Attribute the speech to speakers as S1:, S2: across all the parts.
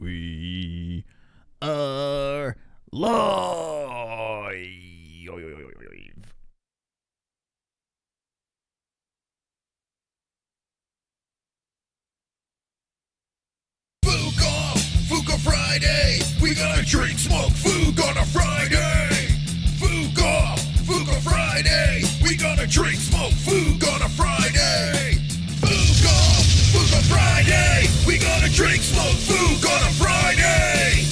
S1: We are live.
S2: Fuka Friday. We gonna drink, smoke, fook on a Friday. Fuka Friday. We gonna drink, smoke, fook on a Friday. Fuka Friday. We gonna drink, smoke, fook on a Friday.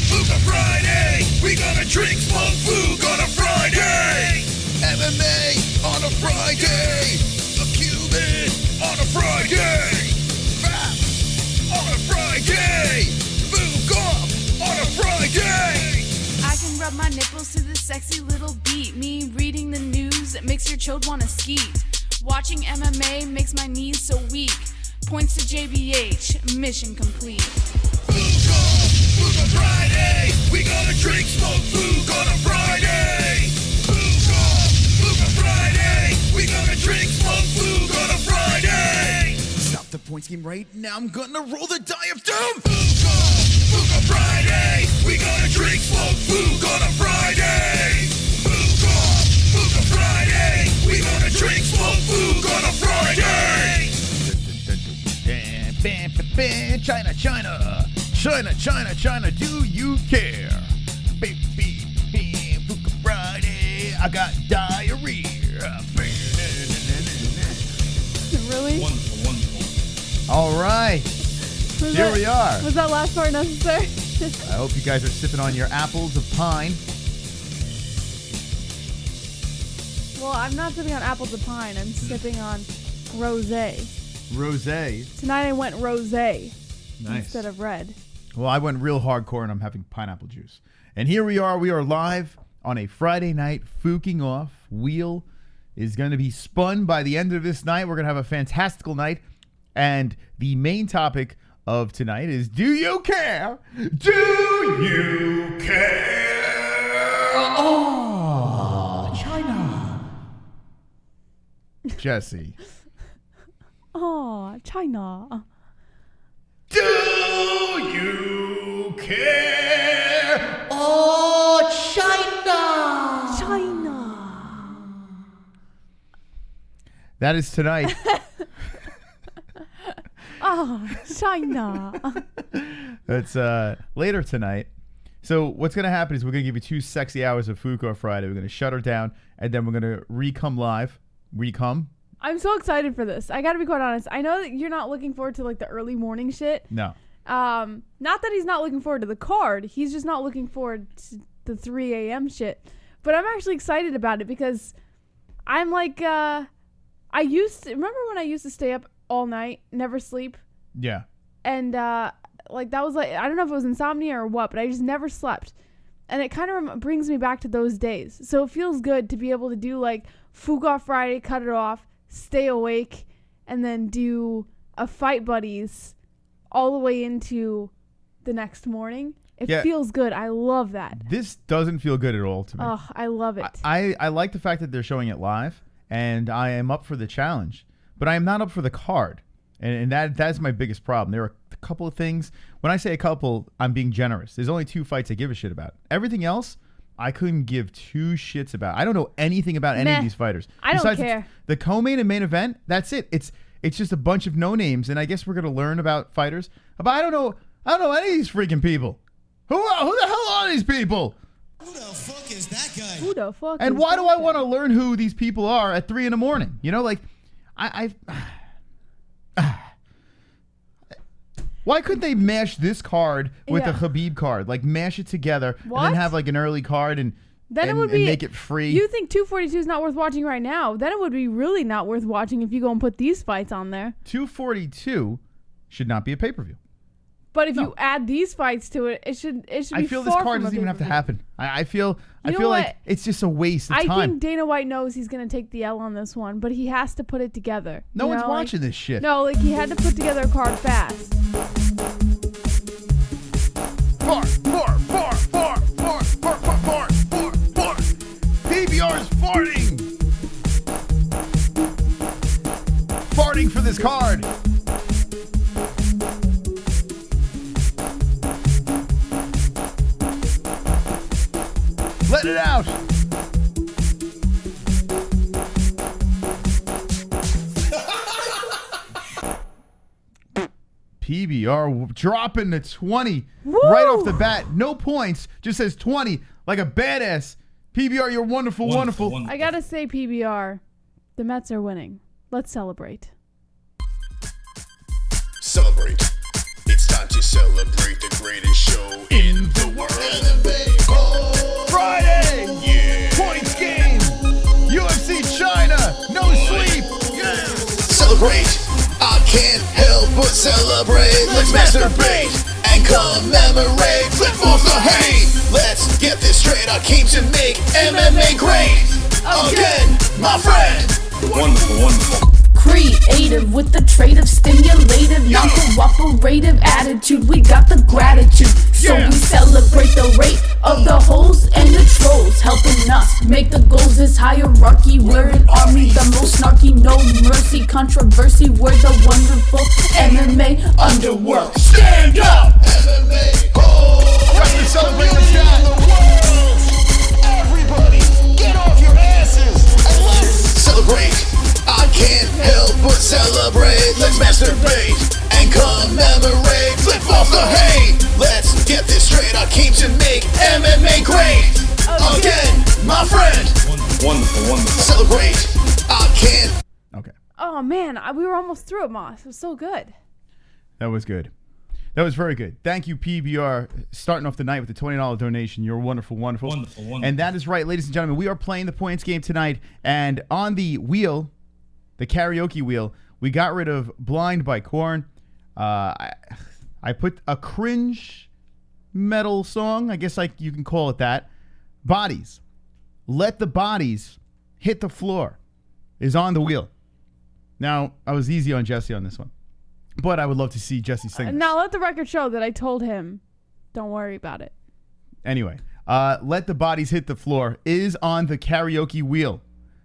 S2: Fuka Friday. We gonna drink, smoke, fook on a Friday. MMA on a Friday. A Cuban on a Friday. Fat on a Friday. Fuka on a Friday.
S3: I can rub my nipples to this sexy little beat. Me reading the news, it makes your chode wanna skeet. Watching MMA makes my knees so weak. Points to JBH, mission complete.
S2: Fuka Friday. We gonna drink, smoke, fook on a Friday. Fuka Friday. We gonna drink, smoke, fook on a Friday. Stop the point scheme right now. I'm gonna roll the die of doom. Fuka Friday. We gonna drink, smoke, fook on a Friday. Fuka Friday. We gonna drink, smoke, fook on a Friday.
S1: China, do you care? Baby, Fuka Friday, I got diarrhea.
S3: Really?
S2: Wonderful.
S1: All right, here we are.
S3: Was that last part necessary?
S1: I hope you guys are sipping on your apples of pine.
S3: Well, I'm not sipping on apples of pine. I'm sipping on rosé.
S1: Rosé.
S3: Tonight I went rosé
S1: Nice.
S3: instead of red.
S1: Well, I went real hardcore and I'm having pineapple juice. And here we are. We are live on a Friday night, fooking off. Wheel is going to be spun by the end of this night. We're going to have a fantastical night. And the main topic of tonight is, do you care? Do you care? Oh, China. Jesse.
S3: Oh, China.
S1: Do you care? Oh, China.
S3: China.
S1: That is tonight.
S3: Oh, China.
S1: That's later tonight. So what's going to happen is we're going to give you 2 sexy hours of Fuka Friday. We're going to shut her down, and then we're going to recome live. Recome?
S3: I'm so excited for this. I got to be quite honest. I know that you're not looking forward to like the early morning shit.
S1: No.
S3: Not that he's not looking forward to the card. He's just not looking forward to the 3 a.m. shit. But I'm actually excited about it because I'm like, remember when I used to stay up all night, never sleep?
S1: Yeah.
S3: And like that was like, I don't know if it was insomnia or what, but I just never slept. And it kind of brings me back to those days. So it feels good to be able to do like Fuka Friday, cut it off, stay awake, and then do a Fight Buddies all the way into the next morning. It feels good. I love that.
S1: This doesn't feel good at all to me.
S3: Oh, I love it.
S1: I like the fact that they're showing it live, and I am up for the challenge, but I am not up for the card. And that's my biggest problem. There are a couple of things. When I say a couple, I'm being generous. There's only 2 fights I give a shit about. Everything else, I couldn't give 2 shits about. I don't know anything about any of these fighters.
S3: I don't care.
S1: The co-main and main event, that's it. It's just a bunch of no names, and I guess we're gonna learn about fighters. But I don't know any of these freaking people. Who the hell are these people?
S2: Who the fuck is that guy?
S3: Who the fuck?
S1: And why do I want to learn who these people are at 3 a.m? You know, like why couldn't they mash this card with the Khabib card? Like mash it together and then have like an early card and make it free.
S3: You think 242 is not worth watching right now? Then it would be really not worth watching if you go and put these fights on there.
S1: 242 should not be a pay-per-view.
S3: But if you add these fights to it, it should be.
S1: I feel this card doesn't even have to happen. I feel like it's just a waste of time.
S3: I think Dana White knows he's gonna take the L on this one, but he has to put it together.
S1: No one's watching this shit.
S3: No, like he had to put together a card fast.
S1: PBR's farting for this card. Let it out. PBR dropping the 20 right off the bat. No points. Just says 20 like a badass. PBR, you're wonderful, wonderful.
S3: I gotta say, PBR, the Mets are winning. Let's celebrate.
S2: Celebrate. It's time to celebrate the greatest show in the world. MMA-Holes.
S1: Friday.
S2: Yeah.
S1: Points game. UFC China. No sleep. Yeah.
S2: Celebrate. I can't help but celebrate. Let's masturbate and commemorate. Flip off the hate. Let's get this straight. I came to make MMA great again, my friend. Wonderful, wonderful.
S4: Creative with the trait of stimulative, non-cooperative attitude. We got the gratitude, so we celebrate the rate of the holes and the trolls, helping us make the goals. This hierarchy, we're an army, the most snarky, no mercy, controversy. We're the wonderful MMA underworld.
S2: Stand up, MMA-Holes.
S1: Ready to celebrate the
S2: Community
S1: chat.
S2: in the world. Everybody, get off your asses and let's celebrate. I can't help but celebrate. Let's masturbate and commemorate. Flip off the hate. Let's get this straight. I came to make MMA great again, my friend. Wonderful, wonderful. Celebrate. I can't.
S1: Okay.
S3: Oh, man. We were almost through it, Moss. It was so good.
S1: That was good. That was very good. Thank you, PBR, starting off the night with the $20 donation. You're wonderful, wonderful.
S5: Wonderful, wonderful.
S1: And that is right, ladies and gentlemen. We are playing the points game tonight. And on the wheel, the karaoke wheel, we got rid of Blind by Korn. I put a cringe metal song, I guess you can call it that. Bodies. Let the Bodies Hit the Floor is on the wheel. Now, I was easy on Jesse on this one. But I would love to see Jesse sing this.
S3: Now, let the record show that I told him, don't worry about it.
S1: Anyway, Let the Bodies Hit the Floor is on the karaoke wheel.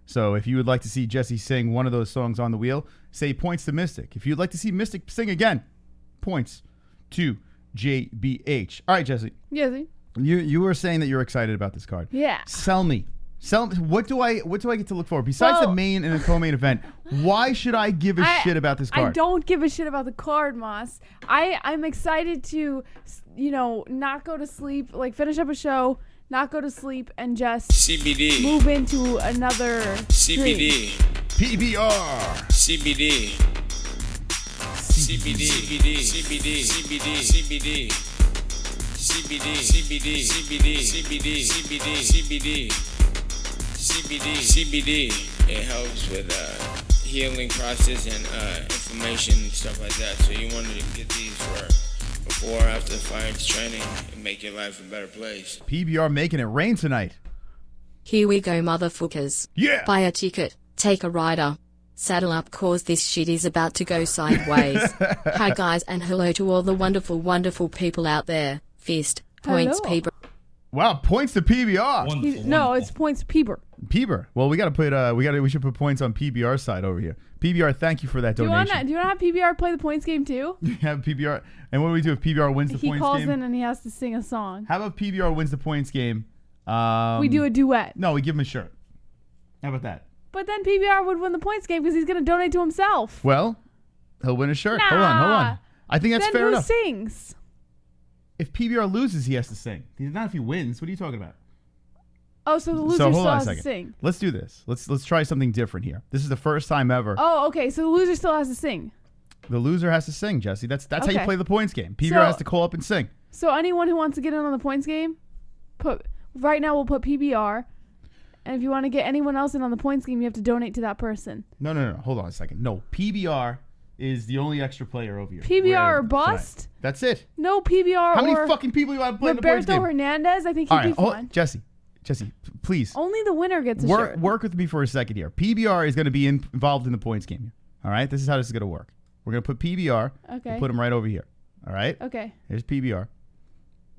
S1: So if you would like to see Jesse sing one of those songs on the wheel, say points to Mystic. If you'd like to see Mystic sing again, points to JBH. All right, Jesse.
S3: Yeah, see?
S1: You were saying that you're excited about this card.
S3: Yeah.
S1: Sell me. What do I get to look for? Besides the main and the co-main event, why should I give a shit about this card?
S3: I don't give a shit about the card, Moss. I'm excited to, not go to sleep, finish up a show, not go to sleep, and just
S5: CBD.
S3: move into another
S5: CBD.
S1: PBR.
S5: CBD. CBD. CBD. CBD. CBD. CBD. CBD. CBD. CBD. CBD. CBD. CBD. CBD. It helps with healing process and inflammation and stuff like that. So you wanted to get these for before or after the fight training and make your life a better place.
S1: PBR making it rain tonight.
S6: Here we go, motherfuckers.
S1: Yeah.
S6: Buy a ticket, take a rider. Saddle up, cause this shit is about to go sideways. Hi guys, and hello to all the wonderful, wonderful people out there. Fist, points,
S3: Hello.
S6: paper.
S1: Wow, points to PBR.
S3: No, it's points Peeber.
S1: PBR. Well, we should put points on PBR's side over here. PBR, thank you for that
S3: Do you
S1: donation.
S3: want to have PBR play the points game too?
S1: Have PBR. And what do we do if PBR wins the
S3: He
S1: points
S3: calls
S1: game?
S3: in and he has to sing a song.
S1: How about PBR wins the points game?
S3: We do a duet.
S1: No, we give him a shirt. How about that?
S3: But then PBR would win the points game because he's going to donate to himself.
S1: Well, he'll win a shirt.
S3: Nah.
S1: Hold on. I think that's
S3: then
S1: fair
S3: who
S1: enough.
S3: sings?
S1: If PBR loses, he has to sing. Not if he wins. What are you talking about?
S3: Oh, so the loser
S1: So hold
S3: still
S1: on a
S3: has to
S1: second.
S3: sing.
S1: Let's do this. Let's try something different here. This is the first time ever.
S3: Oh, okay. So the loser still has to sing.
S1: The loser has to sing, Jesse. That's how you
S3: Okay.
S1: play the points game. PBR
S3: So-
S1: has to call up and sing.
S3: So anyone who wants to get in on the points game, right now we'll put PBR. And if you want to get anyone else in on the points game, you have to donate to that person.
S1: No. Hold on a second. No, PBR is the only extra player over here.
S3: PBR or
S1: Tonight.
S3: bust?
S1: That's it.
S3: No PBR
S1: How many
S3: or
S1: fucking people you want to play in the points
S3: Roberto
S1: game?
S3: Hernandez. I think
S1: All
S3: he'd
S1: right,
S3: be fun.
S1: Jesse, please.
S3: Only the winner gets a shirt.
S1: Work with me for a second here. PBR is going to be involved in the points game here. All right? This is how this is going to work. We're going to put PBR.
S3: Okay.
S1: We'll put him right over here. All right?
S3: Okay.
S1: Here's PBR.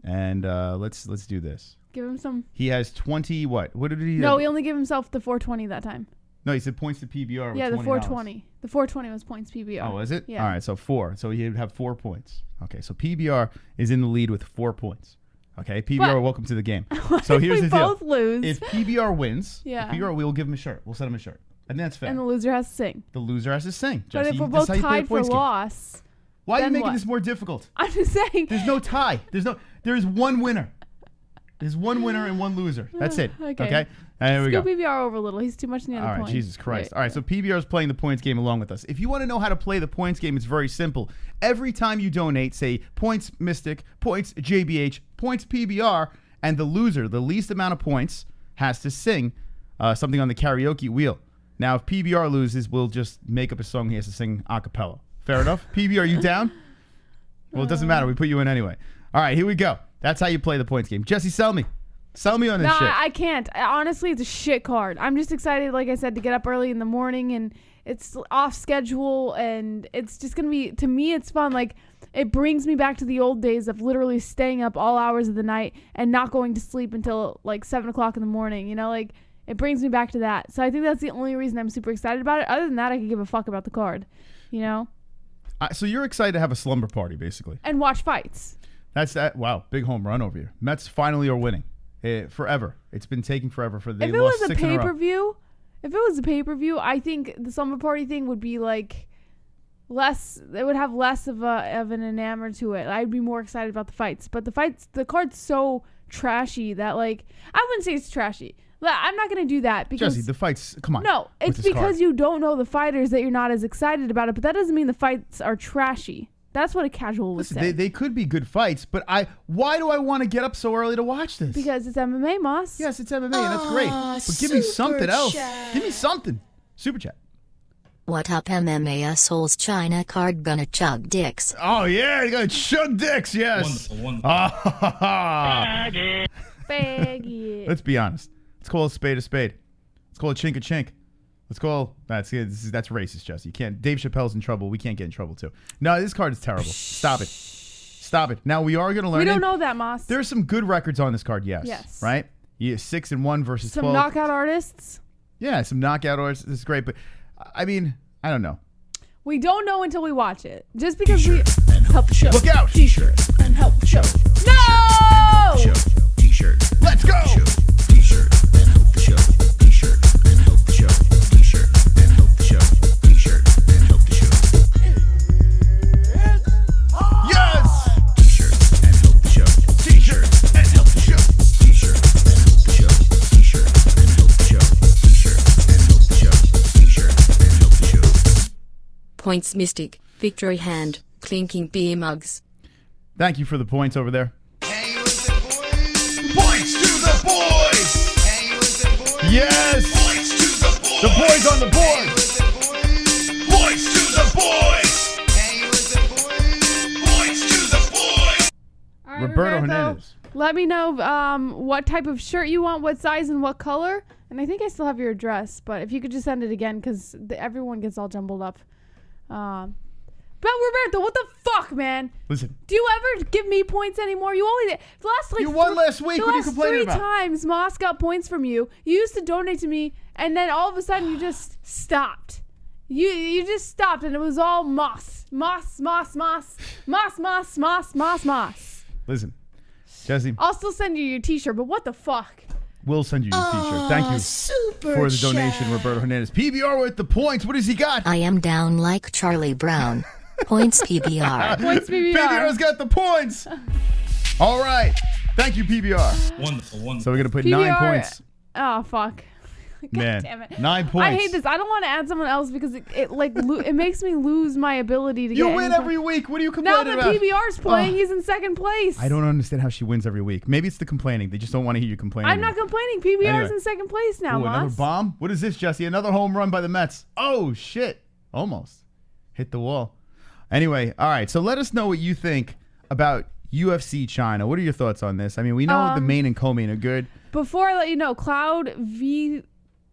S1: And let's do this.
S3: Give him some.
S1: He has 20 what? What did he
S3: No,
S1: have?
S3: he only gave himself the 420 that time.
S1: No, he said points to PBR with
S3: Yeah, the
S1: $20.
S3: 420. The 420 was points PBR.
S1: Oh, was it?
S3: Yeah.
S1: All right, so 4. So he'd have 4 points. Okay, so PBR is in the lead with 4 points. Okay, PBR, welcome to the game. So here's
S3: we
S1: the deal.
S3: both lose.
S1: If PBR wins,
S3: Yeah.
S1: we'll give him a shirt. We'll send him a shirt. And that's fair.
S3: And the loser has to sing.
S1: The loser has to sing.
S3: But
S1: Jesse,
S3: if we're
S1: that's
S3: both
S1: how you play a
S3: tied for
S1: points game.
S3: loss,
S1: Why are you
S3: then
S1: making
S3: what?
S1: this more difficult?
S3: I'm just saying.
S1: There's no tie. There is one winner. There's one winner and one loser. That's it. Okay. And there we go.
S3: Scoop PBR over a little. He's too much in the other
S1: All right,
S3: point.
S1: Jesus Christ.
S3: Right.
S1: All right, so PBR is playing the points game along with us. If you want to know how to play the points game, it's very simple. Every time you donate, say points Mystic, points JBH, points PBR, and the loser, the least amount of points, has to sing something on the karaoke wheel. Now, if PBR loses, we'll just make up a song he has to sing a cappella. Fair enough? PBR, are you down? Well, it doesn't matter. We put you in anyway. All right, here we go. That's how you play the points game. Jesse, sell me. Sell me on this shit.
S3: I can't. Honestly, it's a shit card. I'm just excited, like I said, to get up early in the morning, and it's off schedule, and it's just going to be, to me, it's fun. Like, it brings me back to the old days of literally staying up all hours of the night and not going to sleep until like 7 o'clock in the morning. You know, like, it brings me back to that. So I think that's the only reason I'm super excited about it. Other than that, I could give a fuck about the card, you know?
S1: So you're excited to have a slumber party, basically.
S3: And watch fights.
S1: That's that. Wow, big home run over here. Mets finally are winning. Forever. It's been taking forever for them.
S3: If it was a pay-per-view, I think the slumber party thing would be like less. It would have less of an enamor to it. I'd be more excited about the fights. But the card's so trashy that, like, I wouldn't say it's trashy. I'm not gonna do that because
S1: Jesse, the fights. Come on.
S3: No, it's because you don't know the fighters that you're not as excited about it. But that doesn't mean the fights are trashy. That's what a casual would say.
S1: They could be good fights, but why do I want to get up so early to watch this?
S3: Because it's MMA, Moss.
S1: Yes, it's MMA, and that's great. But give me something else. Give me something. Super chat.
S6: What up, MMA-Holes? China card gonna chug dicks.
S1: Oh yeah, you gotta chug dicks. Yes.
S7: Wonderful.
S3: Faggot.
S1: Let's be honest. Let's call a spade a spade. Let's call a chink a chink. Let's call that's racist, Jesse. You can't. Dave Chappelle's in trouble. We can't get in trouble too. No, this card is terrible. Stop it. Now we are gonna learn.
S3: We don't know that, Moss.
S1: There's some good records on this card. Yes. Right. Yeah, 6-1 versus 12.
S3: Some knockout artists.
S1: Yeah, some knockout artists. This is great, but I mean, I don't know.
S3: We don't know until we watch it. Just because we help the show.
S1: Look out!
S7: T-shirt
S3: And help the show.
S7: and
S3: No!
S7: show. T-shirt.
S1: Let's go!
S7: Show. T-shirt and help the show. T-shirt and help the show. T-shirt and help the show. T-shirt and help the show.
S1: Yes!
S7: T-shirt and help the show. T-shirt and help the show. T-shirt and help the show. T-shirt and help the show. T-shirt and help the show. T-shirt and help the show.
S6: Points Mystic, victory hand, clinking beer mugs.
S1: Thank you for the points over there.
S2: Points to the boys!
S1: Yes!
S2: Points to the boys!
S1: The boys on the board!
S2: Points to the boys! Points to the boys!
S3: All right,
S1: Roberto Hernandez.
S3: Let me know what type of shirt you want, what size, and what color. And I think I still have your address, but if you could just send it again, because everyone gets all jumbled up. But Roberto, what the fuck, man?
S1: Listen.
S3: Do you ever give me points anymore? You only the last
S1: You won last week. What are you complaining about?
S3: The last 3 times Moss got points from you. You used to donate to me, and then all of a sudden you just stopped. You just stopped, and it was all Moss.
S1: Listen, Jesse,
S3: I'll still send you your T-shirt, but what the fuck?
S1: we'll send you your T-shirt. Thank you for the donation, Roberto Hernandez. PBR with the points. What has he got?
S6: I am down like Charlie Brown. Points PBR.
S3: Points PBR.
S1: PBR's got the points. All right. Thank you, PBR.
S7: Wonderful.
S1: So we're going to put
S3: PBR
S1: 9 points.
S3: Oh, fuck. God
S1: Man,
S3: damn it.
S1: 9 points.
S3: I hate this. I don't want to add someone else because it makes me lose my ability to
S1: You
S3: get
S1: win
S3: any
S1: every week. What are you
S3: Now
S1: complaining
S3: that
S1: about?
S3: PBR's playing,
S1: Oh.
S3: he's in second place.
S1: I don't understand how she wins every week. Maybe it's the complaining. They just don't want to hear you complain.
S3: I'm not complaining. PBR's
S1: Anyway.
S3: in second place now,
S1: Ooh, another
S3: Moss.
S1: bomb? What is this, Jesse? Another home run by the Mets. Oh, shit. Almost. Hit the wall. Anyway, all right. So let us know what you think about UFC China. What are your thoughts on this? I mean, we know the main and co-main are good.
S3: Before I let you know, Cloud VII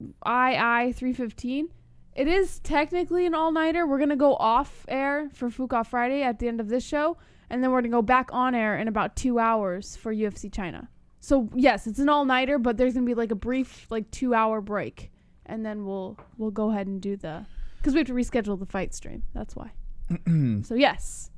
S3: 315, it is technically an all-nighter. We're going to go off air for Fook Off Friday at the end of this show, and then we're going to go back on air in about 2 hours for UFC China. So, yes, it's an all-nighter, but there's going to be like a brief 2-hour break, and then we'll go ahead and do because we have to reschedule the fight stream. That's why. So, yes.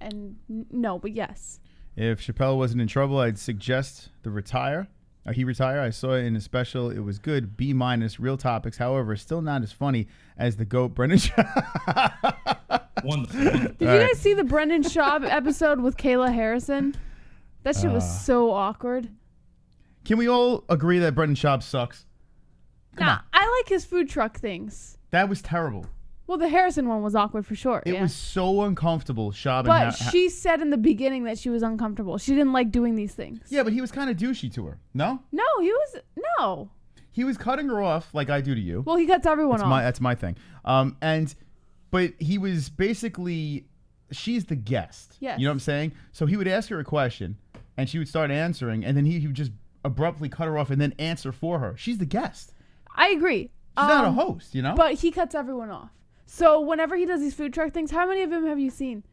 S3: And no, but yes.
S1: If Chappelle wasn't in trouble, I'd suggest he retire. I saw it in a special. It was good. B-, real topics. However, still not as funny as the GOAT Brendan Schaub.
S8: Wonderful.
S3: Did you guys see the Brendan Schaub episode with Kayla Harrison? That shit was so awkward.
S1: Can we all agree that Brendan Schaub sucks?
S3: Nah, I like his food truck things.
S1: That was terrible.
S3: Well, the Harrison one was awkward for sure.
S1: It was so uncomfortable, Schaub.
S3: But she said in the beginning that she was uncomfortable. She didn't like doing these things.
S1: Yeah, but he was kind of douchey to her. No?
S3: No, no.
S1: He was cutting her off like I do to you.
S3: Well, he cuts everyone off.
S1: That's my thing. But he was basically, she's the guest.
S3: Yes.
S1: You know what I'm saying? So he would ask her a question, and she would start answering, and then he would just abruptly cut her off and then answer for her. She's the guest.
S3: I agree.
S1: She's not a host, you know?
S3: But he cuts everyone off. So whenever he does these food truck things, how many of them have you seen?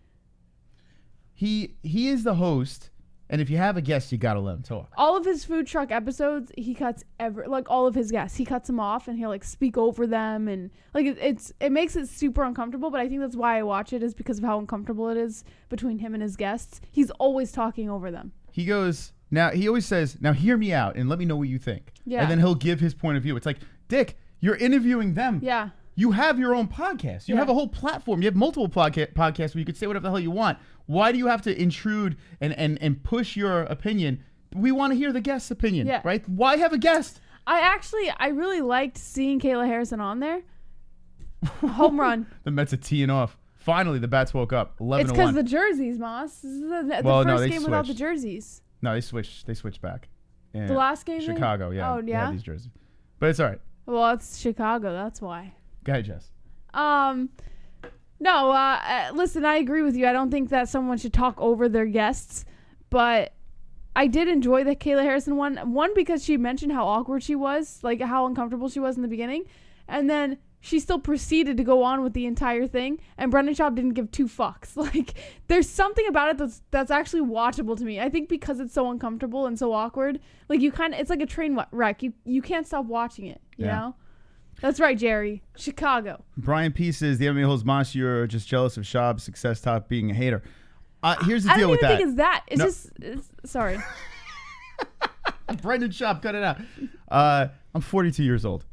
S1: He is the host, and if you have a guest, you gotta let him talk.
S3: All of his food truck episodes, he cuts all of his guests. He cuts them off, and he'll like speak over them, and like it makes it super uncomfortable. But I think that's why I watch it, is because of how uncomfortable it is between him and his guests. He's always talking over them.
S1: He goes, he always says, now hear me out and let me know what you think.
S3: Yeah.
S1: And then he'll give his point of view. It's like, Dick, you're interviewing them.
S3: Yeah.
S1: You have your own podcast. You have a whole platform. You have multiple podcasts where you could say whatever the hell you want. Why do you have to intrude and push your opinion? We want to hear the guest's opinion, right? Why have a guest?
S3: I really liked seeing Kayla Harrison on there. Home run.
S1: The Mets are teeing off. Finally, the bats woke up. 11-1.
S3: It's because the jerseys, Moss. This is the first game without the jerseys.
S1: No, they switched. They switched back. Yeah.
S3: The last game?
S1: Chicago, yeah.
S3: Oh, yeah?
S1: They had these jerseys. But it's all right.
S3: Well, it's Chicago. That's why.
S1: Go ahead, Jess.
S3: Listen, I agree with you. I don't think that someone should talk over their guests, but I did enjoy the Kayla Harrison one. One, because she mentioned how awkward she was, like how uncomfortable she was in the beginning, and then she still proceeded to go on with the entire thing, and Brendan Schaub didn't give two fucks. Like, there's something about it that's actually watchable to me. I think because it's so uncomfortable and so awkward, like it's like a train wreck. You can't stop watching it, you know? That's right, Jerry. Chicago.
S1: Brian P says, the MMA-Holes monster, you're just jealous of Schaub's success, top being a hater. Here's the deal with that.
S3: I don't even think it's that. It's just, sorry.
S1: Brendan Schaub, cut it out. I'm 42 years old.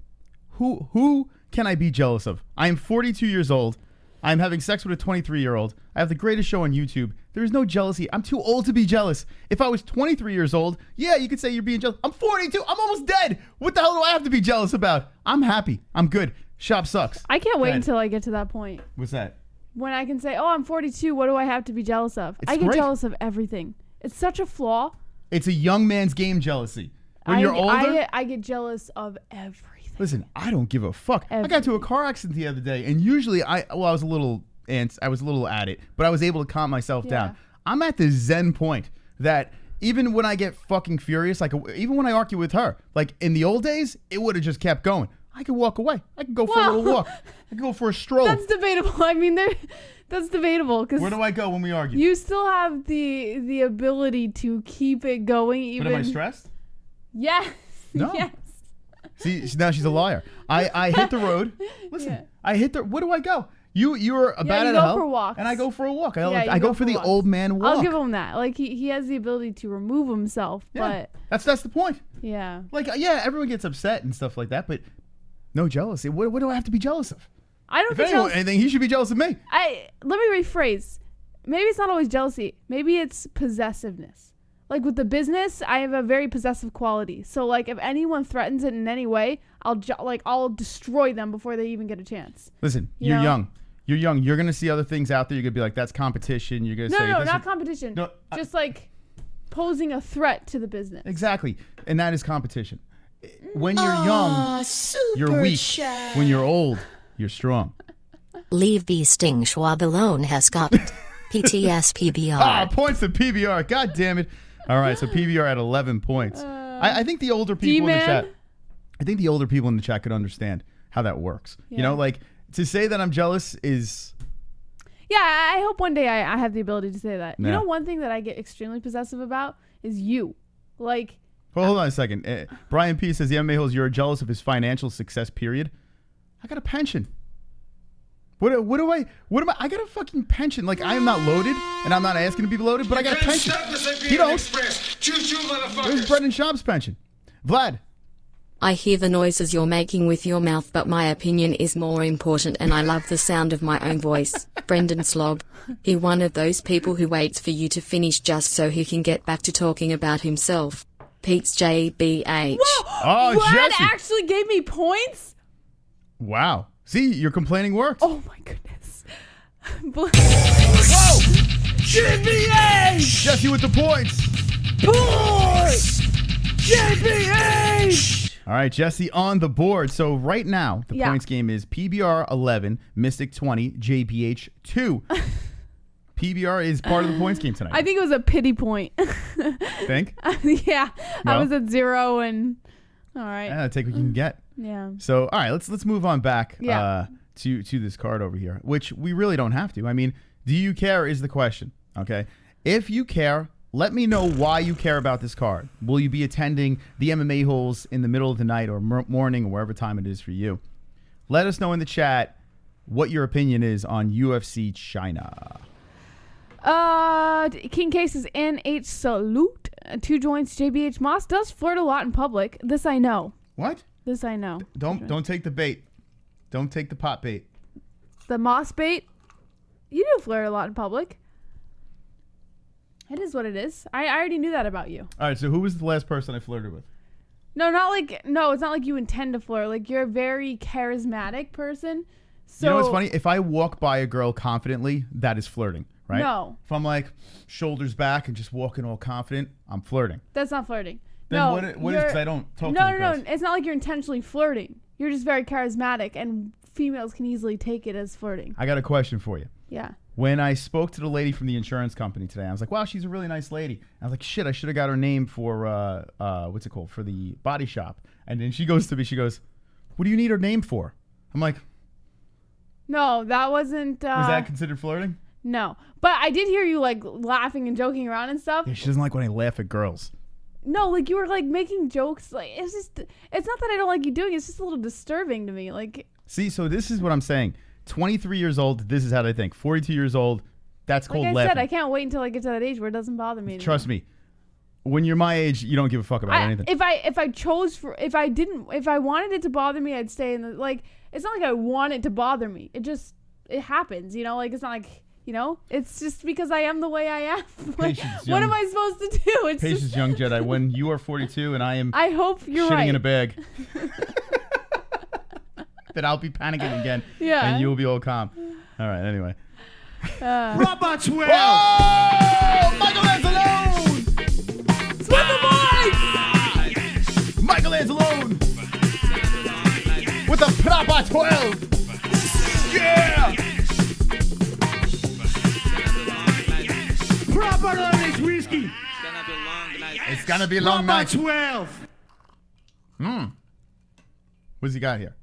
S1: Who can I be jealous of? I am 42 years old. I'm having sex with a 23-year-old. I have the greatest show on YouTube. There is no jealousy. I'm too old to be jealous. If I was 23 years old, yeah, you could say you're being jealous. I'm 42. I'm almost dead. What the hell do I have to be jealous about? I'm happy. I'm good. Schaub sucks.
S3: I can't wait until I get to that point.
S1: What's that?
S3: When I can say, oh, I'm 42. What do I have to be jealous of?
S1: It's
S3: I get
S1: great.
S3: jealous of everything. It's such a flaw.
S1: It's a young man's game, jealousy. When you're older,
S3: I get jealous of everything.
S1: Listen, I don't give a fuck. I got into a car accident the other day, and usually I was a little at it, but I was able to calm myself down. I'm at the zen point that even when I get fucking furious, like even when I argue with her, like in the old days, it would have just kept going. I could walk away. I could go for a little walk. I could go for a stroll.
S3: That's debatable. I mean, that's debatable.
S1: Where do I go when we argue?
S3: You still have the ability to keep it going. Even.
S1: But am I stressed?
S3: Yes.
S1: No.
S3: Yes.
S1: See, now she's a liar. I hit the road. Listen, I hit the. Where do I go? You're bad at hell.
S3: For walks.
S1: And I go for a walk. I go for the old man walk.
S3: I'll give him that. Like he has the ability to remove himself, but
S1: that's the point.
S3: Yeah.
S1: Like everyone gets upset and stuff like that, but no jealousy. What do I have to be jealous of?
S3: I don't.
S1: If anything, he should be jealous of me.
S3: Let me rephrase. Maybe it's not always jealousy. Maybe it's possessiveness. Like with the business, I have a very possessive quality. So like if anyone threatens it in any way, I'll destroy them before they even get a chance.
S1: Listen, you're young. You're young. You're gonna see other things out there. You're gonna be like, that's competition. You're gonna say
S3: no, not competition. No, just like posing a threat to the business.
S1: Exactly, and that is competition. When you're young, you're weak. When you're old, you're strong.
S6: Leave the sting. Schwab alone has got PTS PBR.
S1: Points to PBR. God damn it. All right, so PBR at 11 points. I think the older people in the chat. I think the older people in the chat could understand how that works. Yeah. You know, like to say that I'm jealous is.
S3: Yeah, I hope one day I have the ability to say that.
S1: Yeah.
S3: You know, one thing that I get extremely possessive about is you. Like.
S1: Well, hold on a second. Brian P says the MMA-Holes, you're jealous of his financial success. Period. I got a pension. What am I? I got a fucking pension. Like, I am not loaded, and I'm not asking to be loaded, but I got a pension. You don't. Where's Brendan Schaub's pension? Vlad.
S6: I hear the noises you're making with your mouth, but my opinion is more important, and I love the sound of my own voice. Brendan Slob. He one of those people who waits for you to finish just so he can get back to talking about himself. Pete's JBH.
S3: Whoa!
S1: Oh,
S3: Vlad
S1: Jesse.
S3: actually gave me points?
S1: Wow. See, your complaining worked.
S3: Oh, my goodness.
S1: Whoa! JBH! Jesse with the points.
S3: Points! JBH!
S1: All right, Jesse on the board. So right now, the points game is PBR 11, Mystic 20, JBH 2. PBR is part of the points game tonight.
S3: I think it was a pity point.
S1: Think?
S3: Yeah.
S1: Well,
S3: I was at 0 and... All right.
S1: Yeah, take what you can get.
S3: Yeah.
S1: So, all right, let's move on back
S3: Yeah.
S1: to this card over here, which we really don't have to. I mean, do you care is the question, okay? If you care, let me know why you care about this card. Will you be attending the MMA-Holes in the middle of the night or morning or wherever time it is for you? Let us know in the chat what your opinion is on UFC China.
S3: King Case's NH Salute. 2 joints. JBH Moss does flirt a lot in public. This I know.
S1: What?
S3: This I know.
S1: Don't take the bait. Don't take the pot bait.
S3: The Moss bait. You do flirt a lot in public. It is what it is. I already knew that about you.
S1: All right, so who was the last person I flirted with?
S3: No, it's not like you intend to flirt. Like, you're a very charismatic person. So,
S1: you know what's funny? If I walk by a girl confidently, that is flirting, right?
S3: No.
S1: If I'm like shoulders back and just walking all confident, I'm flirting.
S3: That's not flirting.
S1: Then
S3: no,
S1: what is because I don't talk to
S3: No.
S1: girls.
S3: It's not like you're intentionally flirting. You're just very charismatic, and females can easily take it as flirting.
S1: I got a question for you.
S3: Yeah.
S1: When I spoke to the lady from the insurance company today, I was like, wow, she's a really nice lady. I was like, shit, I should have got her name for, what's it called, for the body shop. And then she goes to me, she goes, what do you need her name for? I'm like,
S3: no, that wasn't...
S1: was that considered flirting?
S3: No. But I did hear you, like, laughing and joking around and stuff.
S1: Yeah, she doesn't like when I laugh at girls.
S3: No, like, you were, like, making jokes. Like, it's just... It's not that I don't like you doing it. It's just a little disturbing to me. Like...
S1: See, so this is what I'm saying. 23 years old, this is how I think. 42 years old, that's called
S3: laughing.
S1: laughing.
S3: Like I said, I can't wait until I get to that age where it doesn't bother me anymore.
S1: Trust me. When you're my age, you don't give a fuck about anything.
S3: If I wanted it to bother me, I'd stay in the, like, it's not like I want it to bother me. It happens, you know? Like, it's not like, you know? It's just because I am the way I am. Like, what am I supposed to do? It's
S1: Patience,
S3: just,
S1: young Jedi. When you are 42 and I am
S3: I hope you're
S1: shitting
S3: right.
S1: in a bag, then I'll be panicking again.
S3: Yeah.
S1: And you'll be all calm. All right, anyway.
S2: Robot 12!
S1: Oh! Michael Anzalone!
S3: Split the voice!
S1: Michael Anzalone! With a proper 12! Yeah!
S2: Proper Irish whiskey!
S1: It's gonna be a long
S2: Robot
S1: night.
S2: 12!
S1: What's he got here?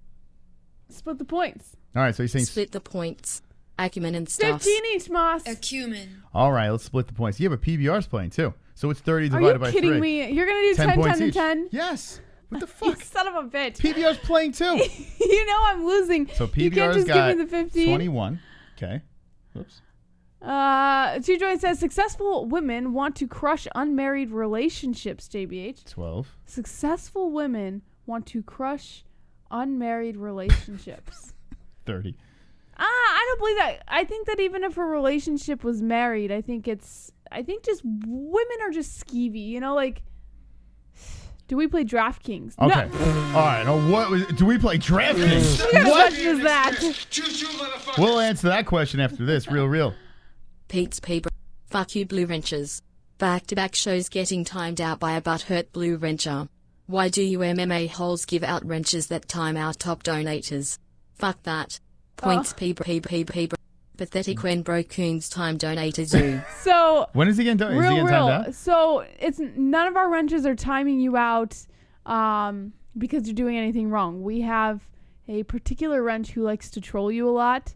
S3: Split the points.
S1: All right, so he's saying...
S6: Split the points. Acumen and stuff.
S3: 15 each, Moss.
S8: Acumen.
S1: All right, let's split the points. Yeah, but PBR's playing too. So it's 30
S3: Are
S1: divided
S3: you
S1: by 3.
S3: kidding me? You're going to do 10, 10,
S1: points
S3: and
S1: each.
S3: 10?
S1: Yes. What the
S3: You
S1: fuck?
S3: son of a bitch.
S1: PBR's playing too.
S3: You know I'm losing.
S1: So
S3: you can't
S1: PBR's
S3: just
S1: got
S3: give me the 15.
S1: 21. Okay. Oops.
S3: Two Joy says successful women want to crush unmarried relationships, JBH.
S1: 12.
S3: Successful women want to crush unmarried relationships.
S1: 30.
S3: I don't believe that. I think that even if a relationship was married, I think just women are just skeevy, you know, like, do we play DraftKings?
S1: Okay.
S3: No.
S1: All right. Now do we play DraftKings?
S3: What kind of
S1: What?
S3: question is that?
S1: We'll answer that question after this. Real.
S6: Pete's paper. Fuck you, Blue Wrenchers. Back-to-back shows getting timed out by a butthurt Blue Wrencher. Why do you MMA-Holes give out wrenches that time our top donators? Fuck that. Points paper. Pathetic when Brocoon's time donators do.
S3: So
S1: When is he getting done? Is he getting timed out?
S3: So it's none of our wrenches are timing you out because you're doing anything wrong. We have a particular wrench who likes to troll you a lot.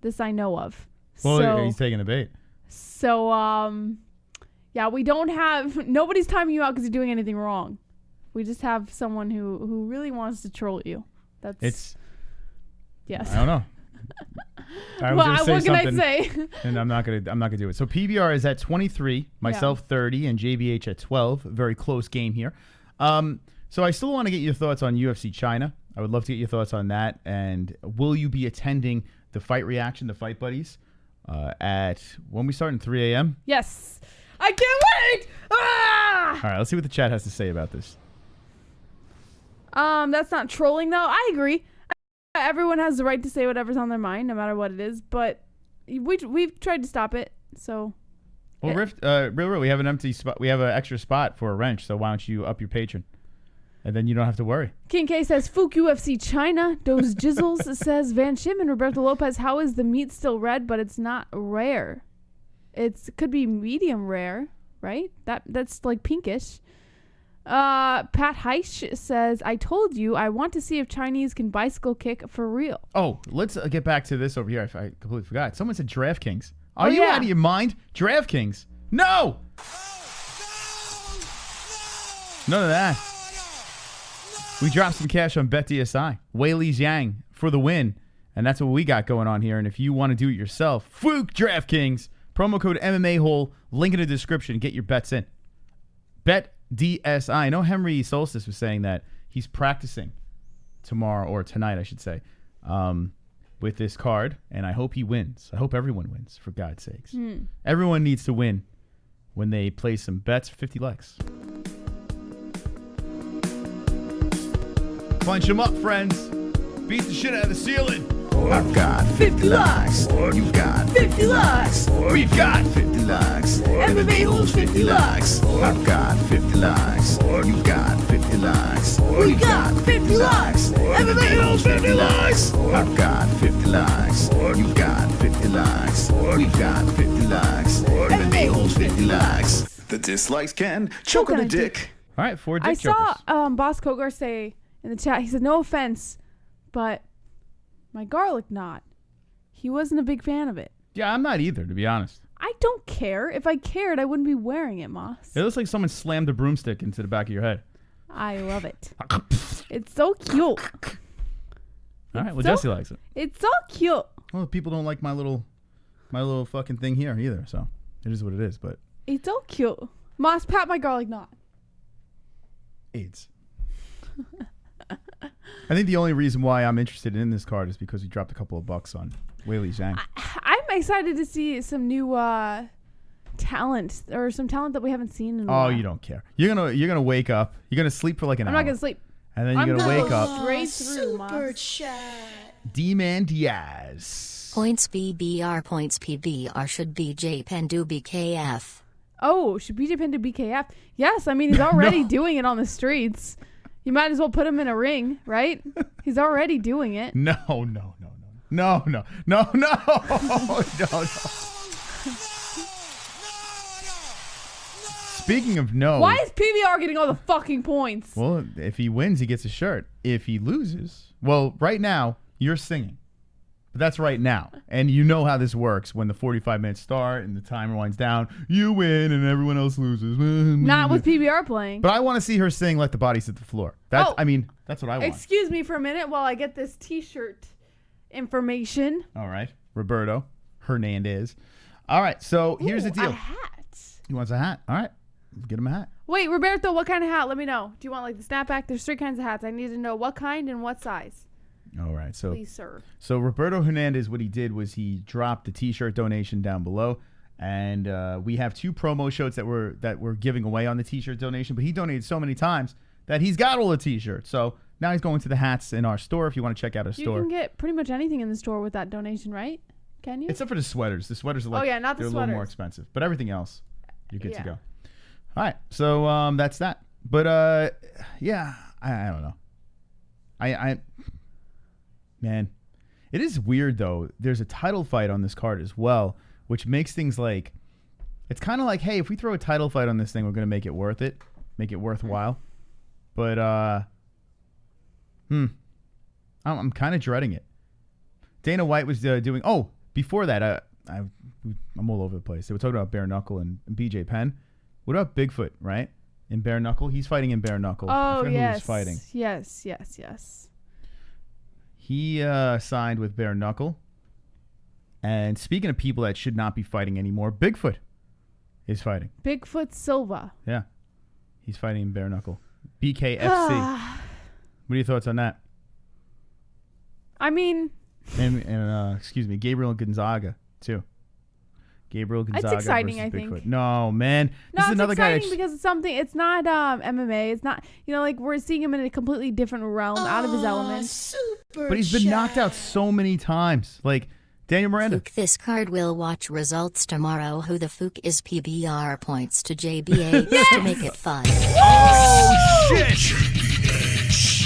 S3: This I know of.
S1: Well,
S3: so,
S1: he's taking the bait.
S3: So yeah, we don't have nobody's timing you out because you're doing anything wrong. We just have someone who really wants to troll you. Yes.
S1: I don't know. I was gonna say
S3: what can I
S1: something,
S3: say?
S1: and I'm not gonna do it. So PBR is at 23, myself 30, and JBH at 12. Very close game here. So I still want to get your thoughts on UFC China. I would love to get your thoughts on that. And will you be attending the Fight Reaction, the Fight Buddies, at when we start in 3 a.m.?
S3: Yes. I can't wait. Ah!
S1: All right, let's see what the chat has to say about this.
S3: That's not trolling though. I agree. Everyone has the right to say whatever's on their mind, no matter what it is. But we've tried to stop it. So.
S1: Well, Real, we have an empty spot. We have an extra spot for a wrench. So why don't you up your patron, and then you don't have to worry.
S3: King K says Fook UFC China. Those Jizzles says Van Shim and Roberto Lopez. How is the meat still red, but it's not rare? It could be medium rare, right? That's like pinkish. Pat Heisch says, I told you I want to see if Chinese can bicycle kick for real.
S1: Oh, let's get back to this over here. I completely forgot. Someone said DraftKings. Are you out of your mind? DraftKings. No! None of that. We dropped some cash on BetDSI. Weili Zhang for the win. And that's what we got going on here. And if you want to do it yourself, Fook DraftKings. Promo code MMA-Hole. Link in the description. Get your bets in. BetDSI. I know Henry Solstice was saying that he's practicing tomorrow, or tonight, I should say, with this card. And I hope he wins. I hope everyone wins, for God's sakes. Everyone needs to win when they play some bets for 50 likes. Punch them up, friends. Beat the shit out of the ceiling.
S7: I've got 50 likes. You've got 50 likes. We've got 50 likes. MMA-Holes 50 likes. I've got 50 likes. You've got 50 likes. We've got 50 likes. MMA-Holes 50 likes. I've got 50 likes. You've got 50 likes. We've got 50 likes. MMA-Holes 50 likes. The dislikes can choke on a dick.
S1: All right, 4 dick
S3: I
S1: jokers.
S3: saw Boss Kogar say in the chat, he said, no offense, but my garlic knot, he wasn't a big fan of it.
S1: Yeah, I'm not either, to be honest.
S3: I don't care. If I cared, I wouldn't be wearing it, Moss.
S1: It looks like someone slammed a broomstick into the back of your head.
S3: I love it. It's so cute.
S1: All right, well, Jesse likes it.
S3: It's so cute.
S1: Well, people don't like my little fucking thing here either, so it is what it is, but
S3: It's so cute. Moss, pat my garlic knot.
S1: AIDS. I think the only reason why I'm interested in this card is because we dropped a couple of bucks on Weili Zhang.
S3: I'm excited to see some new talent, or some talent that we haven't seen in a while.
S1: Oh, you don't care. You're gonna wake up. You're gonna sleep for like an hour.
S3: I'm not gonna sleep.
S1: And then you're gonna wake up.
S3: Straight through, Moss.
S1: D-Man Diaz.
S6: Points BBR, points PBR, should BJ Penn do BKF.
S3: Oh, should BJ Penn do BKF? Yes, I mean he's already doing it on the streets. You might as well put him in a ring, right? He's already doing it.
S1: No. Speaking of no.
S3: Why is PBR getting all the fucking points?
S1: Well, if he wins, he gets a shirt. If he loses, well, right now, you're singing. But that's right now. And you know how this works. When the 45 minutes start and the timer winds down, you win and everyone else loses.
S3: Not with PBR playing.
S1: But I want to see her sing Let the Bodies Hit the Floor. That's what I want.
S3: Excuse me for a minute while I get this t-shirt information.
S1: All right. Roberto Hernandez. All right. So here's the deal.
S3: A hat.
S1: He wants a hat. All right. Get him a hat.
S3: Wait, Roberto, what kind of hat? Let me know. Do you want like the snapback? There's 3 kinds of hats. I need to know what kind and what size.
S1: All right. So,
S3: please, sir.
S1: So Roberto Hernandez, what he did was he dropped the t-shirt donation down below. And we have 2 promo shirts that we're giving away on the t-shirt donation. But he donated so many times that he's got all the t-shirts. So now he's going to the hats in our store if you want to check out our store.
S3: You can get pretty much anything in the store with that donation, right? Can you?
S1: Except for the sweaters. The sweaters are like,
S3: not the
S1: they're
S3: sweaters.
S1: a little more expensive. But everything else, you're good to go. All right. So that's that. But yeah, I don't know. Man, it is weird though. There's a title fight on this card as well, which makes things like, it's kind of like, hey, if we throw a title fight on this thing, we're going to make it worth it, make it worthwhile. But I'm kind of dreading it. Dana White was doing. Oh, before that, I'm all over the place. They were talking about bare knuckle and BJ Penn. What about Bigfoot? Right, in bare knuckle, he's fighting in bare knuckle.
S3: Oh,
S1: who he's fighting.
S3: Yes.
S1: He signed with bare knuckle. And speaking of people that should not be fighting anymore, Bigfoot is fighting.
S3: Bigfoot Silva.
S1: Yeah. He's fighting in bare knuckle. BKFC. What are your thoughts on that?
S3: I mean...
S1: And excuse me, Gabriel Gonzaga, too. Gabriel Gonzaga
S3: It's exciting,
S1: versus
S3: I think.
S1: Bigfoot. No, man.
S3: No,
S1: This is another guy.
S3: exciting because it's something. It's not MMA. It's not. Like we're seeing him in a completely different realm, out of his element.
S1: But he's been knocked out so many times. Like Daniel Miranda.
S8: Fook this card will watch results tomorrow. Who the Fook is PBR points to JBH to make it fun.
S1: Oh, shit!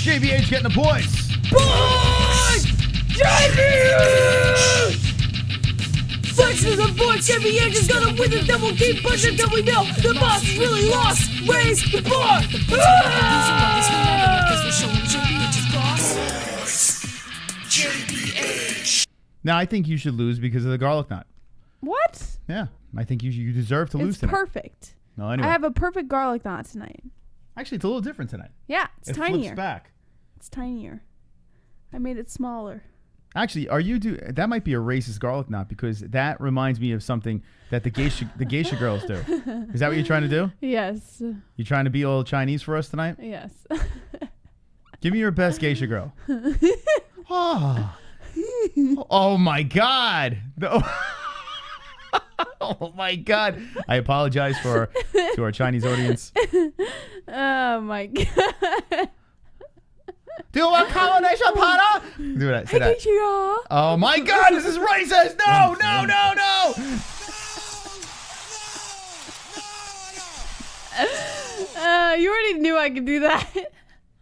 S1: JBH getting the points.
S4: Boys! JBH! Flex is a voice, JBH is gonna win it, then we'll keep pushing till we know the boss is really lost. Raise the bar!
S2: JBH.
S1: Now, I think you should lose because of the garlic knot.
S3: What?
S1: Yeah, I think you deserve to lose
S3: It's
S1: tonight.
S3: perfect.
S1: No, anyway.
S3: I have a perfect garlic knot tonight.
S1: Actually, it's a little different tonight.
S3: Yeah, it's
S1: It
S3: tinier.
S1: flips back.
S3: It's tinier. I made it smaller.
S1: Actually, that might be a racist garlic knot because that reminds me of something that the geisha girls do. Is that what you're trying to do?
S3: Yes.
S1: You trying to be all Chinese for us tonight?
S3: Yes.
S1: Give me your best geisha girl. Oh my God. Oh my God. I apologize to our Chinese audience.
S3: Oh my God.
S1: Do you want combination para? Do that. Say that.
S3: Yeah.
S1: Oh my God, this is racist. No.
S3: You already knew I could do that.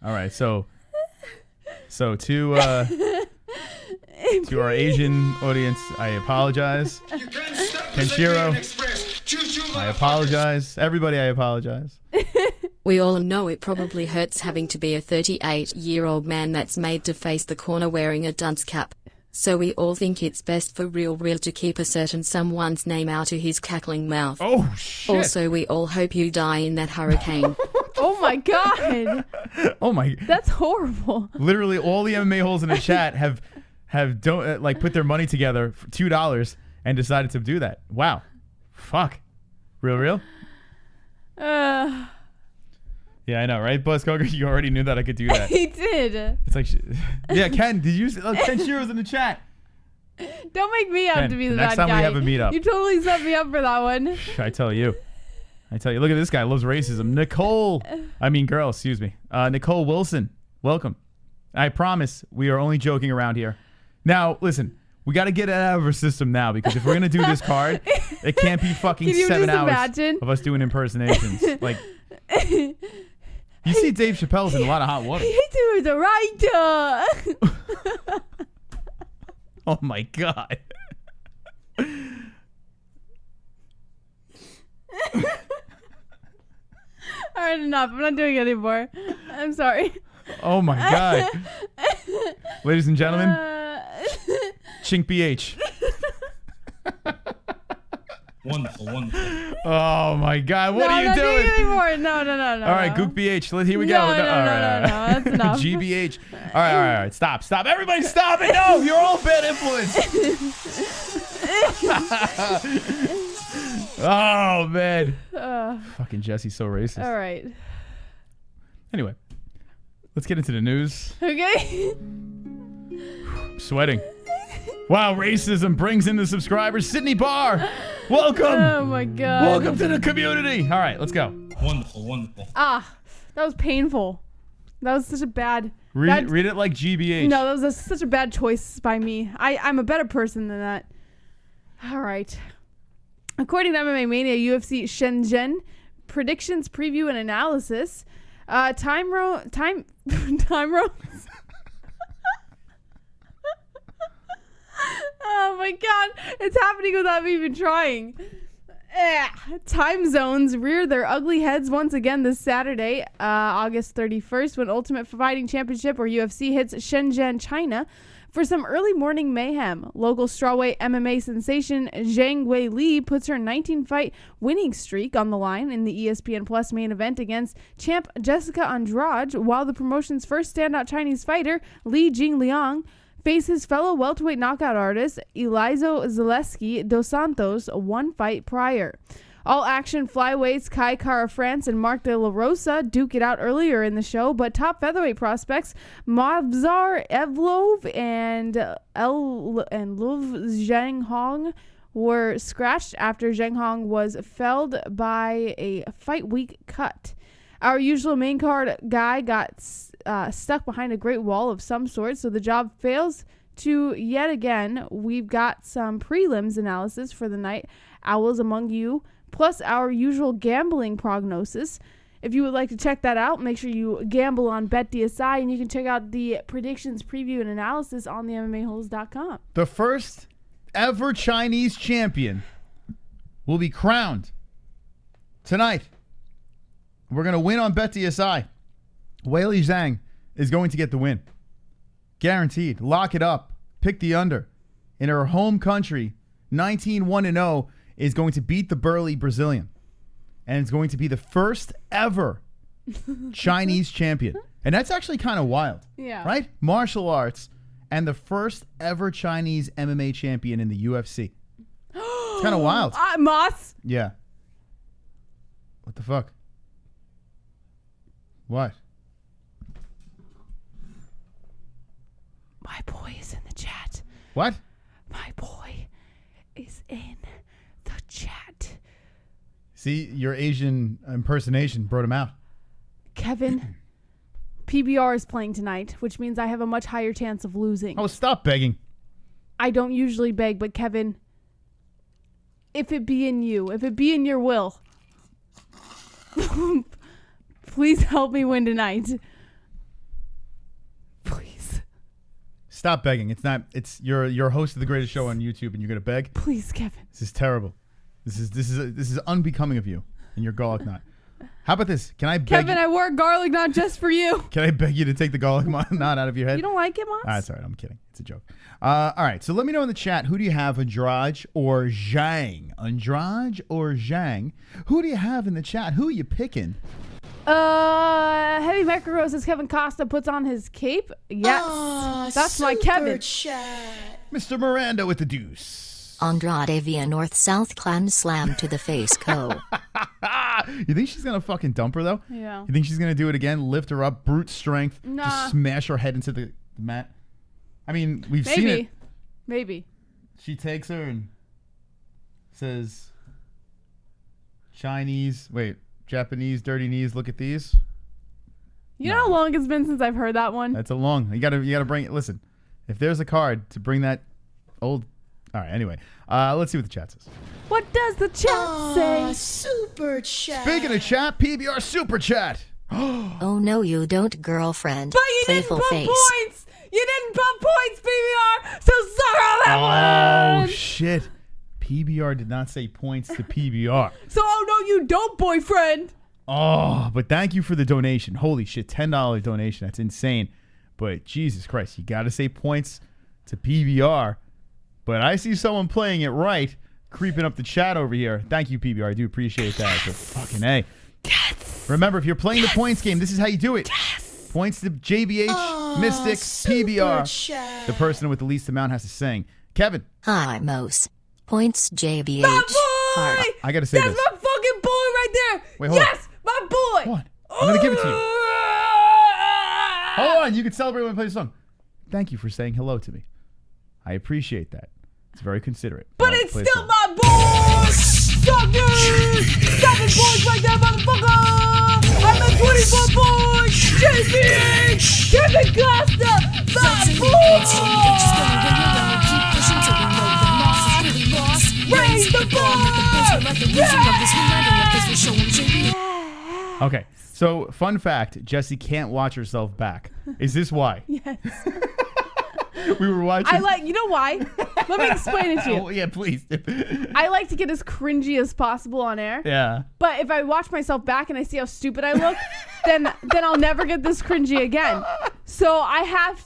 S1: All right, so to our Asian audience, I apologize. Kenshiro, I apologize. Everybody, I apologize.
S6: We all know it probably hurts having to be a 38-year-old man that's made to face the corner wearing a dunce cap. So we all think it's best for real to keep a certain someone's name out of his cackling mouth.
S1: Oh, shit.
S6: Also, we all hope you die in that hurricane.
S3: Oh my God.
S1: Oh my.
S3: That's horrible.
S1: Literally, all the MMA holes in the chat have put their money together for $2 and decided to do that. Wow. Fuck. Real? Yeah, I know, right, Buzz Coker? You already knew that I could do that.
S3: He did.
S1: It's like, yeah, Ken, did you? Ken Shiro's in the chat.
S3: Don't make me out
S1: Ken,
S3: to be the
S1: next
S3: bad
S1: time
S3: guy.
S1: we have a meetup.
S3: You totally set me up for that one.
S1: I tell you. Look at this guy. Loves racism. Girl, excuse me. Nicole Wilson, welcome. I promise we are only joking around here. Now, listen, we got to get it out of our system now because if we're going to do this card, it can't be fucking
S3: Can you
S1: 7
S3: just
S1: hours
S3: imagine?
S1: of us doing impersonations. Like, you see Dave Chappelle's in a lot of hot water.
S3: He do the right.
S1: Oh, my God.
S3: All right, enough. I'm not doing it anymore. I'm sorry.
S1: Oh, my God. Ladies and gentlemen, Chink BH.
S9: Wonderful.
S1: Oh, my God. What are you
S3: I'm not
S1: doing?
S3: doing it anymore. No.
S1: All right, Gook BH. Here we go.
S3: No, that's enough.
S1: GBH. All right. Stop. Everybody stop it. No, you're all bad influence. Oh, man. Fucking Jesse's so racist.
S3: All right.
S1: Anyway, let's get into the news.
S3: Okay.
S1: I'm sweating. Wow, racism brings in the subscribers. Sydney Barr, welcome.
S3: Oh, my God.
S1: Welcome to the community. All right, let's go.
S9: Wonderful.
S3: That was painful. That was such a bad...
S1: Read it like GBH.
S3: No, that was such a bad choice by me. I'm a better person than that. All right. According to MMA Mania, UFC Shenzhen, predictions, preview, and analysis. Time roads. Oh my God, it's happening without me even trying. Time zones rear their ugly heads once again this Saturday, August 31st, when Ultimate Fighting Championship, or UFC, hits Shenzhen, China, for some early morning mayhem. Local strawweight MMA sensation Zhang Weili puts her 19-fight winning streak on the line in the ESPN Plus main event against champ Jessica Andrade, while the promotion's first standout Chinese fighter, Li Jingliang, faces fellow welterweight knockout artist Elizo Zaleski dos Santos one fight prior. All action flyweights Kai Kara France and Mark De La Rosa duke it out earlier in the show, but top featherweight prospects Mavzar Evlov and Luv Zhang Hong were scratched after Zhang Hong was felled by a fight week cut. Our usual main card guy got stuck behind a great wall of some sort, so the job fails to yet again. We've got some prelims analysis for the night owls among you, plus our usual gambling prognosis. If you would like to check that out, make sure you gamble on BetDSI, and you can check out the predictions, preview, and analysis on the MMA-Holes.com.
S1: The first ever Chinese champion will be crowned tonight. We're going to win on BetDSI. Weili Zhang is going to get the win. Guaranteed. Lock it up. Pick the under. In her home country, 19-1-0 is going to beat the burly Brazilian. And it's going to be the first ever Chinese champion. And that's actually kind of wild.
S3: Yeah.
S1: Right? Martial arts and the first ever Chinese MMA champion in the UFC. It's kind of wild.
S3: Moss.
S1: Yeah. What the fuck? What?
S3: My boy is in the chat.
S1: What?
S3: My boy is in the chat.
S1: See, your Asian impersonation brought him out.
S3: Kevin, PBR is playing tonight, which means I have a much higher chance of losing.
S1: Oh, stop begging.
S3: I don't usually beg, but Kevin, if it be in you, if it be in your will, please help me win tonight. Please.
S1: Stop begging. It's you're a host of the greatest show on YouTube and you're gonna beg?
S3: Please, Kevin.
S1: This is terrible. This is unbecoming of you and your garlic knot. How about this? Can I beg
S3: Kevin, I wore garlic knot just for you.
S1: Can I beg you to take the garlic knot out of your head?
S3: You don't like it, Moss?
S1: That's all right. I'm kidding. It's a joke. All right. So let me know in the chat, who do you have, Andrade or Zhang? Andrade or Zhang? Who do you have in the chat? Who are you picking?
S3: Heavy Micro says Kevin Costa puts on his cape. Yes. That's my Kevin.
S1: Mr. Miranda with the deuce.
S8: Andrade via North-South clan slam to the face co.
S1: You think she's going to fucking dump her, though?
S3: Yeah.
S1: You think she's going to do it again? Lift her up, brute strength,
S3: Nah.
S1: just smash her head into the mat? I mean, we've seen it.
S3: Maybe.
S1: She takes her and says, Japanese, dirty knees, look at these.
S3: You know how long it's been since I've heard that one?
S1: That's a long. You gotta bring it. Listen, if there's a card to bring that old. All right. Anyway, let's see what the chat says.
S3: What does the chat say?
S2: Super chat.
S1: Speaking of chat, PBR super chat.
S8: Oh no, you don't, girlfriend.
S3: But you
S8: Playful
S3: didn't put
S8: face.
S3: points. You didn't put points, PBR. So suck on that
S1: Oh
S3: one.
S1: shit! PBR did not say points to PBR.
S3: So no, you don't, boyfriend.
S1: Oh, but thank you for the donation. Holy shit, $10 donation. That's insane. But Jesus Christ, you got to say points to PBR. But I see someone playing it right, creeping up the chat over here. Thank you, PBR. I do appreciate that. So fucking A.
S3: Yes.
S1: Remember, if you're playing the points game, this is how you do it. Yes. Points to JBH, Mystics, PBR. The person with the least amount has to sing. Kevin.
S8: Hi, Mos. Points JBH.
S3: My boy!
S8: Heart.
S1: I got to say
S3: That's
S1: this.
S3: my fucking boy right there.
S1: Wait, hold on.
S3: Yes, my boy.
S1: Hold on. I'm going to give it to you. Hold on. You can celebrate when I play the song. Thank you for saying hello to me. I appreciate that. It's very considerate.
S3: But
S1: I'll
S3: it's
S1: play
S3: still
S1: the song.
S3: my boy. Suckers. 7 points right there, motherfucker. I'm at 24 points. JBH. Kevin Costa. My boy. Raise the bar.
S1: Okay, so fun fact, Jessie can't watch herself back. Is this why?
S3: Yes.
S1: We were watching.
S3: You know why? Let me explain it to you.
S1: Oh, yeah, please.
S3: I like to get as cringy as possible on air.
S1: Yeah.
S3: But if I watch myself back and I see how stupid I look, then I'll never get this cringy again. So I have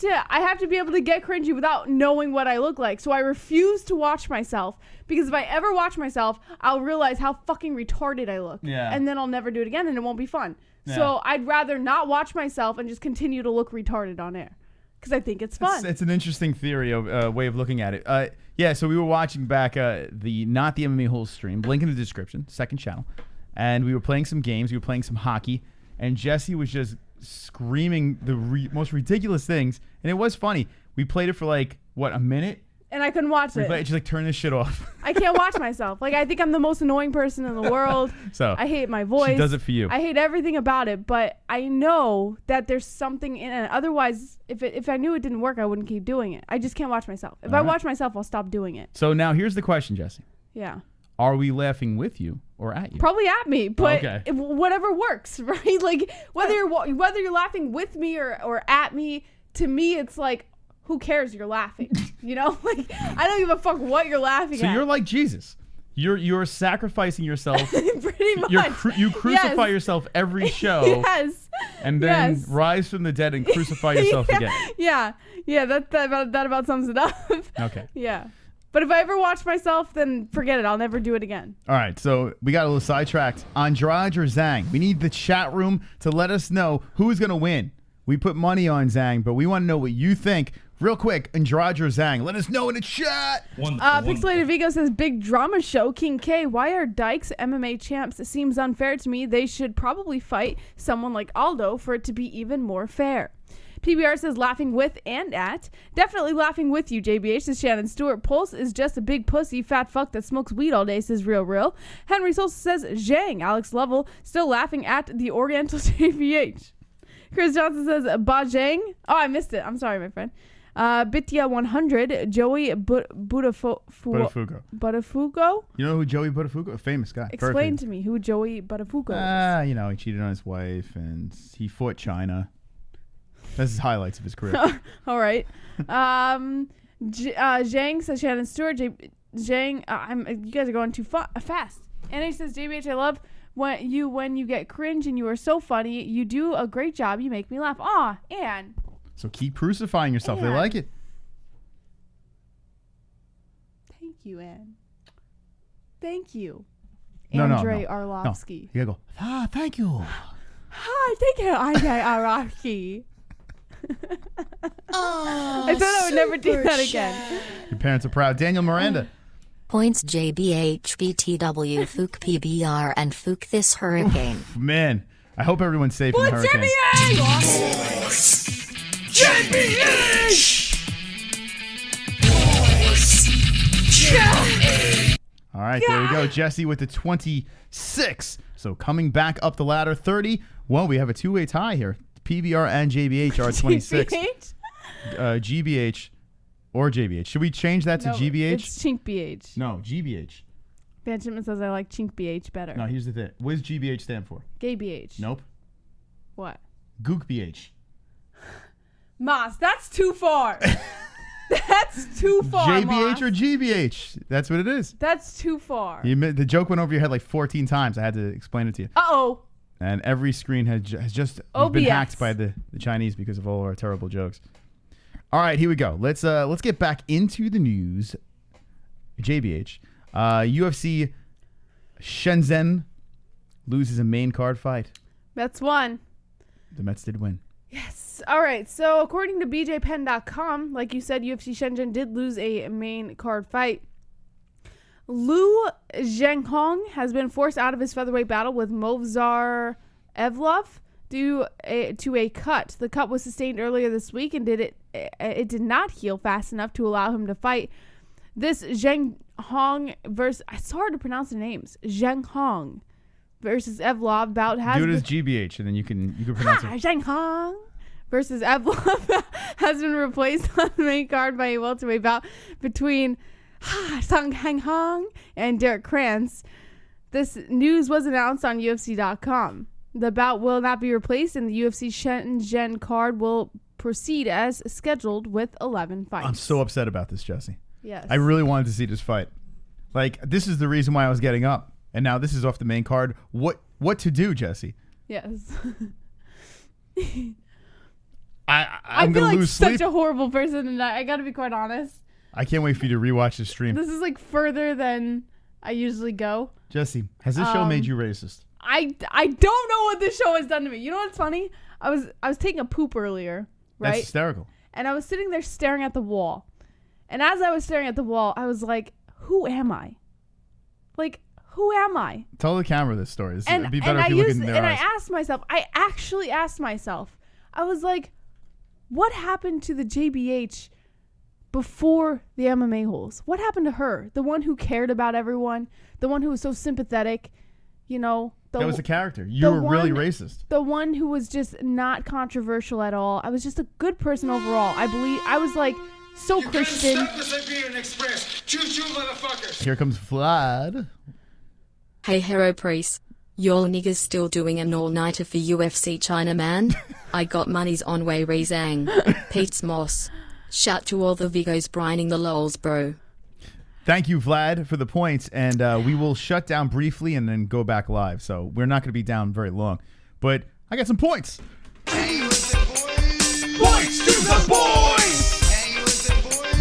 S3: to be able to get cringy without knowing what I look like. So I refuse to watch myself, because if I ever watch myself, I'll realize how fucking retarded I look.
S1: Yeah.
S3: And then I'll never do it again and it won't be fun.
S1: Yeah.
S3: So I'd rather not watch myself and just continue to look retarded on air. because I think it's fun.
S1: It's an interesting theory of way of looking at it. Yeah, so we were watching back the MMA-Holes stream. Link in the description, second channel. And we were playing some games. We were playing some hockey. And Jesse was just screaming the most ridiculous things. And it was funny. We played it for like, what, a minute?
S3: And I couldn't watch it.
S1: Just like, turn this shit off.
S3: I can't watch myself. Like, I think I'm the most annoying person in the world.
S1: So
S3: I hate my voice.
S1: She does it for you.
S3: I hate everything about it, but I know that there's something in it. Otherwise, if I knew it didn't work, I wouldn't keep doing it. I just can't watch myself. If I watch myself, I'll stop doing it.
S1: So now here's the question, Jesse.
S3: Yeah.
S1: Are we laughing with you or at you?
S3: Probably at me, but
S1: Okay.
S3: whatever works, right? Like, whether you're laughing with me or at me, to me, it's like, who cares? You're laughing, you know? Like, I don't give a fuck what you're laughing at.
S1: So you're like Jesus. You're sacrificing yourself.
S3: Pretty much.
S1: You crucify yourself every show.
S3: Yes.
S1: And then rise from the dead and crucify yourself again.
S3: Yeah. That about sums it up.
S1: Okay.
S3: Yeah. But if I ever watch myself, then forget it. I'll never do it again.
S1: All right, so we got a little sidetracked. Andrade or Zhang? We need the chat room to let us know who's going to win. We put money on Zhang, but we want to know what you think. Real quick, Andrade or Zhang? Let us know in the chat.
S3: Pixelated Vigo says, big drama show. King K, why are Dykes MMA champs? It seems unfair to me. They should probably fight someone like Aldo for it to be even more fair. PBR says, laughing with and at. Definitely laughing with you, JBH, says Shannon Stewart. Pulse is just a big pussy fat fuck that smokes weed all day, says Real. Henry Solstice says, Zhang. Alex Lovell still laughing at the Oriental JBH. Chris Johnson says, Bajang. Oh, I missed it. I'm sorry, my friend. Bitya 100, Joey Buttafugo.
S1: You know who Joey Buttafugo? A famous guy.
S3: Explain to me who Joey Buttafugo is.
S1: You know, he cheated on his wife and he fought China. That's his highlights of his career.
S3: All right. Zhang says Shannon Stewart. Zhang, you guys are going too fast. NH says, JBH, I love when you get cringe and you are so funny. You do a great job. You make me laugh. Aw, Ann.
S1: So keep crucifying yourself. They like it.
S3: Thank you, Ann. Thank you.
S1: No.
S3: Andre Arlovsky.
S1: No. You gotta go, thank you.
S3: Hi, thank you, Andre Arlovsky. I thought I would never do that again.
S1: Your parents are proud. Daniel Miranda.
S8: Points JBH, BTW, Fook PBR, and Fook this hurricane.
S1: Man, I hope everyone's safe in the hurricane. All right, there we go. Jesse with the 26. So coming back up the ladder, 30. Well, we have a two-way tie here. PBR and JBH are 26. GBH or JBH. Should we change that to GBH?
S3: It's Chink BH.
S1: No, GBH.
S3: Benjamin says I like Chink BH better.
S1: No, here's the thing. What does GBH stand for?
S3: Gay BH.
S1: Nope.
S3: What?
S1: Gook BH.
S3: Mas, that's too far. That's too far,
S1: JBH
S3: Mas.
S1: or GBH. That's what it is.
S3: That's too far.
S1: The joke went over your head like 14 times. I had to explain it to you.
S3: Uh-oh.
S1: And every screen has just been hacked by the Chinese because of all our terrible jokes. All right, here we go. Let's get back into the news. JBH. UFC Shenzhen loses a main card fight.
S3: Mets won.
S1: The Mets did win.
S3: Yes. All right. So according to BJPenn.com, like you said, UFC Shenzhen did lose a main card fight. Liu Zhenghong has been forced out of his featherweight battle with Movsar Evlov due to a cut. The cut was sustained earlier this week, and it did not heal fast enough to allow him to fight. This Zhenghong versus, it's hard to pronounce the names. Zhenghong versus Evlov bout has
S1: do it as GBH, and then you can pronounce it.
S3: Zhenghong versus Evlov has been replaced on the main card by a welterweight bout between Sung Hang Hong and Derek Krantz. This news was announced on UFC.com. The bout will not be replaced, and the UFC Shenzhen card will proceed as scheduled with 11 fights.
S1: I'm so upset about this, Jesse.
S3: Yes.
S1: I really wanted to see this fight. Like, this is the reason why I was getting up, and now this is off the main card. What to do, Jesse?
S3: Yes.
S1: I'm
S3: feel
S1: gonna
S3: like
S1: lose
S3: such
S1: sleep.
S3: a horrible person tonight. I gotta be quite honest.
S1: I can't wait for you to rewatch the stream.
S3: This is like further than I usually go.
S1: Jesse, has this show made you racist?
S3: I don't know what this show has done to me. You know what's funny? I was taking a poop earlier, right?
S1: That's hysterical.
S3: And I was sitting there staring at the wall. And as I was staring at the wall, I was like, who am I? Like, who am I?
S1: Tell the camera this story.
S3: And,
S1: it'd be better if you look in their eyes.
S3: I asked myself, I actually asked myself, I was like, what happened to the JBH before the MMA-Holes? What happened to her? The one who cared about everyone, the one who was so sympathetic, you know.
S1: That was the character. You were really racist.
S3: The one who was just not controversial at all. I was just a good person overall. I was like so Christian.
S1: Here comes Vlad.
S6: Hey Hero Priest, y'all niggas still doing an all-nighter for UFC China, man? I got monies on way Zhang. Pete's Moss. Shout to all the Vigos brining the lols, bro.
S1: Thank you, Vlad, for the points, and we will shut down briefly and then go back live. So we're not going to be down very long, but I got some points.
S2: Points to the boys!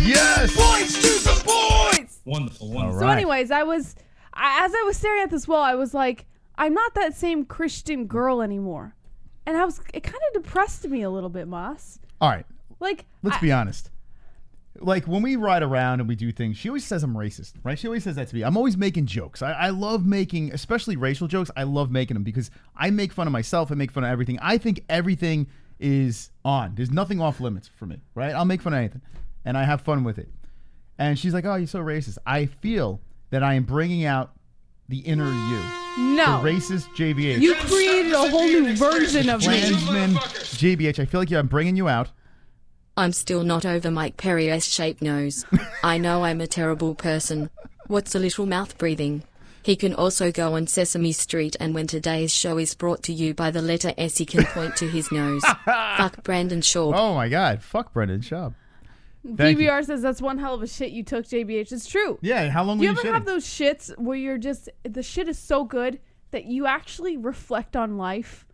S1: Yes!
S2: Points to the boys!
S9: Wonderful.
S1: All right.
S3: So anyways, as I was staring at this wall, I was like, I'm not that same Christian girl anymore. And it kind of depressed me a little bit, Moss.
S1: All right.
S3: Like,
S1: Let's be honest. Like, when we ride around and we do things, she always says I'm racist, right? She always says that to me. I'm always making jokes. I love making, especially racial jokes. I love making them because I make fun of myself. I make fun of everything. I think everything is on. There's nothing off limits for me, right? I'll make fun of anything, and I have fun with it. And she's like, oh, you're so racist. I feel that I am bringing out the inner you.
S3: No.
S1: The racist JBH.
S3: You created a whole new version of me.
S1: Klansman JBH. I feel like I'm bringing you out.
S6: I'm still not over Mike Perry's shaped nose. I know I'm a terrible person. What's a little mouth breathing? He can also go on Sesame Street, and when today's show is brought to you by the letter S, he can point to his nose. Fuck Brandon Schaub.
S1: Oh my God. Fuck Brendan Schaub. Thank you.
S3: PBR says that's one hell of a shit you took, JBH. It's true.
S1: Yeah, how long
S3: Do
S1: were
S3: you
S1: you
S3: ever
S1: shitting?
S3: have those shits where you're just, the shit is so good that you actually reflect on life?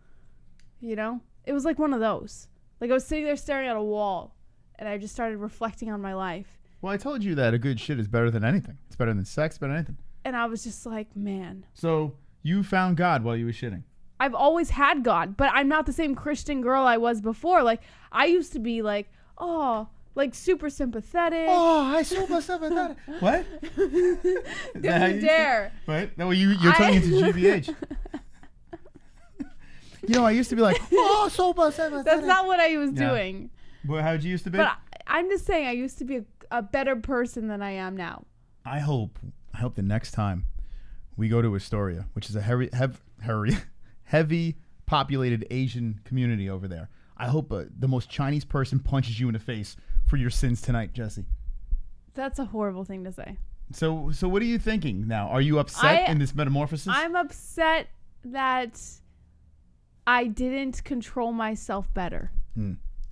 S3: You know? It was like one of those. Like I was sitting there staring at a wall and I just started reflecting on my life.
S1: Well, I told you that a good shit is better than anything. It's better than sex, better than anything.
S3: And I was just like, man.
S1: So you found God while you were shitting.
S3: I've always had God, but I'm not the same Christian girl I was before. Like, I used to be like, oh, like super sympathetic.
S1: Oh, I super sympathetic. What?
S3: Don't dare.
S1: What? No, you're turning into GBH. You know, I used to be like, oh, super sympathetic.
S3: That's not what I was doing.
S1: Well, how'd you used to be?
S3: But I'm just saying I used to be a better person than I am now.
S1: I hope the next time we go to Astoria, which is a heavy populated Asian community over there, I hope the most Chinese person punches you in the face for your sins tonight, Jesse.
S3: That's a horrible thing to say.
S1: So what are you thinking now? Are you upset in this metamorphosis?
S3: I'm upset that I didn't control myself better.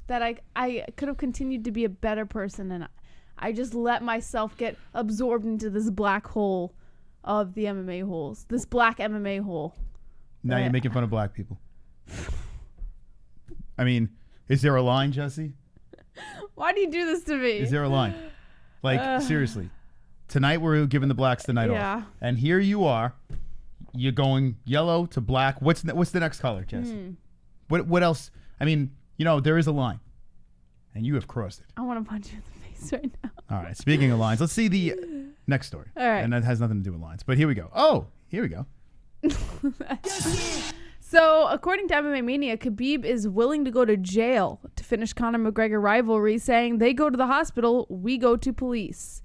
S3: That I could have continued to be a better person, and I just let myself get absorbed into this black hole of the MMA-Holes. This black MMA hole.
S1: Now you're making fun of black people. I mean, is there a line, Jesse?
S3: Why do you do this to me?
S1: Is there a line? Like, seriously. Tonight we're giving the blacks the night off. And here you are. You're going yellow to black. What's the next color, Jesse? What else? I mean, you know, there is a line. And you have crossed it.
S3: I want to punch you in the face right now.
S1: All right. Speaking of lines, let's see the next story.
S3: All right.
S1: And that has nothing to do with lines. But here we go. Oh, here we go.
S3: So, according to MMA Mania, Khabib is willing to go to jail to finish Conor McGregor rivalry, saying they go to the hospital, we go to police.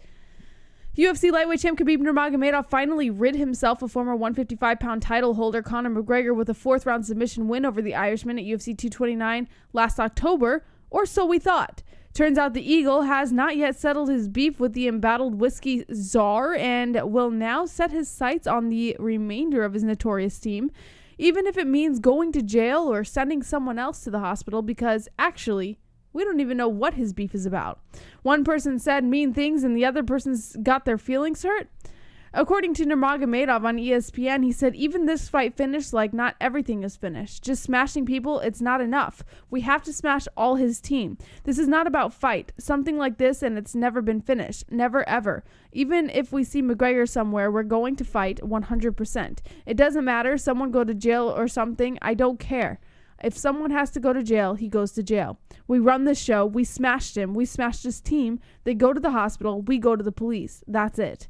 S3: UFC lightweight champ Khabib Nurmagomedov finally rid himself of former 155-pound title holder Conor McGregor with a fourth-round submission win over the Irishman at UFC 229 last October, or so we thought. Turns out the Eagle has not yet settled his beef with the embattled whiskey czar and will now set his sights on the remainder of his notorious team, even if it means going to jail or sending someone else to the hospital, because actually, we don't even know what his beef is about. One person said mean things and the other person's got their feelings hurt. According to Nurmagomedov on ESPN, he said, even this fight finished like not everything is finished. Just smashing people, it's not enough. We have to smash all his team. This is not about fight. Something like this and it's never been finished. Never ever. Even if we see McGregor somewhere, we're going to fight 100%. It doesn't matter. Someone go to jail or something. I don't care. If someone has to go to jail, he goes to jail. We run this show. We smashed him. We smashed his team. They go to the hospital. We go to the police. That's it.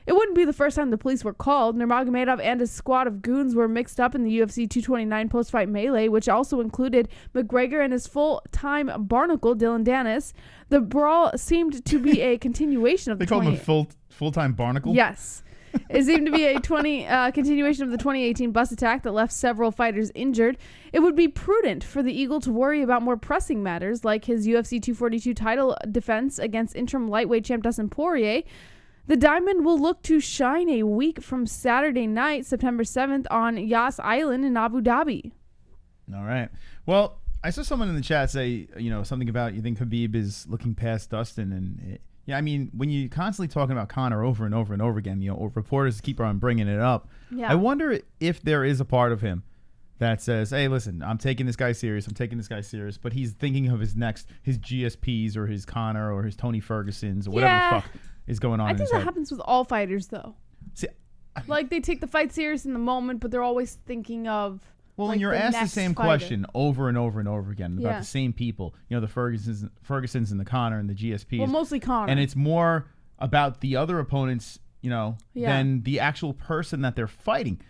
S3: It wouldn't be the first time the police were called. Nurmagomedov and his squad of goons were mixed up in the UFC 229 post-fight melee, which also included McGregor and his full-time barnacle, Dylan Dennis. The brawl seemed to be a continuation of the
S1: They call him a full-time barnacle?
S3: Yes. It seemed to be a continuation of the 2018 bus attack that left several fighters injured. It would be prudent for the Eagle to worry about more pressing matters like his UFC 242 title defense against interim lightweight champ Dustin Poirier. The Diamond will look to shine a week from Saturday night, September 7th, on Yas Island in Abu Dhabi.
S1: All right. Well, I saw someone in the chat say, something about you think Khabib is looking past Dustin. And yeah, I mean, when you're constantly talking about Conor over and over and over again, or reporters keep on bringing it up,
S3: yeah.
S1: I wonder if there is a part of him that says, hey, listen, I'm taking this guy serious. But he's thinking of his GSPs or his Conor or his Tony Fergusons or whatever the fuck is going on.
S3: I think that happens with all fighters, though.
S1: See,
S3: like, they take the fight serious in the moment, but they're always thinking of.
S1: Well,
S3: like,
S1: when you're asked the same
S3: fighter.
S1: question over and over and over again about the same people, the Fergusons and the Conor and the GSPs.
S3: Well, mostly Conor.
S1: And it's more about the other opponents, than the actual person that they're fighting.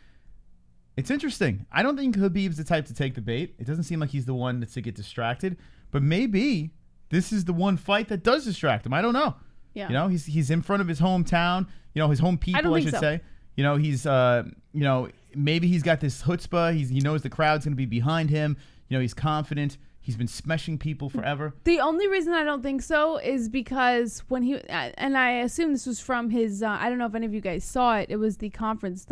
S1: It's interesting. I don't think Khabib's the type to take the bait. It doesn't seem like he's the one that's to get distracted. But maybe this is the one fight that does distract him. I don't know.
S3: Yeah.
S1: He's in front of his hometown, his home people, I should say. He's maybe he's got this chutzpah. He knows the crowd's going to be behind him. He's confident. He's been smashing people forever.
S3: The only reason I don't think so is because when he, and I assume this was from his, I don't know if any of you guys saw it. It was the conference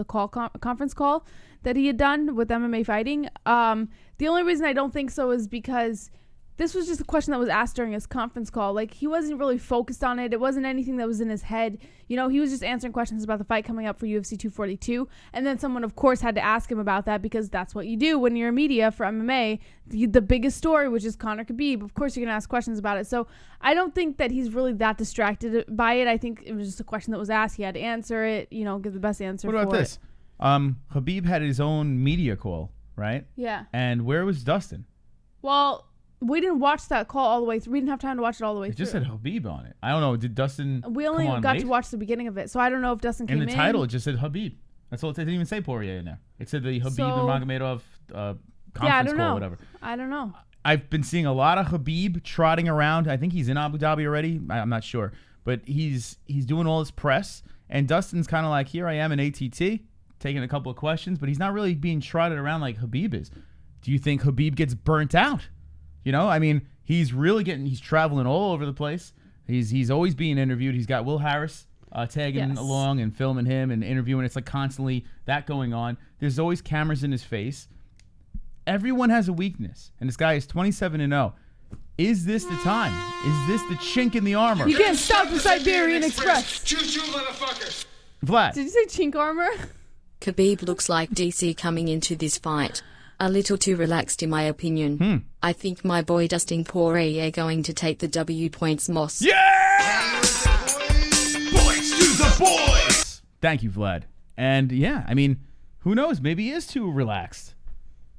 S3: call that he had done with MMA fighting. The only reason I don't think so is because this was just a question that was asked during his conference call. Like, he wasn't really focused on it. It wasn't anything that was in his head. He was just answering questions about the fight coming up for UFC 242. And then someone, of course, had to ask him about that because that's what you do when you're media for MMA. The biggest story, which is Conor Khabib. Of course, you're going to ask questions about it. So I don't think that he's really that distracted by it. I think it was just a question that was asked. He had to answer it, give the best answer for it.
S1: What about this? Khabib had his own media call, right?
S3: Yeah.
S1: And where was Dustin?
S3: Well, we didn't watch that call all the way through. We didn't have time to watch it all the way through.
S1: It just said Khabib on it. I don't know. Did Dustin
S3: We only
S1: come on
S3: got
S1: late?
S3: to watch the beginning of it. So I don't know if Dustin came in.
S1: In the title, it just said Khabib. That's all. It didn't even say Poirier in there. It said the Khabib Nurmagomedov conference call or whatever.
S3: I don't know.
S1: I've been seeing a lot of Khabib trotting around. I think he's in Abu Dhabi already. I'm not sure. But he's doing all his press. And Dustin's kind of like, here I am in ATT, taking a couple of questions. But he's not really being trotted around like Khabib is. Do you think Khabib gets burnt out? I mean, he's traveling all over the place. He's always being interviewed. He's got Will Harris tagging along and filming him and interviewing. It's like constantly that going on. There's always cameras in his face. Everyone has a weakness. And this guy is 27-0. Is this the time? Is this the chink in the armor?
S3: You can't stop the Siberian Express.
S2: Choo-choo, motherfuckers.
S1: Vlad.
S3: Did you say chink armor?
S6: Khabib looks like DC coming into this fight. A little too relaxed in my opinion. I think my boy Dustin Poirier going to take the W points Moss.
S1: Yeah!
S2: Points to the boys.
S1: Thank you, Vlad. And yeah, I mean, who knows? Maybe he is too relaxed.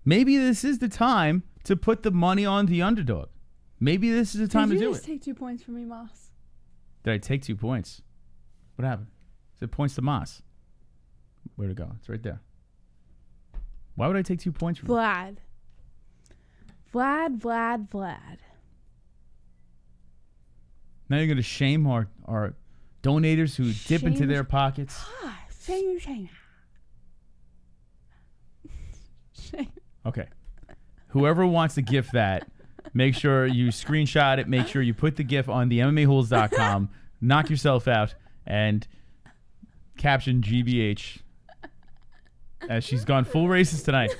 S1: Maybe this is the time to put the money on the underdog. Maybe this is the time to do it.
S3: Did you just take 2 points from me, Moss?
S1: Did I take 2 points? What happened? It said points to Moss. Where'd it go? It's right there. Why would I take 2 points from you?
S3: Vlad.
S1: Now you're going to shame our donators who dip into their pockets.
S3: Shame.
S1: Okay. Whoever wants to gift that, make sure you screenshot it. Make sure you put the GIF on the MMAHoles.com. Knock yourself out and caption GBH. As she's gone full racist tonight.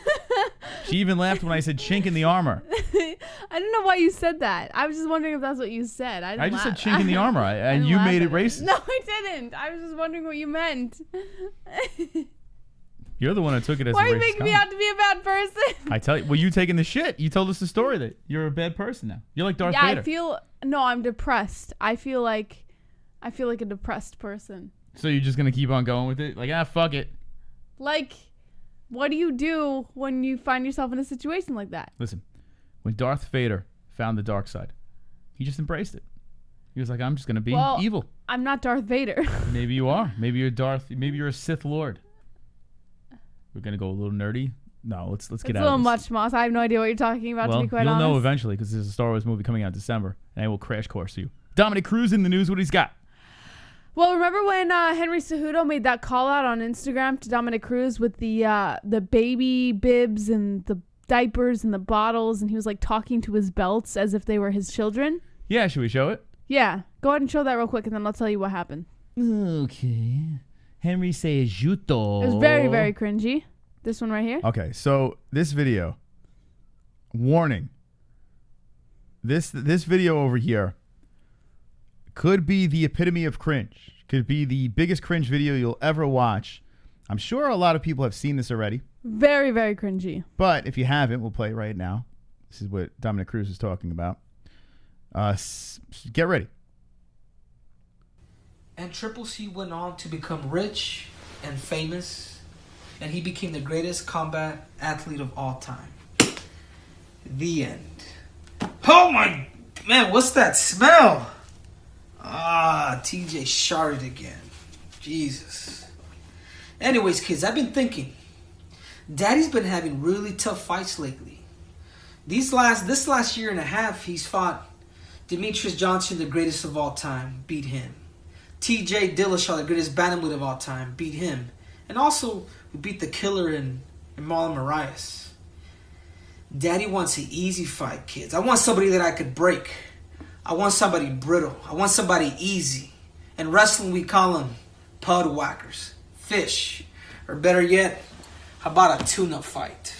S1: She even laughed when I said chink in the armor.
S3: I don't know why you said that. I was just wondering if that's what you said. I
S1: just said chink in the armor, and you made it racist.
S3: No, I didn't. I was just wondering what you meant.
S1: You're the one who took it as
S3: why
S1: a racist
S3: are you making me out to be a bad person?
S1: I tell you, well, you taking the shit. You told us the story that you're a bad person now. You're like Darth Vader.
S3: I'm depressed. I feel like a depressed person.
S1: So you're just going to keep on going with it? Like, fuck it.
S3: Like, What do you do when you find yourself in a situation like that?
S1: Listen, when Darth Vader found the dark side, he just embraced it. He was like, I'm just going to be evil.
S3: I'm not Darth Vader.
S1: Maybe you are. Maybe you're Maybe you're a Sith Lord. We're going to go a little nerdy. No, let's get out of this.
S3: It's a little much, Moss. I have no idea what you're talking about, to be quite honest.
S1: You'll know eventually because there's a Star Wars movie coming out in December, and I will crash course you. Dominick Cruz in the news. What he's got?
S3: Well, remember when Henry Cejudo made that call out on Instagram to Dominick Cruz with the baby bibs and the diapers and the bottles, and he was like talking to his belts as if they were his children?
S1: Yeah, should we show it?
S3: Yeah. Go ahead and show that real quick, and then I'll tell you what happened.
S1: Okay. Henry Cejudo.
S3: It was very, very cringy. This one right here.
S1: Okay, so this video, warning. This video over here could be the epitome of cringe. Could be the biggest cringe video you'll ever watch. I'm sure a lot of people have seen this already.
S3: Very, very cringy.
S1: But if you haven't, we'll play it right now. This is what Dominick Cruz is talking about. Get ready.
S10: And Triple C went on to become rich and famous. And he became the greatest combat athlete of all time. The end. Oh my... Man, what's that smell? TJ sharted again. Jesus. Anyways, kids, I've been thinking. Daddy's been having really tough fights lately. This last year and a half, he's fought Demetrius Johnson, the greatest of all time, beat him. TJ Dillashaw, the greatest bantamweight of all time, beat him. And also, we beat the killer in Marlon Moraes. Daddy wants an easy fight, kids. I want somebody that I could break. I want somebody brittle. I want somebody easy. In wrestling, we call them pud whackers, fish. Or better yet, how about a tuna fight?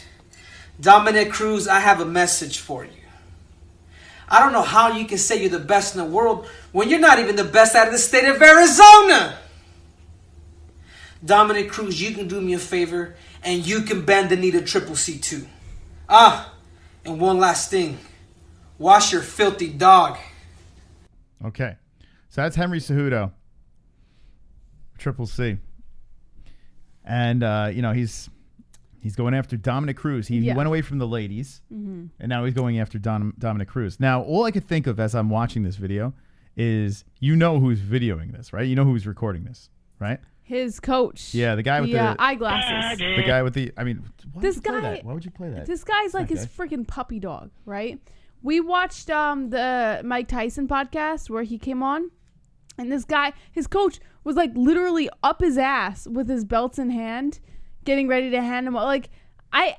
S10: Dominick Cruz, I have a message for you. I don't know how you can say you're the best in the world when you're not even the best out of the state of Arizona. Dominick Cruz, you can do me a favor and you can bend the knee to Triple C too. And one last thing. Wash your filthy dog.
S1: Okay. So that's Henry Cejudo. Triple C. And, he's going after Dominick Cruz. He went away from the ladies, and now he's going after Dominick Cruz. Now, all I could think of as I'm watching this video is who's videoing this, right? You know who's recording this, right?
S3: His coach.
S1: Yeah, the guy with the
S3: eyeglasses.
S1: The guy with the, why would you play that?
S3: This guy's like his freaking puppy dog, right? We watched the Mike Tyson podcast where he came on, and this guy, his coach, was like literally up his ass with his belts in hand, getting ready to hand him. Like, I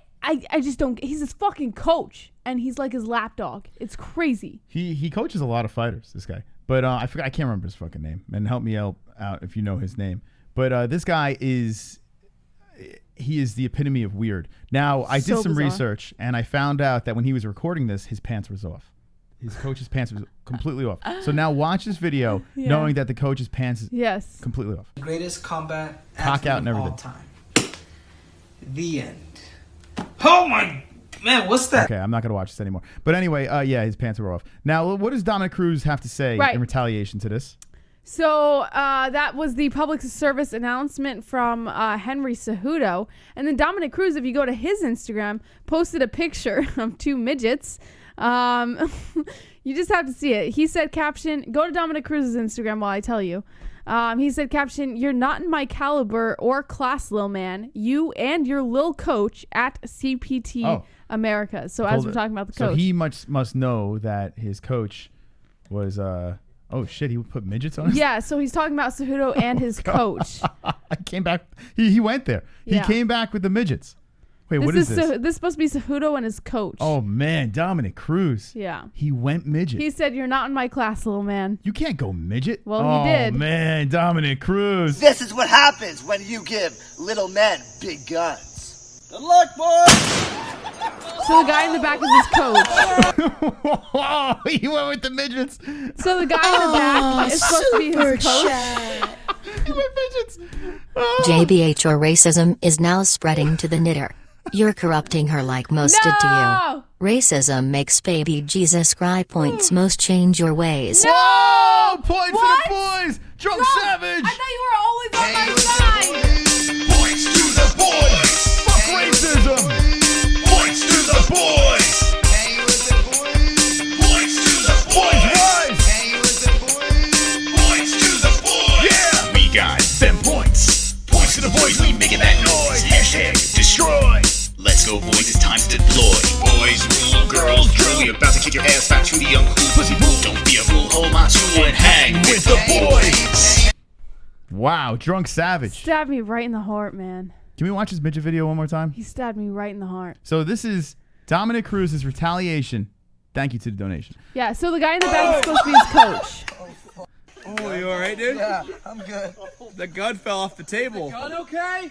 S3: just don't. He's his fucking coach, and he's like his lapdog. It's crazy.
S1: He coaches a lot of fighters, this guy, but I can't remember his fucking name. And help me out if you know his name. But this guy is the epitome of weird. Now, I did some research, and I found out that when he was recording this, his pants was off. His coach's pants was completely off. So now watch this video, knowing that the coach's pants is completely off.
S10: Greatest combat
S1: athlete
S10: athlete of all time. The end. Oh my... Man, what's that?
S1: Okay, I'm not going to watch this anymore. But anyway, his pants were off. Now, what does Dominick Cruz have to say in retaliation to this?
S3: So that was the public service announcement from Henry Cejudo. And then Dominick Cruz, if you go to his Instagram, posted a picture of two midgets. You just have to see it. He said, caption, go to Dominick Cruz's Instagram while I tell you. He said, caption, you're not in my caliber or class, lil man. You and your lil coach at CPT America. So as we're talking about the coach.
S1: So he must know that his coach was... Oh, shit, he would put midgets on us?
S3: Yeah, so he's talking about Cejudo and his coach.
S1: I came back. He went there. He came back with the midgets. Wait, what is this?
S3: This is supposed to be Cejudo and his coach.
S1: Oh, man, Dominick Cruz.
S3: Yeah.
S1: He went midget.
S3: He said, you're not in my class, little man.
S1: You can't go midget.
S3: Well, he did.
S1: Oh, man, Dominick Cruz.
S11: This is what happens when you give little men big guns. Good luck, boys.
S3: So the guy in the back is his coach.
S1: He went with the midgets.
S3: So the guy in the back is supposed to be his coach.
S1: He went midgets.
S8: JBH or racism is now spreading to the knitter. You're corrupting her like most did to you. Racism makes baby Jesus cry points most change your ways.
S1: Whoa! Points for the boys! Drunk Savage!
S3: I thought you were always on my side!
S2: Points to the boys! Fuck go, boys, it's time to deploy. Boys rule, girls drill. We about to kick your ass back to the uncool pussy pool. Don't be a fool, hold my tool and hang with the boys.
S1: Wow, Drunk Savage.
S3: Stabbed me right in the heart, man.
S1: Can we watch this midget video one more time?
S3: He stabbed me right in the heart.
S1: So this is Dominick Cruz's retaliation. Thank you to the donation.
S3: Yeah, so the guy in the back is supposed to be his coach.
S12: Oh, you alright, dude?
S11: Yeah, I'm good.
S12: The gun fell off the table.
S11: Gun okay?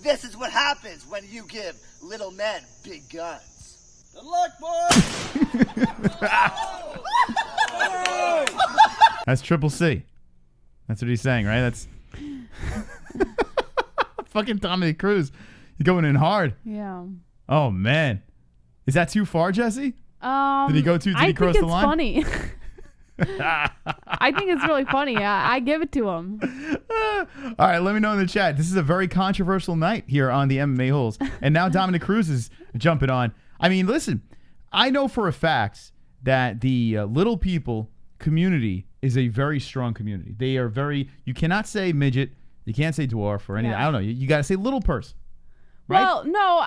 S11: This is what happens when you give little men big guns. Good luck, boys!
S1: That's Triple C. That's what he's saying, right? That's fucking Dominick Cruz. He's going in hard.
S3: Yeah.
S1: Oh man, is that too far, Jesse? Did he go too? Did he cross the line?
S3: I think it's funny. I think it's really funny. I give it to him.
S1: All right, let me know in the chat. This is a very controversial night here on the MMA-Holes. And now Dominick Cruz is jumping on. I mean, listen, I know for a fact that the little people community is a very strong community. They are very, you cannot say midget, you can't say dwarf or anything.
S3: Yeah.
S1: I don't know. You got to say little person. Right?
S3: Well, no,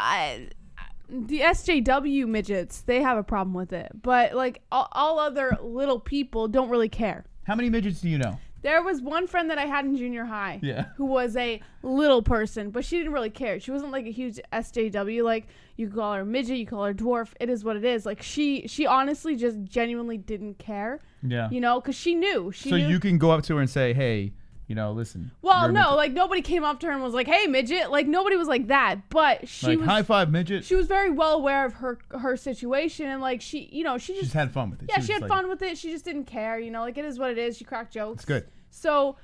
S3: the SJW midgets, they have a problem with it. But, like, all other little people don't really care.
S1: How many midgets do you know?
S3: There was one friend that I had in junior high who was a little person, but she didn't really care. She wasn't, like, a huge SJW. Like, you call her midget, you call her dwarf. It is what it is. Like, she honestly just genuinely didn't care. Yeah. You know, because she knew.
S1: So you can go up to her and say, hey, you know, listen.
S3: Well, no, like nobody came up to her and was like, "Hey, midget!" Like nobody was like that. But she was
S1: high five, midget.
S3: She was very well aware of her situation and like she just
S1: had fun with it.
S3: Yeah, she had fun with it. She just didn't care. You know, like it is what it is. She cracked jokes.
S1: It's good.
S3: So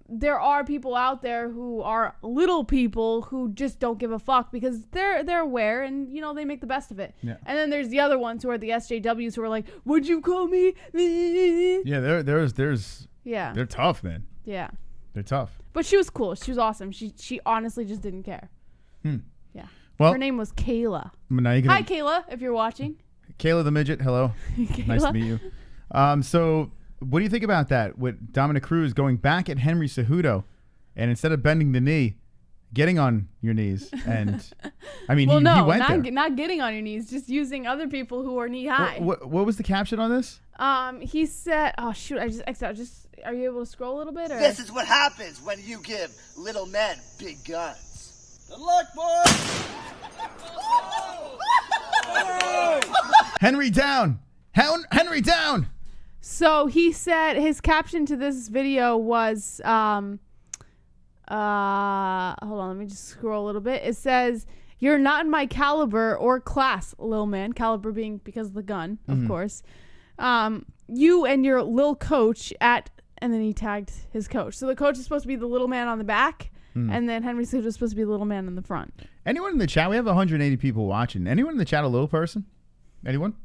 S3: there are people out there who are little people who just don't give a fuck because they're aware and you know they make the best of it. Yeah. And then there's the other ones who are the SJWs who are like, "Would you call me?"
S1: Yeah, there's.
S3: Yeah.
S1: They're tough, man.
S3: Yeah.
S1: They're tough.
S3: But she was cool. She was awesome. She honestly just didn't care. Yeah.
S1: Well,
S3: her name was Kayla.
S1: Hi,
S3: Kayla, if you're watching.
S1: Kayla the midget, hello. Nice to meet you. So what do you think about that with Dominick Cruz going back at Henry Cejudo and instead of bending the knee, getting on your knees? And I mean, he went there.
S3: Not getting on your knees, just using other people who are knee high.
S1: What was the caption on this?
S3: He said, oh shoot, I just X'd out. Are you able to scroll a little bit? Or?
S11: This is what happens when you give little men big guns. Good luck, boys!
S1: Henry down! Henry down!
S3: So he said his caption to this video was, hold on, let me just scroll a little bit. It says, "You're not in my caliber or class, lil man." Caliber being because of the gun, of course. You and your lil coach at, and then he tagged his coach. So the coach is supposed to be the little man on the back, and then Henry Cejudo is supposed to be the little man in the front.
S1: Anyone in the chat? We have 180 people watching. Anyone in the chat a little person? Anyone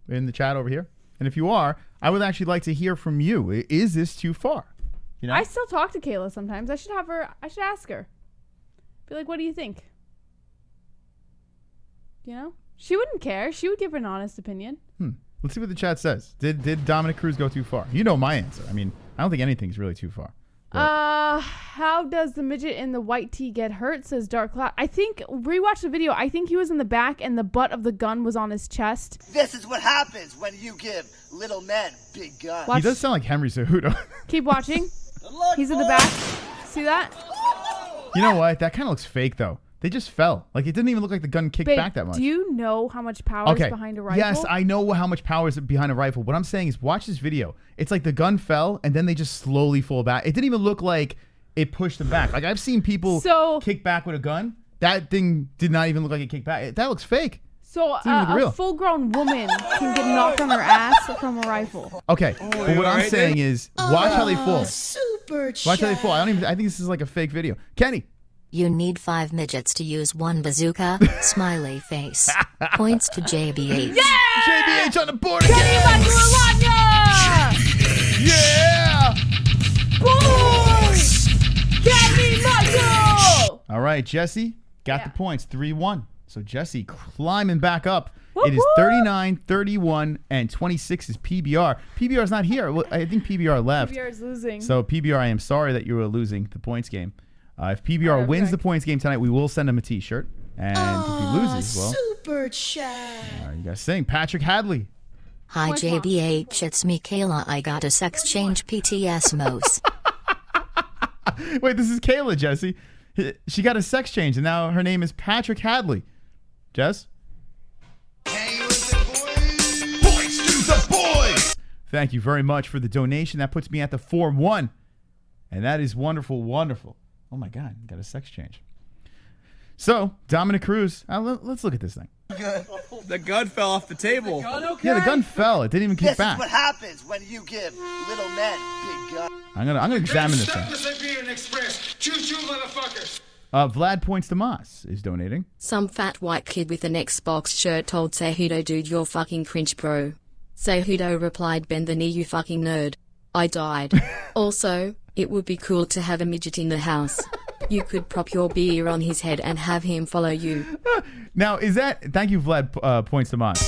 S1: in the chat over here? And if you are, I would actually like to hear from you. Is this too far? You know?
S3: I still talk to Kayla sometimes. I should ask her. Be like, what do you think? You know? She wouldn't care. She would give an honest opinion.
S1: Let's see what the chat says. Did Dominick Cruz go too far? You know my answer. I mean, I don't think anything's really too far.
S3: How does the midget in the white tee get hurt? Says Dark Cloud. I think, rewatch the video. I think he was in the back and the butt of the gun was on his chest.
S11: This is what happens when you give little men big guns.
S1: He does sound like Henry Cejudo.
S3: Keep watching. He's in the back. See that?
S1: You know what? That kind of looks fake, though. They just fell. Like, it didn't even look like the gun kicked back that much.
S3: Do you know how much power is behind a rifle?
S1: Yes, I know how much power is behind a rifle. What I'm saying is watch this video. It's like the gun fell, and then they just slowly fall back. It didn't even look like it pushed them back. Like, I've seen people kick back with a gun. That thing did not even look like it kicked back. That looks fake.
S3: So a full-grown woman can get knocked on her ass from a rifle.
S1: Okay, but what I'm saying is watch how they fall. Watch how they fall. I think this is like a fake video. Kenny.
S8: You need 5 midgets to use one bazooka. Smiley face. Points to JBH.
S3: Yeah!
S1: JBH on the board again! Yeah!
S3: Boys! Kenny Michael!
S1: All right, Jesse got the points. 3-1. So Jesse climbing back up. It is 39, 31, and 26 is PBR. PBR is not here. I think PBR left.
S3: PBR is losing.
S1: So PBR, I am sorry that you were losing the points game. If PBR wins the points game tonight, we will send him a T-shirt. And if he loses, well,
S7: Super chat.
S1: you gotta sing. Patrick Hadley.
S8: Hi JBH, it's me Kayla. I got a sex change PTS Mos.
S1: Wait, this is Kayla, Jesse. She got a sex change, and now her name is Patrick Hadley. Jess?
S2: Points to the boys.
S1: Thank you very much for the donation. That puts me at the 4-1. And that is wonderful, wonderful. Oh, my God. Got a sex change. So, Dominick Cruz. Let's look at this thing.
S12: The gun fell off the table.
S1: Yeah, the gun fell. It didn't even kick
S11: This
S1: back.
S11: is what happens when you give little men big guns.
S1: I'm gonna examine this thing.
S2: Choo-choo, motherfuckers.
S1: Vlad Points to Moss is donating.
S6: Some fat white kid with an Xbox shirt told Cejudo, dude, you're fucking cringe, bro. Cejudo replied, bend the knee, you fucking nerd. I died. Also, it would be cool to have a midget in the house. You could prop your beer on his head and have him follow you.
S1: Now, is that... Thank you, Vlad Points to Moss.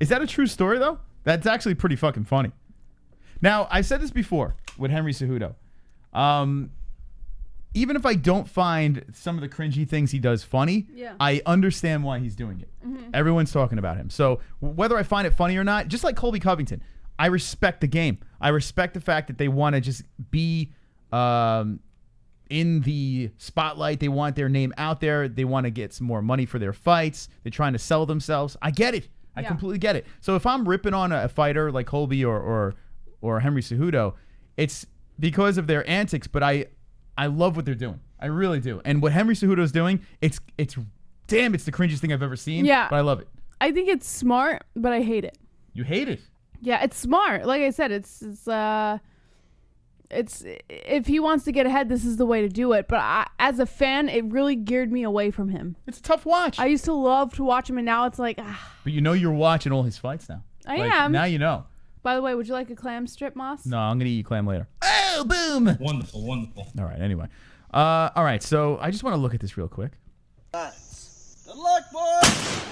S1: Is that a true story, though? That's actually pretty fucking funny. Now, I've said this before with Henry Cejudo. Even if I don't find some of the cringy things he does funny, I understand why he's doing it. Everyone's talking about him. So whether I find it funny or not, just like Colby Covington, I respect the game. I respect the fact that they want to just be in the spotlight. They want their name out there. They want to get some more money for their fights. They're trying to sell themselves. I get it. I completely get it. So if I'm ripping on a fighter like Colby or Henry Cejudo, it's because of their antics, but I love what they're doing. I really do. And what Henry Cejudo's doing, it's the cringiest thing I've ever seen.
S3: Yeah.
S1: But I love it.
S3: I think it's smart, but I hate it.
S1: You hate it?
S3: Yeah, it's smart. Like I said, it's if he wants to get ahead, this is the way to do it. But as a fan, it really geared me away from him.
S1: It's a tough watch.
S3: I used to love to watch him, and now it's like,
S1: But you know you're watching all his fights now.
S3: I am.
S1: Now you know.
S3: By the way, would you like a clam strip, Moss?
S1: No, I'm going to eat clam later. Oh, boom.
S12: Wonderful, wonderful.
S1: All right, anyway. All right, so I just want to look at this real quick.
S11: Good luck, boys.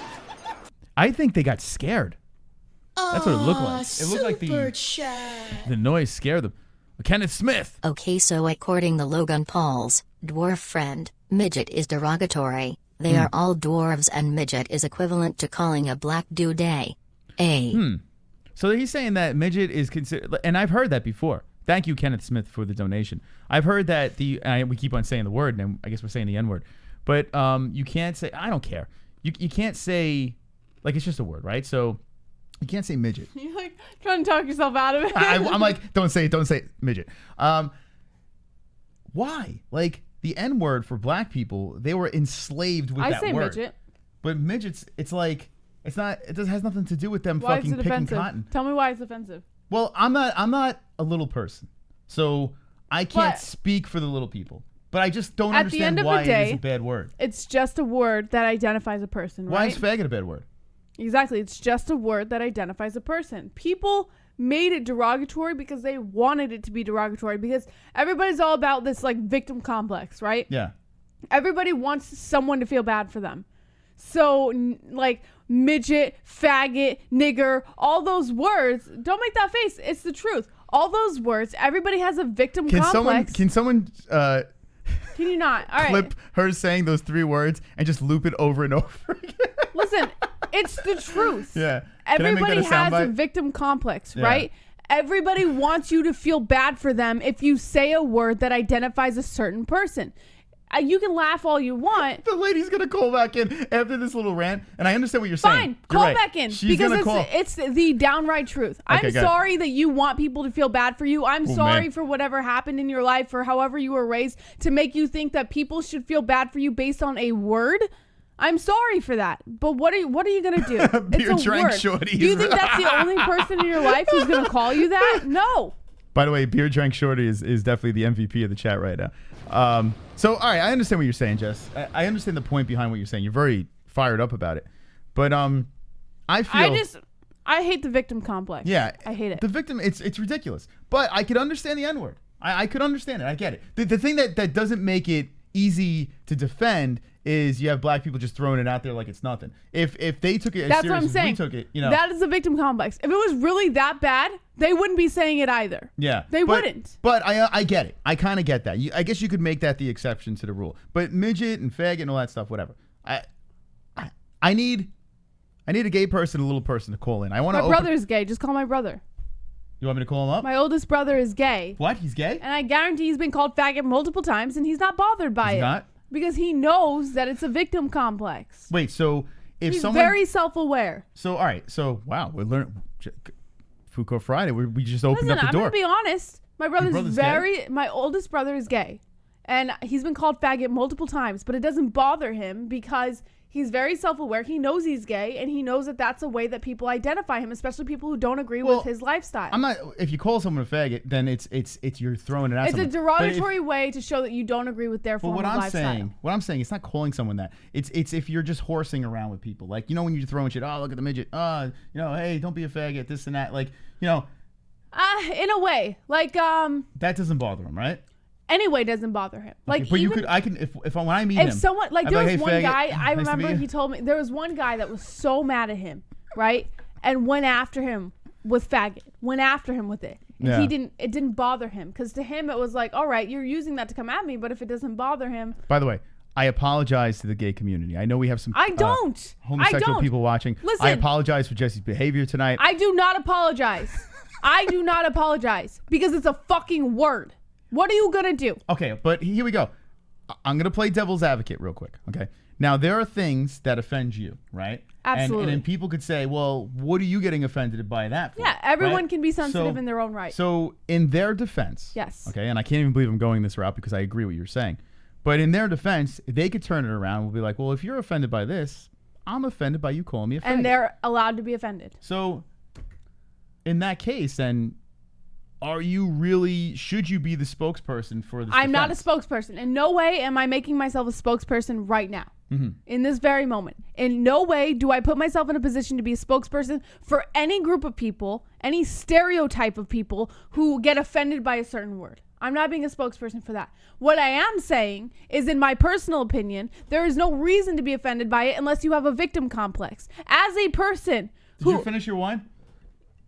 S1: I think they got scared. That's what it looked like. It looked like the noise scared them. Kenneth Smith.
S8: Okay, so according to Logan Paul's dwarf friend, midget is derogatory. They are all dwarves, and midget is equivalent to calling a black dude a.
S1: So he's saying that midget is considered, and I've heard that before. Thank you, Kenneth Smith, for the donation. I've heard that we keep on saying the word, and I guess we're saying the N-word. But you can't say, I don't care. You can't say, like, it's just a word, right? So you can't say midget.
S3: You're like trying to talk yourself out of it.
S1: I'm like, don't say it, midget. Why? Like, the N-word for black people, they were enslaved with that word. I say
S3: midget.
S1: But midgets, it's like, it has nothing to do with them
S3: Why
S1: fucking
S3: is it
S1: picking
S3: offensive?
S1: cotton.
S3: Tell me why it's offensive.
S1: Well, I'm not a little person, so I can't speak for the little people. But I just don't understand why it is a bad word.
S3: It's just a word that identifies a person, right?
S1: Why is faggot a bad word?
S3: Exactly. It's just a word that identifies a person. People made it derogatory because they wanted it to be derogatory, because everybody's all about this like victim complex, right?
S1: Yeah.
S3: Everybody wants someone to feel bad for them. So like midget, faggot, nigger, all those words, don't make that face. It's the truth. All those words, everybody has a victim complex.
S1: Can someone
S3: Can you not? All right.
S1: Clip her saying those 3 words and just loop it over and over again?
S3: Listen, it's the truth.
S1: Yeah.
S3: Everybody has a victim complex, right? Everybody wants you to feel bad for them if you say a word that identifies a certain person. You can laugh all you want.
S1: The lady's going to call back in after this little rant, and I understand what you're saying.
S3: Fine, call back in. Because it's the downright truth.
S1: Okay,
S3: I'm sorry that you want people to feel bad for you. I'm sorry for whatever happened in your life, or however you were raised, to make you think that people should feel bad for you based on a word. I'm sorry for that. But what are you going to do? It's a word.
S1: Shorty.
S3: Do you think that's the only person in your life who's going to call you that? No.
S1: By the way, Beer Drank Shorty is definitely the MVP of the chat right now. So, all right, I understand what you're saying, Jess. I understand the point behind what you're saying. You're very fired up about it. But I
S3: hate the victim complex.
S1: Yeah.
S3: I hate it.
S1: The victim, it's ridiculous. But I could understand the N-word. I could understand it. I get it. The thing that doesn't make it easy to defend is you have black people just throwing it out there like it's nothing. If they took it as serious as we took it,
S3: that is a victim complex. If it was really that bad, they wouldn't be saying it either.
S1: Yeah,
S3: they wouldn't.
S1: But I get it. I kind of get that. I guess you could make that the exception to the rule. But midget and faggot and all that stuff, whatever. I need a gay person, a little person to call in. I want
S3: My brother's gay. Just call my brother.
S1: You want me to call him up?
S3: My oldest brother is gay.
S1: What? He's gay?
S3: And I guarantee he's been called faggot multiple times, and he's not bothered by it.
S1: Not?
S3: Because he knows that it's a victim complex.
S1: Wait, so if
S3: he's
S1: someone...
S3: very self-aware.
S1: So, all right. So, wow, we're learning... Foucault Friday, we just opened up the door.
S3: I'm going to be honest. My oldest brother is gay. And he's been called faggot multiple times, but it doesn't bother him because he's very self-aware. He knows he's gay, and he knows that that's a way that people identify him, especially people who don't agree with his lifestyle.
S1: I'm not. If you call someone a faggot, then it's you're throwing it at someone.
S3: It's a derogatory way to show that you don't agree with their form of lifestyle.
S1: What I'm saying, it's not calling someone that. It's if you're just horsing around with people, like when you're throwing shit. Oh, look at the midget. Hey, don't be a faggot. This and that. In
S3: a way,
S1: that doesn't bother him, right?
S3: Anyway, doesn't bother him.
S1: But when I meet him,
S3: someone there was one
S1: faggot,
S3: guy I
S1: nice
S3: remember he told me there was one guy that was so mad at him, right, and went after him with faggot, went after him with it. And it didn't bother him because to him it was like, all right, you're using that to come at me, but if it doesn't bother him.
S1: By the way, I apologize to the gay community. I know we have some homosexual people watching.
S3: Listen,
S1: I apologize for Jesse's behavior tonight.
S3: I do not apologize. I do not apologize because it's a fucking word. What are you going to do?
S1: Okay, but here we go. I'm going to play devil's advocate real quick, okay? Now, there are things that offend you, right?
S3: Absolutely.
S1: And then people could say, well, what are you getting offended by that for?
S3: Yeah, everyone can be sensitive in their own right.
S1: So, in their defense,
S3: yes.
S1: Okay, and I can't even believe I'm going this route because I agree with what you're saying. But in their defense, they could turn it around and be like, well, if you're offended by this, I'm offended by you calling me a faggot.
S3: And they're allowed to be offended.
S1: So, in that case, then... should you be the spokesperson for this?
S3: I'm not a spokesperson. In no way am I making myself a spokesperson right now.
S1: Mm-hmm.
S3: In this very moment. In no way do I put myself in a position to be a spokesperson for any group of people, any stereotype of people who get offended by a certain word. I'm not being a spokesperson for that. What I am saying is, in my personal opinion, there is no reason to be offended by it unless you have a victim complex. As a person
S1: Did you finish your wine?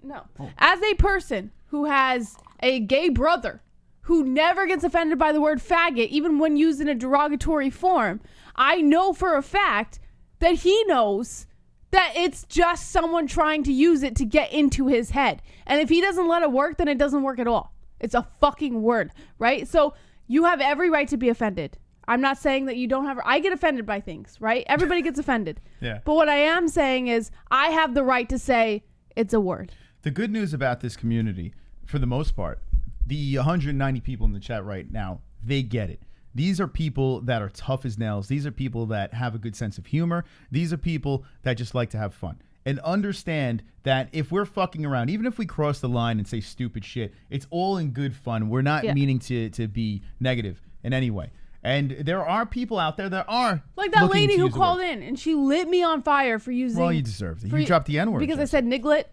S3: No. Oh. As a person who has a gay brother who never gets offended by the word faggot, even when used in a derogatory form, I know for a fact that he knows that it's just someone trying to use it to get into his head. And if he doesn't let it work, then it doesn't work at all. It's a fucking word, right? So you have every right to be offended. I'm not saying that you don't have... I get offended by things, right? Everybody gets offended.
S1: Yeah.
S3: But what I am saying is I have the right to say it's a word.
S1: The good news about this community, for the most part, the 190 people in the chat right now, they get it. These are people that are tough as nails. These are people that have a good sense of humor. These are people that just like to have fun. And understand that if we're fucking around, even if we cross the line and say stupid shit, it's all in good fun. We're not meaning to be negative in any way. And there are people out there that are
S3: like that lady who called in and she lit me on fire for using...
S1: Well, you deserved it. You dropped the N-word.
S3: Because I said niglet.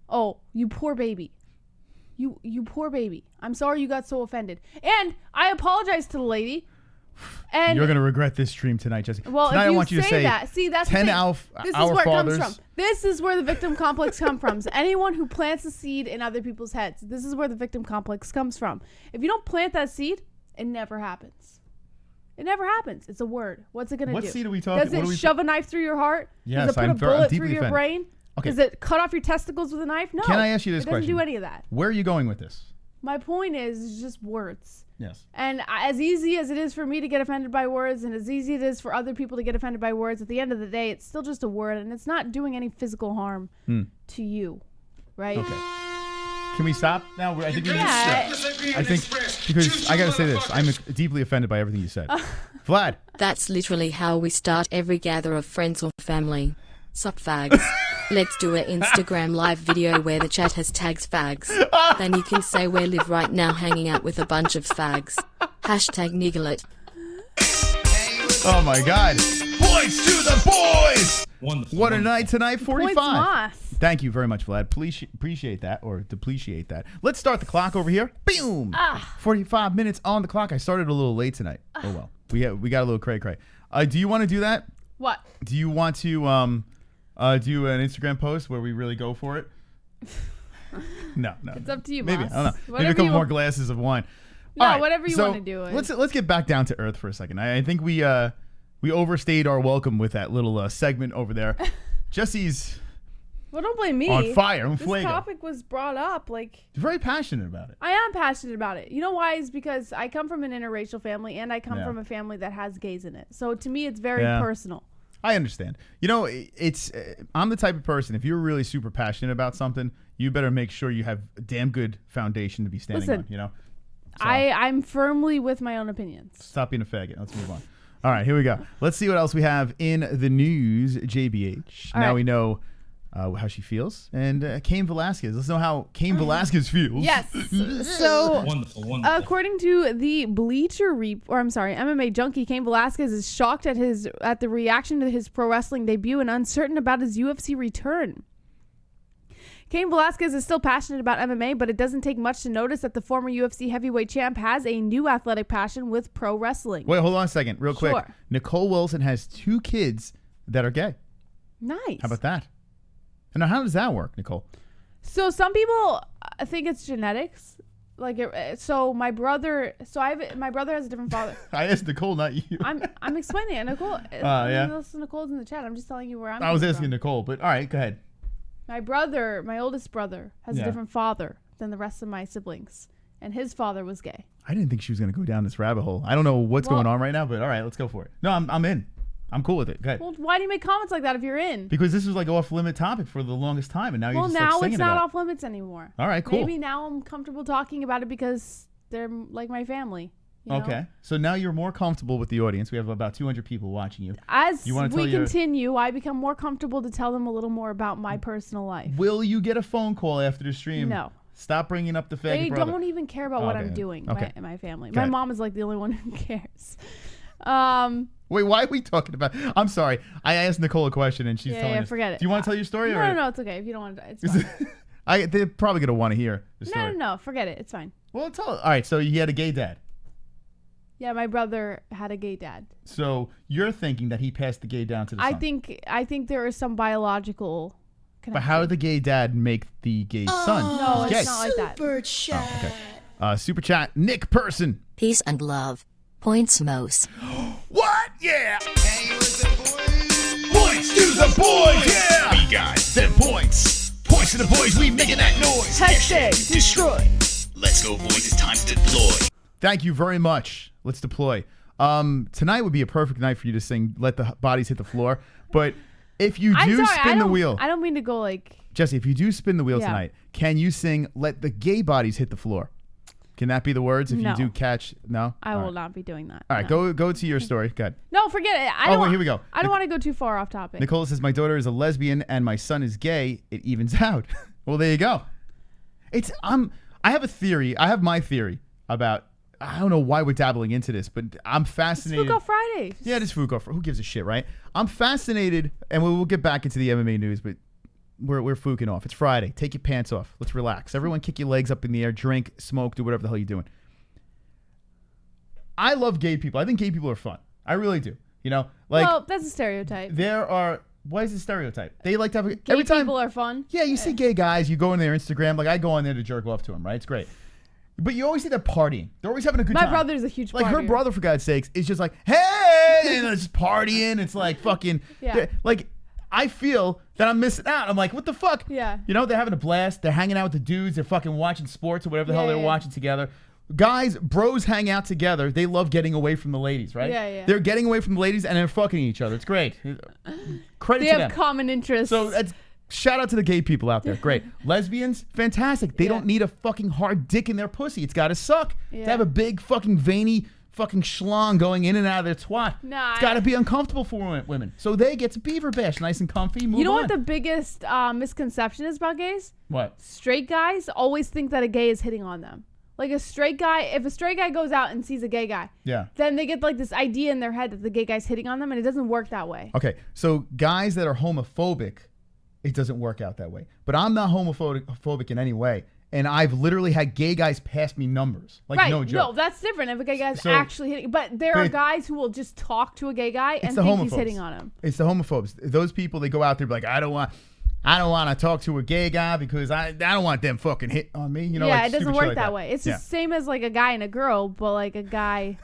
S3: Oh, you poor baby. You poor baby. I'm sorry you got so offended. And I apologize to the lady. And
S1: you're going to regret this stream tonight, Jesse.
S3: Well,
S1: tonight
S3: if you
S1: I want you to say
S3: that. See, that's
S1: 10
S3: the
S1: thing.
S3: This is where it comes from. This is where the victim complex comes from. So anyone who plants a seed in other people's heads, this is where the victim complex comes from. If you don't plant that seed, it never happens. It never happens. It's a word. What's it going to do?
S1: What seed are we talking about?
S3: Does it shove a knife through your heart?
S1: Yes,
S3: Does it put a bullet through your
S1: offended.
S3: brain?
S1: Okay.
S3: Does it cut off your testicles with a knife? No.
S1: Can I ask you this question?
S3: It doesn't do any of that.
S1: Where are you going with this?
S3: My point is, it's just words.
S1: Yes.
S3: And as easy as it is for me to get offended by words and as easy it is for other people to get offended by words, at the end of the day, it's still just a word and it's not doing any physical harm to you, right?
S1: Okay. Can we stop now? I think we I think, because I got to say this. I'm deeply offended by everything you said. Vlad.
S6: That's literally how we start every gather of friends or family. Sup fags. Let's do an Instagram live video where the chat has tags fags. Then you can say we live right now hanging out with a bunch of fags. #niggerlet.
S1: Oh my God.
S2: Points to the boys.
S9: Wonderful.
S1: What a night tonight, 45.
S3: Points Moss.
S1: Thank you very much, Vlad. Please appreciate that or depreciate that. Let's start the clock over here. Boom. 45 minutes on the clock. I started a little late tonight. Oh well. We got a little cray-cray. Do you want to do that?
S3: What?
S1: Do you want to do an Instagram post where we really go for it? No.
S3: It's up to you,
S1: Maybe.
S3: Moss.
S1: I don't know.
S3: Whatever
S1: Maybe a couple
S3: you
S1: more
S3: want.
S1: glasses of wine.
S3: No,
S1: All right,
S3: whatever you
S1: so
S3: want to do.
S1: Let's get back down to earth for a second. I think we overstayed our welcome with that little segment over there. Jesse's
S3: Well, don't blame me.
S1: on fire. Un
S3: This
S1: fuego.
S3: topic was brought up. Like,
S1: Very passionate about it.
S3: I am passionate about it. You know why? Is because I come from an interracial family and I come
S1: Yeah.
S3: from a family that has gays in it. So to me, it's very
S1: Yeah.
S3: personal.
S1: I understand. You know, it's I'm the type of person, if you're really super passionate about something, you better make sure you have a damn good foundation to be standing
S3: Listen,
S1: on, you know? So,
S3: I'm firmly with my own opinions.
S1: stop being a faggot. Let's move on. All right, here we go. Let's see what else we have in the news, JBH.
S3: All
S1: now
S3: right.
S1: we know how she feels. And Cain Velasquez. Let's know how Cain Velasquez feels.
S3: Yes. So,
S9: Wonderful.
S3: according to the MMA junkie, Cain Velasquez is shocked at the reaction to his pro wrestling debut and uncertain about his UFC return. Cain Velasquez is still passionate about MMA, but it doesn't take much to notice that the former UFC heavyweight champ has a new athletic passion with pro wrestling.
S1: Wait, hold on a second, real quick.
S3: Sure.
S1: Nicole Wilson has 2 kids that are gay.
S3: Nice.
S1: How about that? And now, how does that work, Nicole?
S3: So some people think it's genetics. Like, my brother has a different father.
S1: I asked Nicole, not you.
S3: I'm explaining it, Nicole.
S1: Yeah.
S3: Nicole's in the chat. I'm just telling you where I'm.
S1: I was
S3: coming
S1: asking
S3: from.
S1: Nicole, but all right, go ahead.
S3: My oldest brother, has
S1: Yeah.
S3: a different father than the rest of my siblings, and his father was gay.
S1: I didn't think she was going to go down this rabbit hole. I don't know what's going on right now, but all right, let's go for it. No, I'm in. I'm cool with it. Go ahead.
S3: Well, why do you make comments like that if you're in?
S1: Because this was like off limit topic for the longest time, and now you're
S3: Well,
S1: just
S3: now
S1: like singing
S3: it's not
S1: about
S3: off limits anymore.
S1: All right, cool.
S3: Maybe now I'm comfortable talking about it because they're like my family. You know?
S1: Okay, so now you're more comfortable with the audience. We have about 200 people watching you.
S3: As
S1: You wanna
S3: we
S1: tell your-
S3: continue, I become more comfortable to tell them a little more about my personal life.
S1: Will you get a phone call after the stream?
S3: No.
S1: Stop bringing up the faggot
S3: They
S1: brother.
S3: don't even care about what
S1: Okay.
S3: I'm doing.
S1: Okay.
S3: My family.
S1: Go
S3: My
S1: ahead.
S3: mom is like the only one who cares.
S1: Wait, why are we talking about? I'm sorry. I asked Nicole a question, and she's telling us.
S3: forget it.
S1: Do you want to tell your story?
S3: No,
S1: or?
S3: no, it's okay. If you don't want to, it's fine.
S1: They're probably gonna want to hear the story.
S3: No, forget it. It's fine.
S1: Well, tell. All right, so he had a gay dad.
S3: Yeah, my brother had a gay dad.
S1: So you're thinking that he passed the gay down to the son.
S3: I think there is some biological connection.
S1: But how did the gay dad make the gay son?
S3: No,
S1: He's
S3: it's
S1: gay.
S3: not like that.
S11: Super chat.
S1: Okay. Super chat, Nick Person.
S8: Peace and love. Points Mos.
S2: What? Yeah. Points to the boys. Yeah. We got them points. Points to the boys. We making that noise.
S3: Hashtag destroy.
S2: Let's go, boys. It's time to deploy.
S1: Thank you very much. Let's deploy. Tonight would be a perfect night for you to sing "Let the Bodies Hit the Floor." But if you do spin the wheel,
S3: I don't mean to go like.
S1: Jesse, if you do spin the wheel
S3: Yeah.
S1: tonight, can you sing "Let the Gay Bodies Hit the Floor"? Can that be the words? If
S3: No.
S1: you do catch, no.
S3: I
S1: All
S3: will
S1: right.
S3: not be doing that.
S1: All right,
S3: no.
S1: go to your story. Go ahead.
S3: No, forget it.
S1: Wait, here we go.
S3: I don't want to go too far off topic.
S1: Nicole says, my daughter is a lesbian and my son is gay. It evens out. Well, there you go. I have a theory. I have my theory about, I don't know why we're dabbling into this, but I'm fascinated.
S3: It's Food Friday.
S1: Yeah, it is Food Off. Who gives a shit, right? I'm fascinated, and we'll get back into the MMA news, but we're fooking off. It's Friday. Take your pants off. Let's relax. Everyone kick your legs up in the air, drink, smoke, do whatever the hell you're doing. I love gay people. I think gay people are fun. I really do. You know, like
S3: Well, that's a stereotype.
S1: there are. Why is it a stereotype? They like to have
S3: Gay
S1: every time.
S3: people are fun.
S1: Yeah, you see gay guys. You go on their Instagram. Like I go on there to jerk off to them. Right? It's great. But you always see them partying. They're always having a good
S3: My
S1: time.
S3: brother's a huge
S1: Like her
S3: partier.
S1: brother, for God's sakes, is just like, hey, and it's just partying. It's like fucking.
S3: Yeah.
S1: Like I feel that I'm missing out. I'm like, what the fuck?
S3: Yeah.
S1: You know, they're having a blast. They're hanging out with the dudes. They're fucking watching sports or whatever the hell
S3: Yeah,
S1: they're
S3: yeah.
S1: watching together. Guys, bros hang out together. They love getting away from the ladies, right?
S3: Yeah, yeah.
S1: They're getting away from the ladies and they're fucking each other. It's great. Credit
S3: They
S1: to
S3: have
S1: them.
S3: common interests.
S1: So that's shout out to the gay people out there. Great. Lesbians, fantastic. They
S3: Yeah.
S1: don't need a fucking hard dick in their pussy. It's got to suck.
S3: Yeah.
S1: To have a big fucking veiny fucking schlong going in and out of their twat.
S3: Nah,
S1: It's got to be uncomfortable for women. So they get to beaver bash nice and comfy. Move
S3: you know
S1: on.
S3: what the biggest misconception is about gays?
S1: What?
S3: Straight guys always think that a gay is hitting on them. Like a straight guy, if a straight guy goes out and sees a gay guy, then they get like this idea in their head that the gay guy's hitting on them, and it doesn't work that way.
S1: Okay, so guys that are homophobic, it doesn't work out that way. But I'm not homophobic in any way. And I've literally had gay guys pass me numbers. Like,
S3: right.
S1: no joke.
S3: No, that's different if a gay guy's actually hitting. But there are guys who will just talk to a gay guy and think he's hitting on him.
S1: It's the homophobes. Those people, they go out there and be like, I don't want to talk to a gay guy because I don't want them fucking hit on me. You know,
S3: yeah,
S1: like,
S3: it doesn't work that way. It's the
S1: Yeah.
S3: same as like a guy and a girl, but like a guy.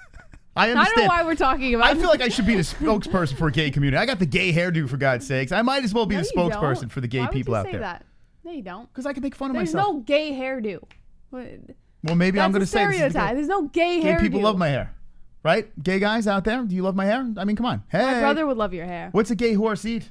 S1: I understand.
S3: I don't know why we're talking about
S1: I feel like I should be the spokesperson for a gay community. I got the gay hairdo, for God's sakes. I might as well be the spokesperson for the gay people out there.
S3: That? No, you don't.
S1: Because I can make fun of
S3: There's
S1: myself.
S3: no gay hairdo.
S1: Well, maybe I'm going to say
S3: stereotype. There's no gay
S1: hairdo.
S3: hairdo.
S1: People love my hair. Right? Gay guys out there, do you love my hair? I mean, come on. Hey.
S3: My brother would love your hair.
S1: What's a gay horse eat?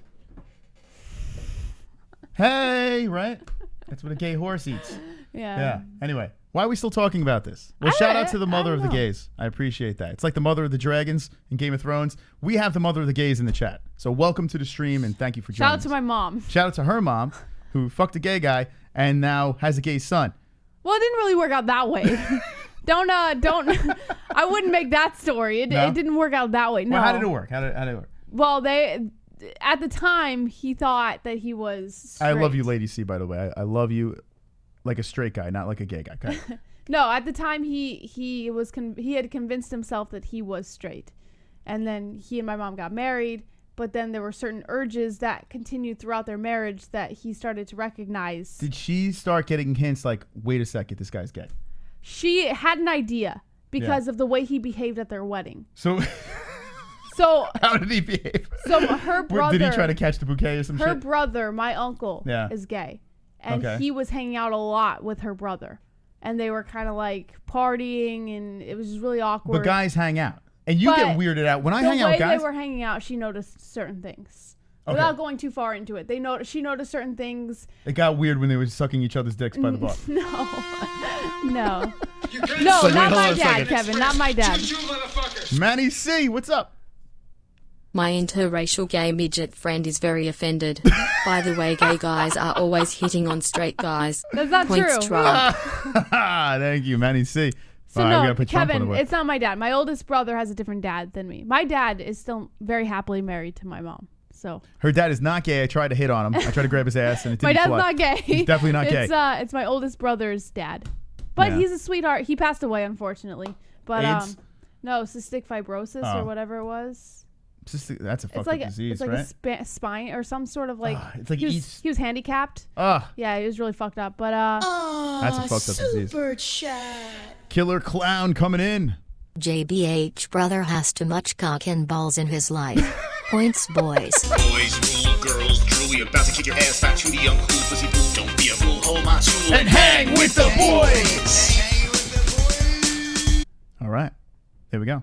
S1: Hey, right? That's what a gay horse eats.
S3: Yeah.
S1: Anyway, why are we still talking about this? Well, shout out to the mother of the gays. I appreciate that. It's like the mother of the dragons in Game of Thrones. We have the mother of the gays in the chat. So welcome to the stream and thank you for joining
S3: Shout out to my mom.
S1: Shout out to her mom who fucked a gay guy and now has a gay son.
S3: Well, it didn't really work out that way. don't. I wouldn't make that story. It didn't work out that way. No.
S1: Well, how did it work? How did it work?
S3: Well, at the time, he thought that he was straight.
S1: I love you, Lady C, by the way. I love you like a straight guy, not like a gay guy. Okay?
S3: No, at the time, he had convinced himself that he was straight. And then he and my mom got married. But then there were certain urges that continued throughout their marriage that he started to recognize.
S1: Did she start getting hints like, wait a second, this guy's gay?
S3: She had an idea because of the way he behaved at their wedding.
S1: So how did he behave?
S3: So her brother...
S1: Did he try to catch the bouquet or some shit?
S3: Her brother, my uncle, is gay. And he was hanging out a lot with her brother. And they were kind of like partying and it was just really awkward.
S1: But guys hang out. And you get weirded out. When I hang out with guys...
S3: The way they were hanging out, she noticed certain things. Okay. Without going too far into it. She noticed certain things.
S1: It got weird when they were sucking each other's dicks by the bar.
S3: No, not my dad, Kevin. Not my dad.
S1: Manny C, what's up?
S6: My interracial gay midget friend is very offended. By the way, gay guys are always hitting on straight guys.
S3: That's not
S6: Points
S3: true.
S6: Trump.
S1: Thank you, Manny C.
S3: So no, Kevin, it's not my dad. My oldest brother has a different dad than me. My dad is still very happily married to my mom. So
S1: her dad is not gay. I tried to hit on him. I tried to grab his ass, and it didn't
S3: My dad's
S1: fly.
S3: not gay.
S1: He's definitely not gay.
S3: It's my oldest brother's dad, but he's a sweetheart. He passed away, unfortunately. But
S1: AIDS?
S3: no, cystic fibrosis or whatever it was.
S1: That's a fucked up disease,
S3: right?
S1: It's like
S3: a spine or some sort of like.
S1: It's like
S3: he was handicapped. Yeah, he was really fucked up. But
S1: that's a fucked up disease.
S2: Super chat.
S1: Killer clown coming in.
S8: JBH brother has too much cock and balls in his life. Points, boys.
S2: Boys rule, girls drool. We about to kick your ass back to the young cool pussy boo. Don't be a fool, hold my tool
S1: And hang with the boys. All right, here we go.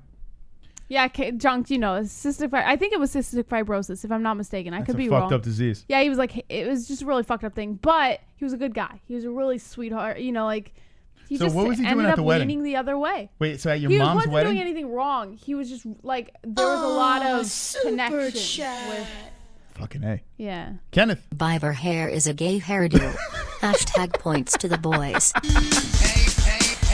S3: Yeah, Zhang, you know, I think it was cystic fibrosis, if I'm not mistaken. I could be wrong.
S1: Fucked up disease.
S3: Yeah, he was like, it was just a really fucked up thing. But he was a good guy. He was a really sweetheart. You know, like he
S1: So
S3: just
S1: what was he doing
S3: ended
S1: at
S3: up
S1: the wedding?
S3: leaning the other way.
S1: Wait, so at your
S3: He
S1: mom's
S3: wasn't
S1: wedding?
S3: doing anything wrong. He was just like there was a lot of connection with.
S1: Fucking A.
S3: Yeah.
S1: Kenneth.
S8: Biver hair is a gay hairdo. Hashtag points to the boys.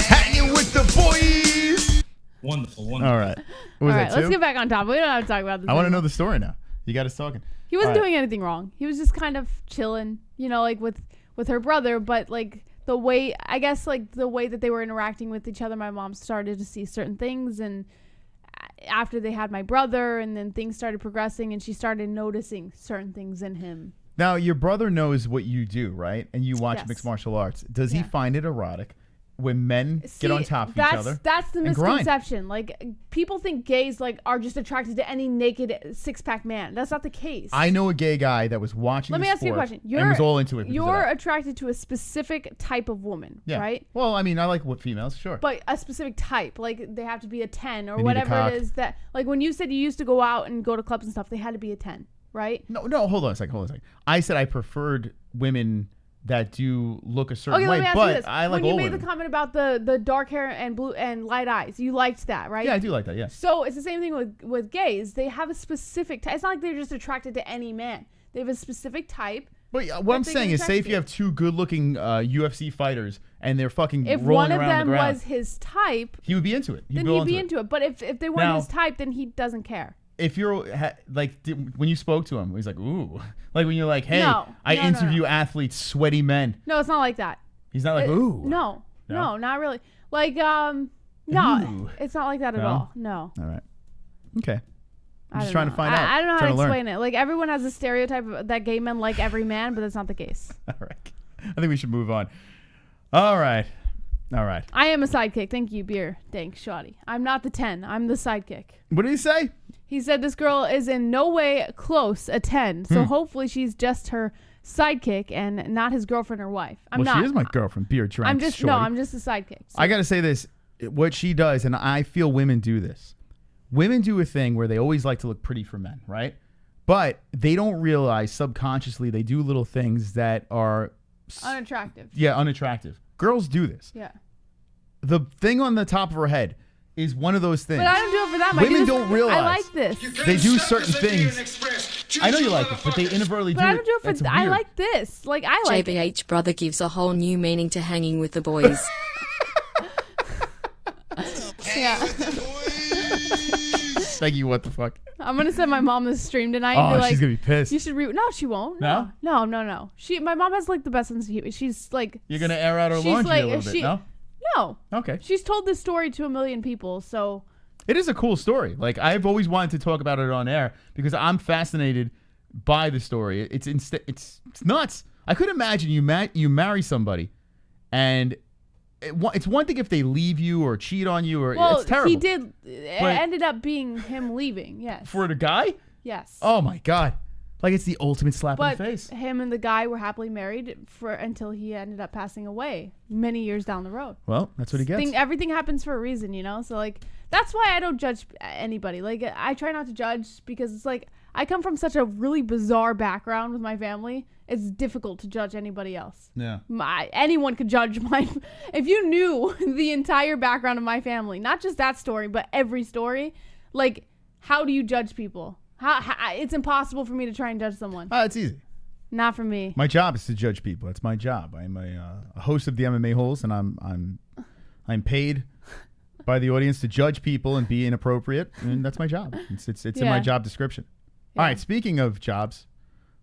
S1: Hanging with the boys.
S9: Wonderful.
S1: All right. What was
S3: All right,
S1: that,
S3: let's
S1: two?
S3: get back on topic. We don't have to talk about this.
S1: I want to
S3: anymore.
S1: know the story now. You got us talking.
S3: He wasn't
S1: All right.
S3: doing anything wrong. He was just kind of chilling, you know, like with her brother. But like the way, I guess, like the way that they were interacting with each other, my mom started to see certain things. And after they had my brother, and then things started progressing, and she started noticing certain things in him.
S1: Now, your brother knows what you do, right? And you watch
S3: Yes.
S1: mixed martial arts. Does he find it erotic when men
S3: See,
S1: get on top of each other?
S3: That's the
S1: and grind?
S3: misconception. Like people think gays like are just attracted to any naked six-pack man. That's not the case.
S1: I know a gay guy that was watching
S3: Let
S1: the
S3: me ask you a
S1: sport
S3: question.
S1: and was all into it. because of
S3: You're
S1: that.
S3: attracted to a specific type of woman,
S1: Yeah.
S3: right?
S1: Well, I mean, I like what females, sure.
S3: But a specific type, like they have to be a 10 or
S1: They need a
S3: whatever
S1: cock.
S3: it is that, like when you said you used to go out and go to clubs and stuff, they had to be a 10, right?
S1: No, hold on a second. I said I preferred women that do look a certain
S3: Okay,
S1: way,
S3: let me ask you
S1: but
S3: this.
S1: I like
S3: when
S1: all
S3: you made
S1: women.
S3: the comment about the dark hair and blue and light eyes, you liked that, right?
S1: Yeah, I do like that, yeah.
S3: So it's the same thing with gays. They have a specific type. It's not like they're just attracted to any man. They have a specific type.
S1: But what I'm saying is, say if you have two good-looking UFC fighters and they're fucking
S3: if
S1: rolling
S3: one of
S1: around
S3: them
S1: the ground,
S3: was his type,
S1: he would be into it.
S3: Then he'd be into it. But if they weren't his type, then he doesn't care.
S1: If you're when you spoke to him, he's like, ooh, like when you're like, hey,
S3: No,
S1: I
S3: no,
S1: interview
S3: no.
S1: athletes, sweaty men.
S3: No, it's not like that.
S1: He's not like, ooh.
S3: No, not really. Like, no,
S1: Ooh.
S3: it's not like that at
S1: No?
S3: all. No.
S1: All right. Okay. I'm just
S3: I
S1: trying
S3: don't
S1: to find
S3: know.
S1: out.
S3: I don't know how
S1: Trying
S3: to
S1: learn.
S3: explain it. Like, everyone has a stereotype that gay men like every man, but that's not the case.
S1: All right. I think we should move on. All right.
S3: I am a sidekick. Thank you, beer. Thanks, shoddy. I'm not the 10. I'm the sidekick.
S1: What did he say?
S3: He said this girl is in no way close a 10, so hopefully she's just her sidekick and not his girlfriend or wife. I'm not.
S1: She is my girlfriend. Beer drinks.
S3: I'm just
S1: shorty.
S3: no. I'm just a sidekick. So.
S1: I got to say this. What she does, and I feel women do this. Women do a thing where they always like to look pretty for men, right? But they don't realize subconsciously they do little things that are
S3: unattractive.
S1: Yeah, unattractive. Girls do this.
S3: Yeah.
S1: The thing on the top of her head is one of those things.
S3: But I don't do it for them.
S1: Women don't realize.
S3: I like this.
S1: They do certain things. I know you like it, but they inadvertently do it.
S3: But I don't do it
S1: That's
S3: for. I
S1: weird.
S3: like this. Like I like.
S6: JBH brother gives a whole new meaning to hanging with the boys.
S3: Yeah.
S1: Thank you. What the fuck?
S3: I'm gonna send my mom this stream tonight.
S1: Oh,
S3: and be like,
S1: she's gonna be pissed.
S3: You should No, she won't.
S1: No?
S3: No. My mom has like the best sense of humor. She's like.
S1: You're gonna air out her
S3: she's
S1: laundry
S3: like,
S1: a little bit, no?
S3: No.
S1: Okay.
S3: She's told this story to a million people, so.
S1: It is a cool story. Like I've always wanted to talk about it on air because I'm fascinated by the story. It's nuts. I could imagine you marry somebody, and it's one thing if they leave you or cheat on you or
S3: Well,
S1: it's terrible.
S3: he did. It ended up being him leaving. Yes.
S1: For the guy.
S3: Yes.
S1: Oh my god. Like it's the ultimate slap in
S3: But
S1: the face.
S3: him and the guy were happily married until he ended up passing away many years down the road.
S1: Well, that's what he gets.
S3: Everything happens for a reason, you know? So, like, that's why I don't judge anybody. Like, I try not to judge because it's like, I come from such a really bizarre background with my family. It's difficult to judge anybody else.
S1: Yeah.
S3: Anyone could judge my... If you knew the entire background of my family, not just that story, but every story, like, how do you judge people? How it's impossible for me to try and judge someone.
S1: It's easy.
S3: Not for me.
S1: My job is to judge people. It's my job. I'm a host of the MMA-Holes, and I'm paid by the audience to judge people and be inappropriate, and that's my job. It's in my job description. Yeah. All right. Speaking of jobs,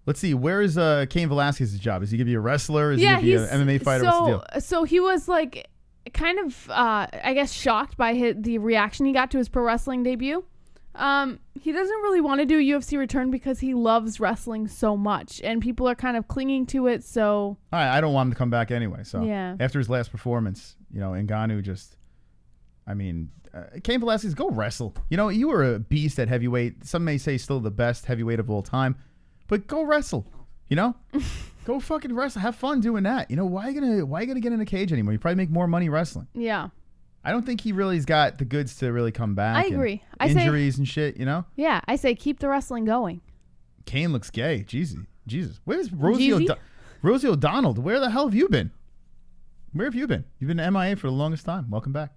S1: let's see. Where is Cain Velasquez's job? Is he gonna be a wrestler? Is he gonna be an MMA fighter? What's the deal?
S3: So he was like kind of I guess shocked by the reaction he got to his pro wrestling debut. He doesn't really want to do a UFC return because he loves wrestling so much, and people are kind of clinging to it. So,
S1: all right, I don't want him to come back anyway. So,
S3: yeah. After
S1: his last performance, Ngannou just, Cain Velasquez, go wrestle. You were a beast at heavyweight. Some may say still the best heavyweight of all time, but go wrestle. Go fucking wrestle. Have fun doing that. Why you gonna get in a cage anymore? You probably make more money wrestling.
S3: Yeah.
S1: I don't think he really's got the goods to really come back.
S3: I agree.
S1: Injuries and shit,
S3: Yeah, I say keep the wrestling going.
S1: Cain looks gay. Jesus. Where's Rosie Rosie O'Donnell? Where the hell have you been? Where have you been? You've been MIA for the longest time. Welcome back.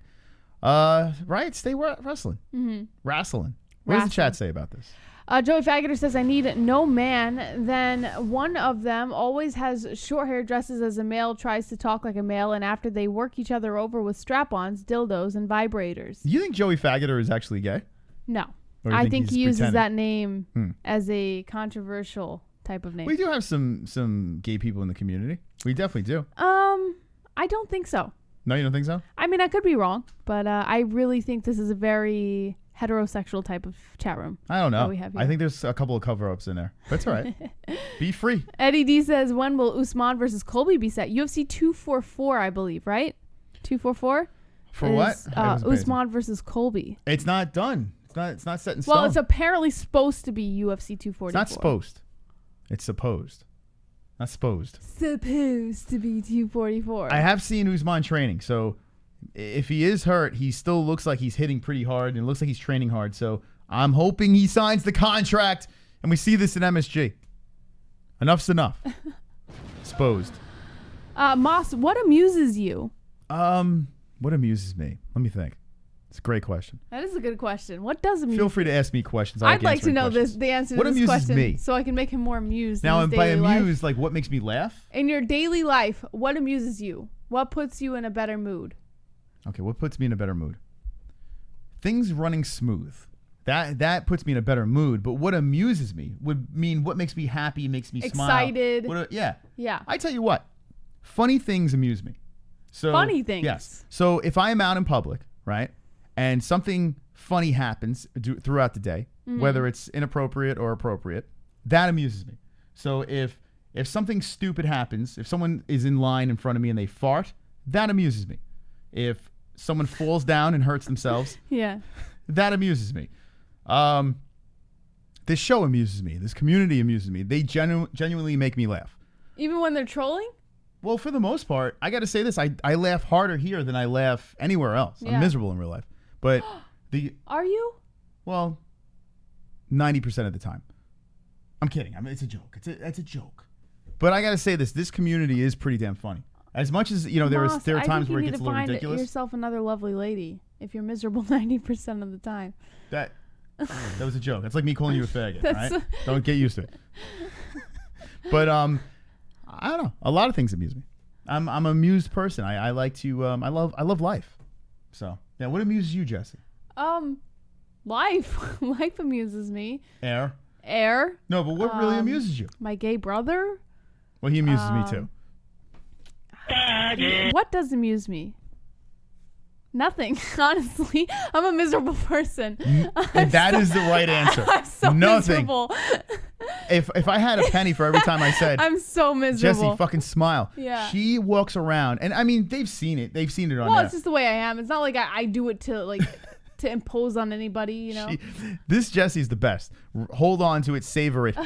S1: Right? Stay wrestling.
S3: Mm-hmm.
S1: Wrestling. What does the chat say about this?
S3: Joey Faggoter says, I need no man. Then one of them always has short hair, dresses as a male, tries to talk like a male, and after they work each other over with strap-ons, dildos, and vibrators.
S1: You think Joey Faggoter is actually gay?
S3: No. I think he uses that name as a controversial type of name.
S1: We do have some gay people in the community. We definitely do.
S3: I don't think so.
S1: No, you don't think so?
S3: I mean, I could be wrong, but I really think this is a very heterosexual type of chat room.
S1: I don't know.
S3: We have here.
S1: I think there's a couple of cover-ups in there. That's all right. Be free.
S3: Eddie D says, when will Usman versus Colby be set? UFC 244, I believe, right? 244?
S1: For what?
S3: Usman versus Colby.
S1: It's not done. It's not set in stone.
S3: Well, it's apparently supposed to be UFC 244.
S1: It's not supposed. It's supposed. Not supposed.
S3: Supposed to be 244.
S1: I have seen Usman training, so if he is hurt, he still looks like he's hitting pretty hard and it looks like he's training hard. So I'm hoping he signs the contract and we see this in MSG. Enough's enough. Supposed.
S3: Moss, what amuses you?
S1: What amuses me? Let me think. It's a great question.
S3: That is a good question. What does amuse?
S1: Feel free to ask me questions.
S3: I'd like to know the answer to
S1: what
S3: this
S1: amuses
S3: question,
S1: me?
S3: so I can make him more amused.
S1: Now,
S3: in his
S1: by
S3: daily
S1: amused,
S3: life.
S1: like what makes me laugh?
S3: In your daily life, what amuses you? What puts you in a better mood?
S1: Okay, what puts me in a better mood? Things running smooth. That puts me in a better mood. But what amuses me would mean what makes me happy, makes me
S3: excited.
S1: smile.
S3: Yeah.
S1: I tell you what, funny things amuse me. So
S3: funny things.
S1: Yes. So if I am out in public, right, and something funny happens throughout the day, whether it's inappropriate or appropriate, that amuses me. So if something stupid happens, if someone is in line in front of me and they fart, that amuses me. If someone falls down and hurts themselves,
S3: yeah,
S1: that amuses me. This show amuses me. This community amuses me. They genuinely make me laugh.
S3: Even when they're trolling?
S1: Well, for the most part, I got to say this. I laugh harder here than I laugh anywhere else.
S3: Yeah.
S1: I'm miserable in real life. But
S3: Are you?
S1: Well, 90% of the time. I'm kidding. I mean, it's a joke. It's a joke. But I got to say this. This community is pretty damn funny. As much as, there are times where it gets a little ridiculous.
S3: I think you need to find yourself another lovely lady if you're miserable 90% of the time.
S1: That was a joke. That's like me calling you a faggot, right? Don't get used to it. But I don't know. A lot of things amuse me. I'm an amused person. I like to I love life. So yeah, what amuses you, Jesse?
S3: Life. Life amuses me.
S1: Air.
S3: No,
S1: but what really amuses you?
S3: My gay brother.
S1: Well, he amuses me too.
S3: What does amuse me? Nothing, honestly. I'm a miserable person.
S1: That is the right answer.
S3: I'm so miserable.
S1: If I had a penny for every time I said,
S3: I'm so miserable.
S1: Jesse, fucking smile.
S3: Yeah.
S1: She walks around, and I mean, they've seen it. They've seen it on.
S3: Well, it's just the way I am. It's not like I do it to to impose on anybody.
S1: This Jesse's the best. Hold on to it, savor it,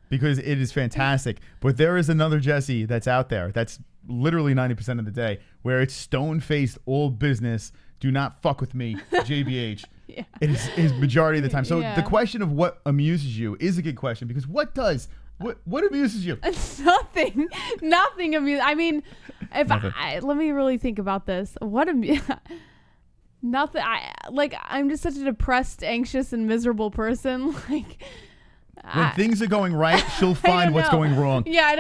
S1: because it is fantastic. But there is another Jesse that's out there. That's literally 90% of the day, where it's stone-faced, all business, do not fuck with me, JBH.
S3: Yeah.
S1: It is majority of the time. So the question of what amuses you is a good question, because what amuses you?
S3: Nothing amuses. I mean, let me really think about this. Nothing. I'm just such a depressed, anxious, and miserable person.
S1: When things are going right, she'll find what's going wrong.
S3: Yeah, I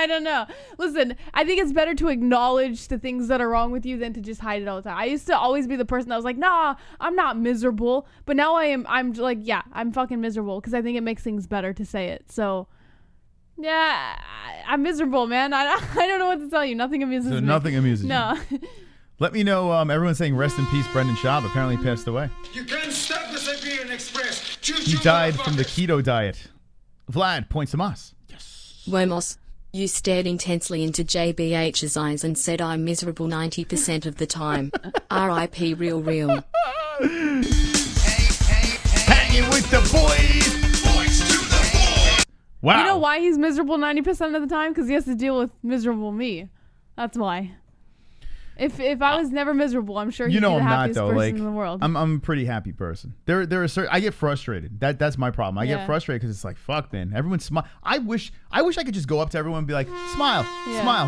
S3: don't know. Listen, I think it's better to acknowledge the things that are wrong with you than to just hide it all the time. I used to always be the person that was like, nah, I'm not miserable. But now I'm like, yeah, I'm fucking miserable, because I think it makes things better to say it. So, yeah, I'm miserable, man. I don't know what to tell you. Nothing amuses me.
S1: So nothing amuses you.
S3: No.
S1: Let me know. Everyone's saying rest in peace, Brendan Schaub. Apparently passed away.
S2: You can't stop the Siberian Express.
S1: He died from the keto diet. Vlad points to us. Yes.
S6: Womos, you stared intensely into JBH's eyes and said, I'm miserable 90% of the time. R.I.P. Real.
S1: Hanging with the boys.
S2: Boys to the boys.
S1: Wow.
S3: You know why he's miserable 90% of the time? Because he has to deal with miserable me. That's why. If I was never miserable, I'm sure he'd be the happiest person in the world.
S1: I'm a pretty happy person. There are certain, I get frustrated. That's my problem. I get frustrated because it's like, fuck, man. Everyone smile. I wish I could just go up to everyone and be like, smile.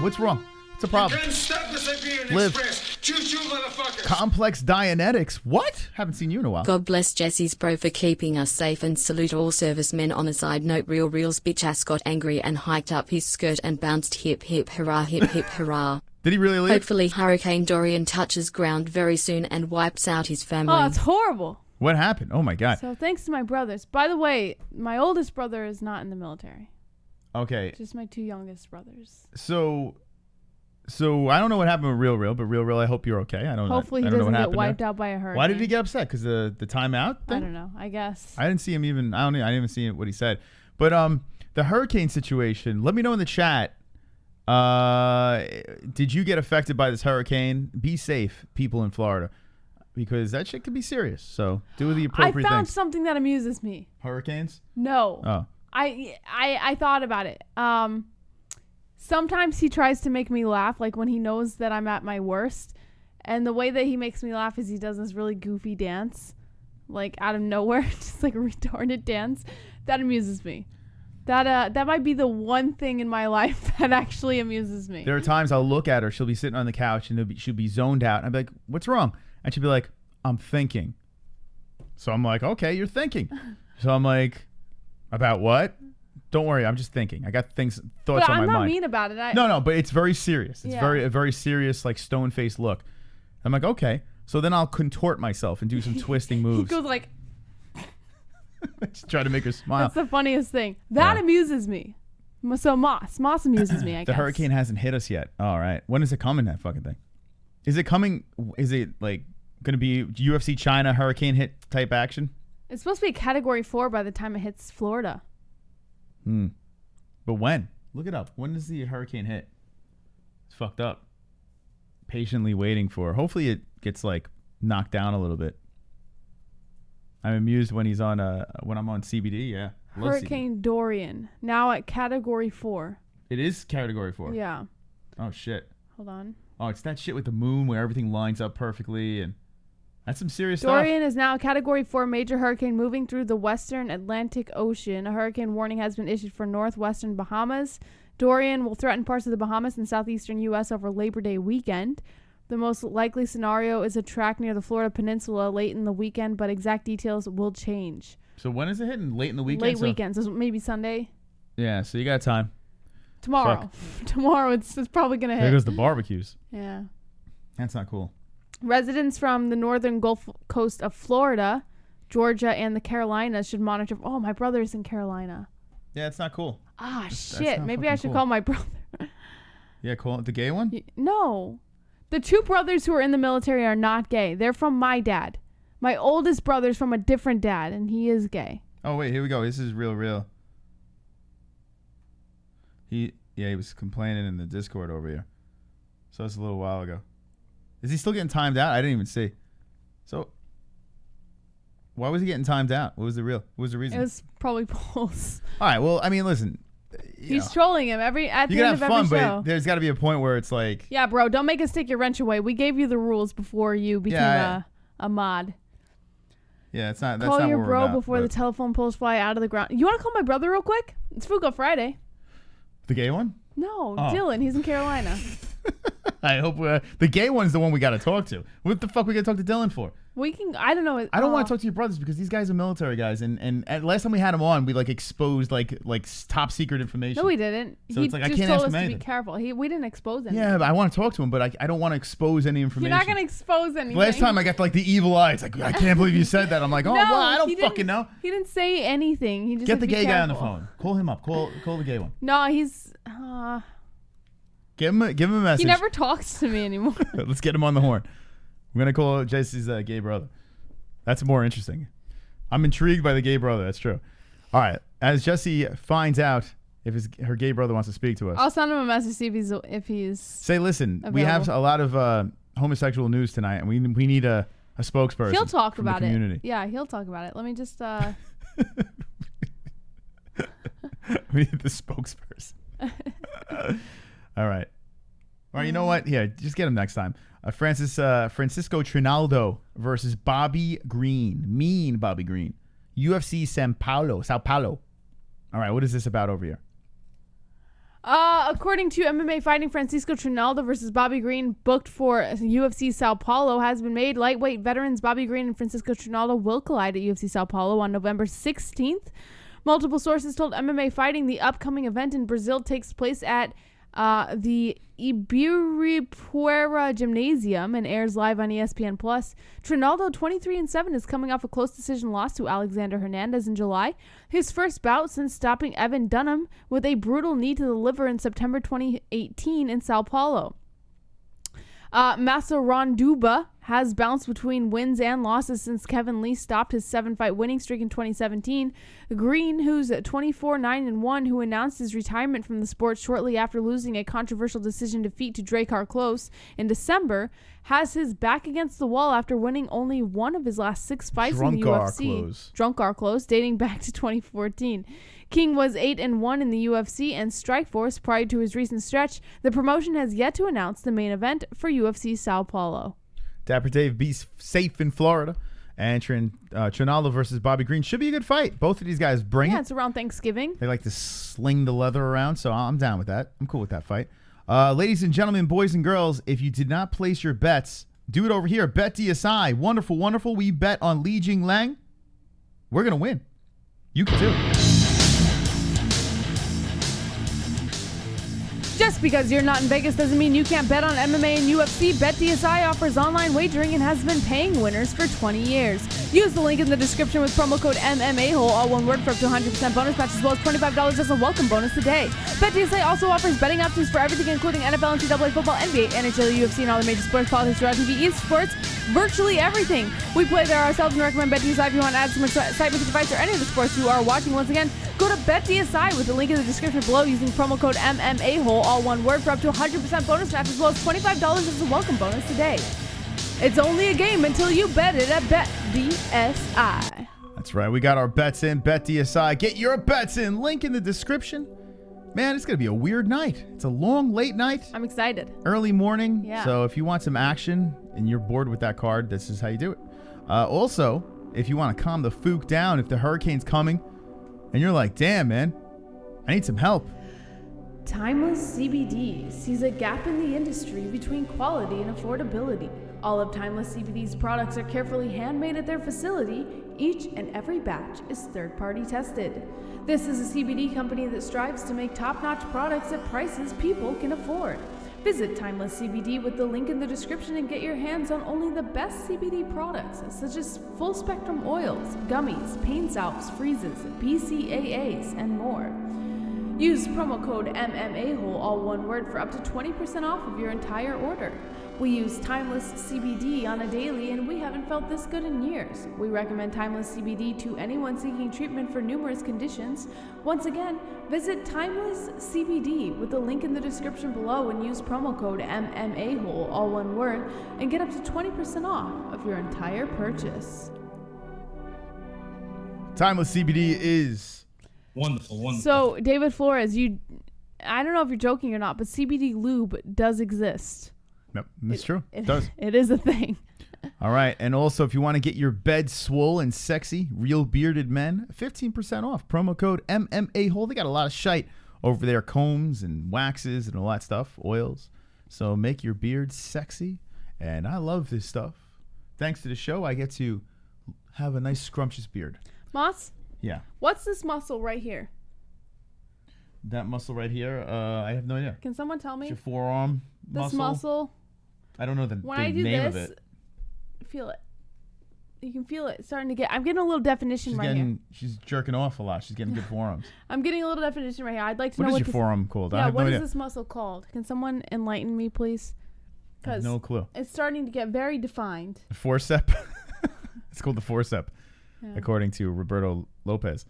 S1: What's wrong? What's the problem?
S2: You can't stop the Siberian
S1: Live.
S2: Express. Choo-choo, motherfuckers.
S1: Complex Dianetics. What? Haven't seen you in a while.
S6: God bless Jesse's bro for keeping us safe, and salute all servicemen. On a side note, Real's bitch ass got angry and hiked up his skirt and bounced hip hurrah, hip hurrah.
S1: Did he really leave?
S6: Hopefully Hurricane Dorian touches ground very soon and wipes out his family.
S3: Oh, it's horrible.
S1: What happened? Oh my God.
S3: So thanks to my brothers. By the way, my oldest brother is not in the military.
S1: Okay.
S3: Just my two youngest brothers.
S1: So I don't know what happened with Real, but Real, I hope you're okay.
S3: Hopefully he doesn't get wiped out by a hurricane.
S1: Why did he get upset? Because the timeout thing?
S3: I don't know. I guess.
S1: I didn't see him even. I didn't even see what he said. But the hurricane situation. Let me know in the chat. Did you get affected by this hurricane? Be safe, people in Florida, because that shit could be serious. So do the appropriate
S3: I found
S1: things.
S3: something that amuses me.
S1: Hurricanes?
S3: No.
S1: Oh.
S3: I thought about it. Sometimes he tries to make me laugh, like when he knows that I'm at my worst. And the way that he makes me laugh is he does this really goofy dance, like out of nowhere, just like a retarded dance. That amuses me. That might be the one thing in my life that actually amuses me.
S1: There are times I'll look at her. She'll be sitting on the couch and she'll be zoned out. And I'll be like, what's wrong? And she'll be like, I'm thinking. So I'm like, okay, you're thinking. So I'm like, about what? Don't worry, I'm just thinking. I got thoughts
S3: but
S1: on my
S3: I'm
S1: mind.
S3: not mean about it.
S1: No, but it's very serious. It's a very serious, like stone-faced look. I'm like, okay. So then I'll contort myself and do some twisting moves.
S3: He goes like,
S1: just try to make her smile.
S3: that's the funniest thing. That amuses me. So Moss amuses me, I guess.
S1: The hurricane hasn't hit us yet. All right. When is it coming, that fucking thing? Is it coming? Is it like going to be UFC China hurricane hit type action?
S3: It's supposed to be a Category 4 by the time it hits Florida.
S1: But when? Look it up. When does the hurricane hit? It's fucked up. Patiently waiting for. Hopefully it gets like knocked down a little bit. I'm amused when he's on when I'm on CBD. Yeah.
S3: Hurricane Dorian now at Category 4.
S1: It is Category 4.
S3: Yeah.
S1: Oh shit.
S3: Hold on.
S1: Oh, it's that shit with the moon where everything lines up perfectly, and that's some serious stuff.
S3: Dorian is now a Category 4 major hurricane moving through the western Atlantic Ocean. A hurricane warning has been issued for northwestern Bahamas. Dorian will threaten parts of the Bahamas and southeastern U.S. over Labor Day weekend. The most likely scenario is a track near the Florida Peninsula late in the weekend, but exact details will change.
S1: So when is it hitting? Late in the weekend?
S3: Late weekend, so maybe Sunday.
S1: Yeah, so you got time.
S3: Tomorrow. Tomorrow it's probably going to hit.
S1: There goes the barbecues.
S3: Yeah.
S1: That's not cool.
S3: Residents from the northern Gulf Coast of Florida, Georgia, and the Carolinas should monitor. Oh, my brother's in Carolina.
S1: Yeah, it's not cool.
S3: Shit. Maybe I should call my brother.
S1: Yeah, call it the gay one?
S3: No. The two brothers who are in the military are not gay. They're from my dad. My oldest brother's from a different dad, and he is gay.
S1: Oh, wait, here we go. This is real. He was complaining in the Discord over here. So it's a little while ago. Is he still getting timed out? I didn't even see. So why was he getting timed out? What was the reason?
S3: It was probably polls.
S1: All right, well, I mean, listen.
S3: He's trolling him at the end of every show.
S1: You can have fun, but there's got to be a point where it's like...
S3: Yeah, bro, don't make us take your wrench away. We gave you the rules before you became a mod.
S1: Yeah, that's not
S3: call your
S1: what
S3: bro
S1: we're about,
S3: before the telephone poles fly out of the ground. You want to call my brother real quick? It's Fugo Friday.
S1: The gay one?
S3: No, Dylan. He's in Carolina.
S1: I hope the gay one's the one we got to talk to. What the fuck we got to talk to Dylan for?
S3: We can. I don't know.
S1: I don't want to talk to your brothers because these guys are military guys, and last time we had him on, we like exposed like top secret information.
S3: No, we didn't.
S1: So it's like I can't
S3: told
S1: ask
S3: us
S1: him anything.
S3: To be careful. We didn't expose anything.
S1: Yeah, but I want to talk to him, but I don't want to expose any information.
S3: You're not gonna expose anything.
S1: Last time I got like the evil eye. It's like I can't believe you said that. I'm like, oh,
S3: no,
S1: well, I don't fucking know.
S3: He didn't say anything. He just
S1: get the
S3: be
S1: gay
S3: careful.
S1: guy on the phone. Call him up. Call the gay one.
S3: No, he's.
S1: Give him a message.
S3: He never talks to me anymore.
S1: Let's get him on the horn. We're gonna call Jesse's gay brother. That's more interesting. I'm intrigued by the gay brother. That's true. All right. As Jesse finds out if her gay brother wants to speak to us,
S3: I'll send him a message see if he's.
S1: Say, listen,
S3: available.
S1: we have a lot of homosexual news tonight, and we need a spokesperson.
S3: He'll talk
S1: from
S3: about
S1: the community.
S3: it. Yeah, he'll talk about it. Let me just.
S1: We need the spokesperson. All right. All right, you know what? Here, just get him next time. Francisco Trinaldo versus Bobby Green. Mean Bobby Green. UFC Sao Paulo. All right, what is this about over here?
S3: According to MMA Fighting, Francisco Trinaldo versus Bobby Green, booked for UFC Sao Paulo, has been made. Lightweight veterans Bobby Green and Francisco Trinaldo will collide at UFC Sao Paulo on November 16th. Multiple sources told MMA Fighting the upcoming event in Brazil takes place at the Ibirapuera Gymnasium and airs live on ESPN+. Trinaldo, 23-7, is coming off a close decision loss to Alexander Hernandez in July. His first bout since stopping Evan Dunham with a brutal knee to the liver in September 2018 in Sao Paulo. Massaranduba has bounced between wins and losses since Kevin Lee stopped his 7-fight winning streak in 2017. Green, who's 24-9-1, who announced his retirement from the sport shortly after losing a controversial decision defeat to Drakkar Klose in December, has his back against the wall after winning only one of his last 6 fights in the UFC. Drakkar Klose, dating back to 2014. King was 8-1 in the UFC and Strikeforce prior to his recent stretch. The promotion has yet to announce the main event for UFC Sao Paulo.
S1: Dapper Dave, be safe in Florida. And Trinaldo versus Bobby Green should be a good fight. Both of these guys bring it.
S3: Yeah, it's around Thanksgiving.
S1: They like to sling the leather around, so I'm down with that. I'm cool with that fight. Ladies and gentlemen, boys and girls, if you did not place your bets Do it over here. BetDSI. Wonderful, wonderful. We bet on Li Jinglang. We're going to win. You can too.
S3: Just because you're not in Vegas doesn't mean you can't bet on MMA and UFC. BetDSI offers online wagering and has been paying winners for 20 years. Use the link in the description with promo code MMA-Hole, all one word, for up to 100% bonus match as well as $25 as a welcome bonus today. BetDSI also offers betting options for everything including NFL, NCAA football, NBA, NHL, UFC, and all the major sports, politics, reality TV, esports, virtually everything. We play there ourselves and recommend BetDSI if you want to add some excitement to the fights or any of the sports you are watching. Once again, go to BetDSI with the link in the description below using promo code MMA-Hole, all one word, for up to 100% bonus match as well as $25 as a welcome bonus today. It's only a game until you bet it at BetDSI.
S1: That's right. We got our bets in. BetDSI. Get your bets in. Link in the description. Man, it's going to be a weird night. It's a long, late night.
S3: I'm excited.
S1: Early morning.
S3: Yeah.
S1: So if you want some action and you're bored with that card, this is how you do it. Also, if you want to calm the fook down, if the hurricane's coming and you're like, damn, man, I need some help.
S3: Timeless CBD sees a gap in the industry between quality and affordability. All of Timeless CBD's products are carefully handmade at their facility. Each and every batch is third-party tested. This is a CBD company that strives to make top-notch products at prices people can afford. Visit Timeless CBD with the link in the description and get your hands on only the best CBD products, such as full-spectrum oils, gummies, pain salves, freezes, BCAAs, and more. Use promo code MMA-Hole, all one word, for up to 20% off of your entire order. We use Timeless CBD on a daily, and we haven't felt this good in years. We recommend Timeless CBD to anyone seeking treatment for numerous conditions. Once again, visit Timeless CBD with the link in the description below and use promo code MMA-Hole, all one word, and get up to 20% off of your entire purchase.
S1: Timeless CBD is
S9: wonderful.
S3: So, David Flores, I don't know if you're joking or not, but CBD lube does exist.
S1: Yep, it's true. It does.
S3: It is a thing.
S1: All right. And also, if you want to get your bed swole and sexy, real bearded men, 15% off. Promo code MMA-Hole. They got a lot of shite over there, combs and waxes and all that stuff, oils. So make your beard sexy. And I love this stuff. Thanks to the show, I get to have a nice scrumptious beard.
S3: Moss?
S1: Yeah.
S3: What's this muscle right here?
S1: That muscle right here, I have no idea.
S3: Can someone tell me?
S1: It's your forearm
S3: this muscle.
S1: I don't know the name of it.
S3: Feel it. You can feel it starting to get. I'm getting a little definition here.
S1: She's jerking off a lot. She's getting good forearms.
S3: I'm getting a little definition right here. I'd like to know
S1: what
S3: what
S1: is your forearm called?
S3: Yeah,
S1: I have
S3: what
S1: no
S3: is
S1: idea.
S3: this muscle called? Can someone enlighten me, please?
S1: I have no clue.
S3: It's starting to get very defined.
S1: The forcep. It's called the forcep, according to Roberto Lopez.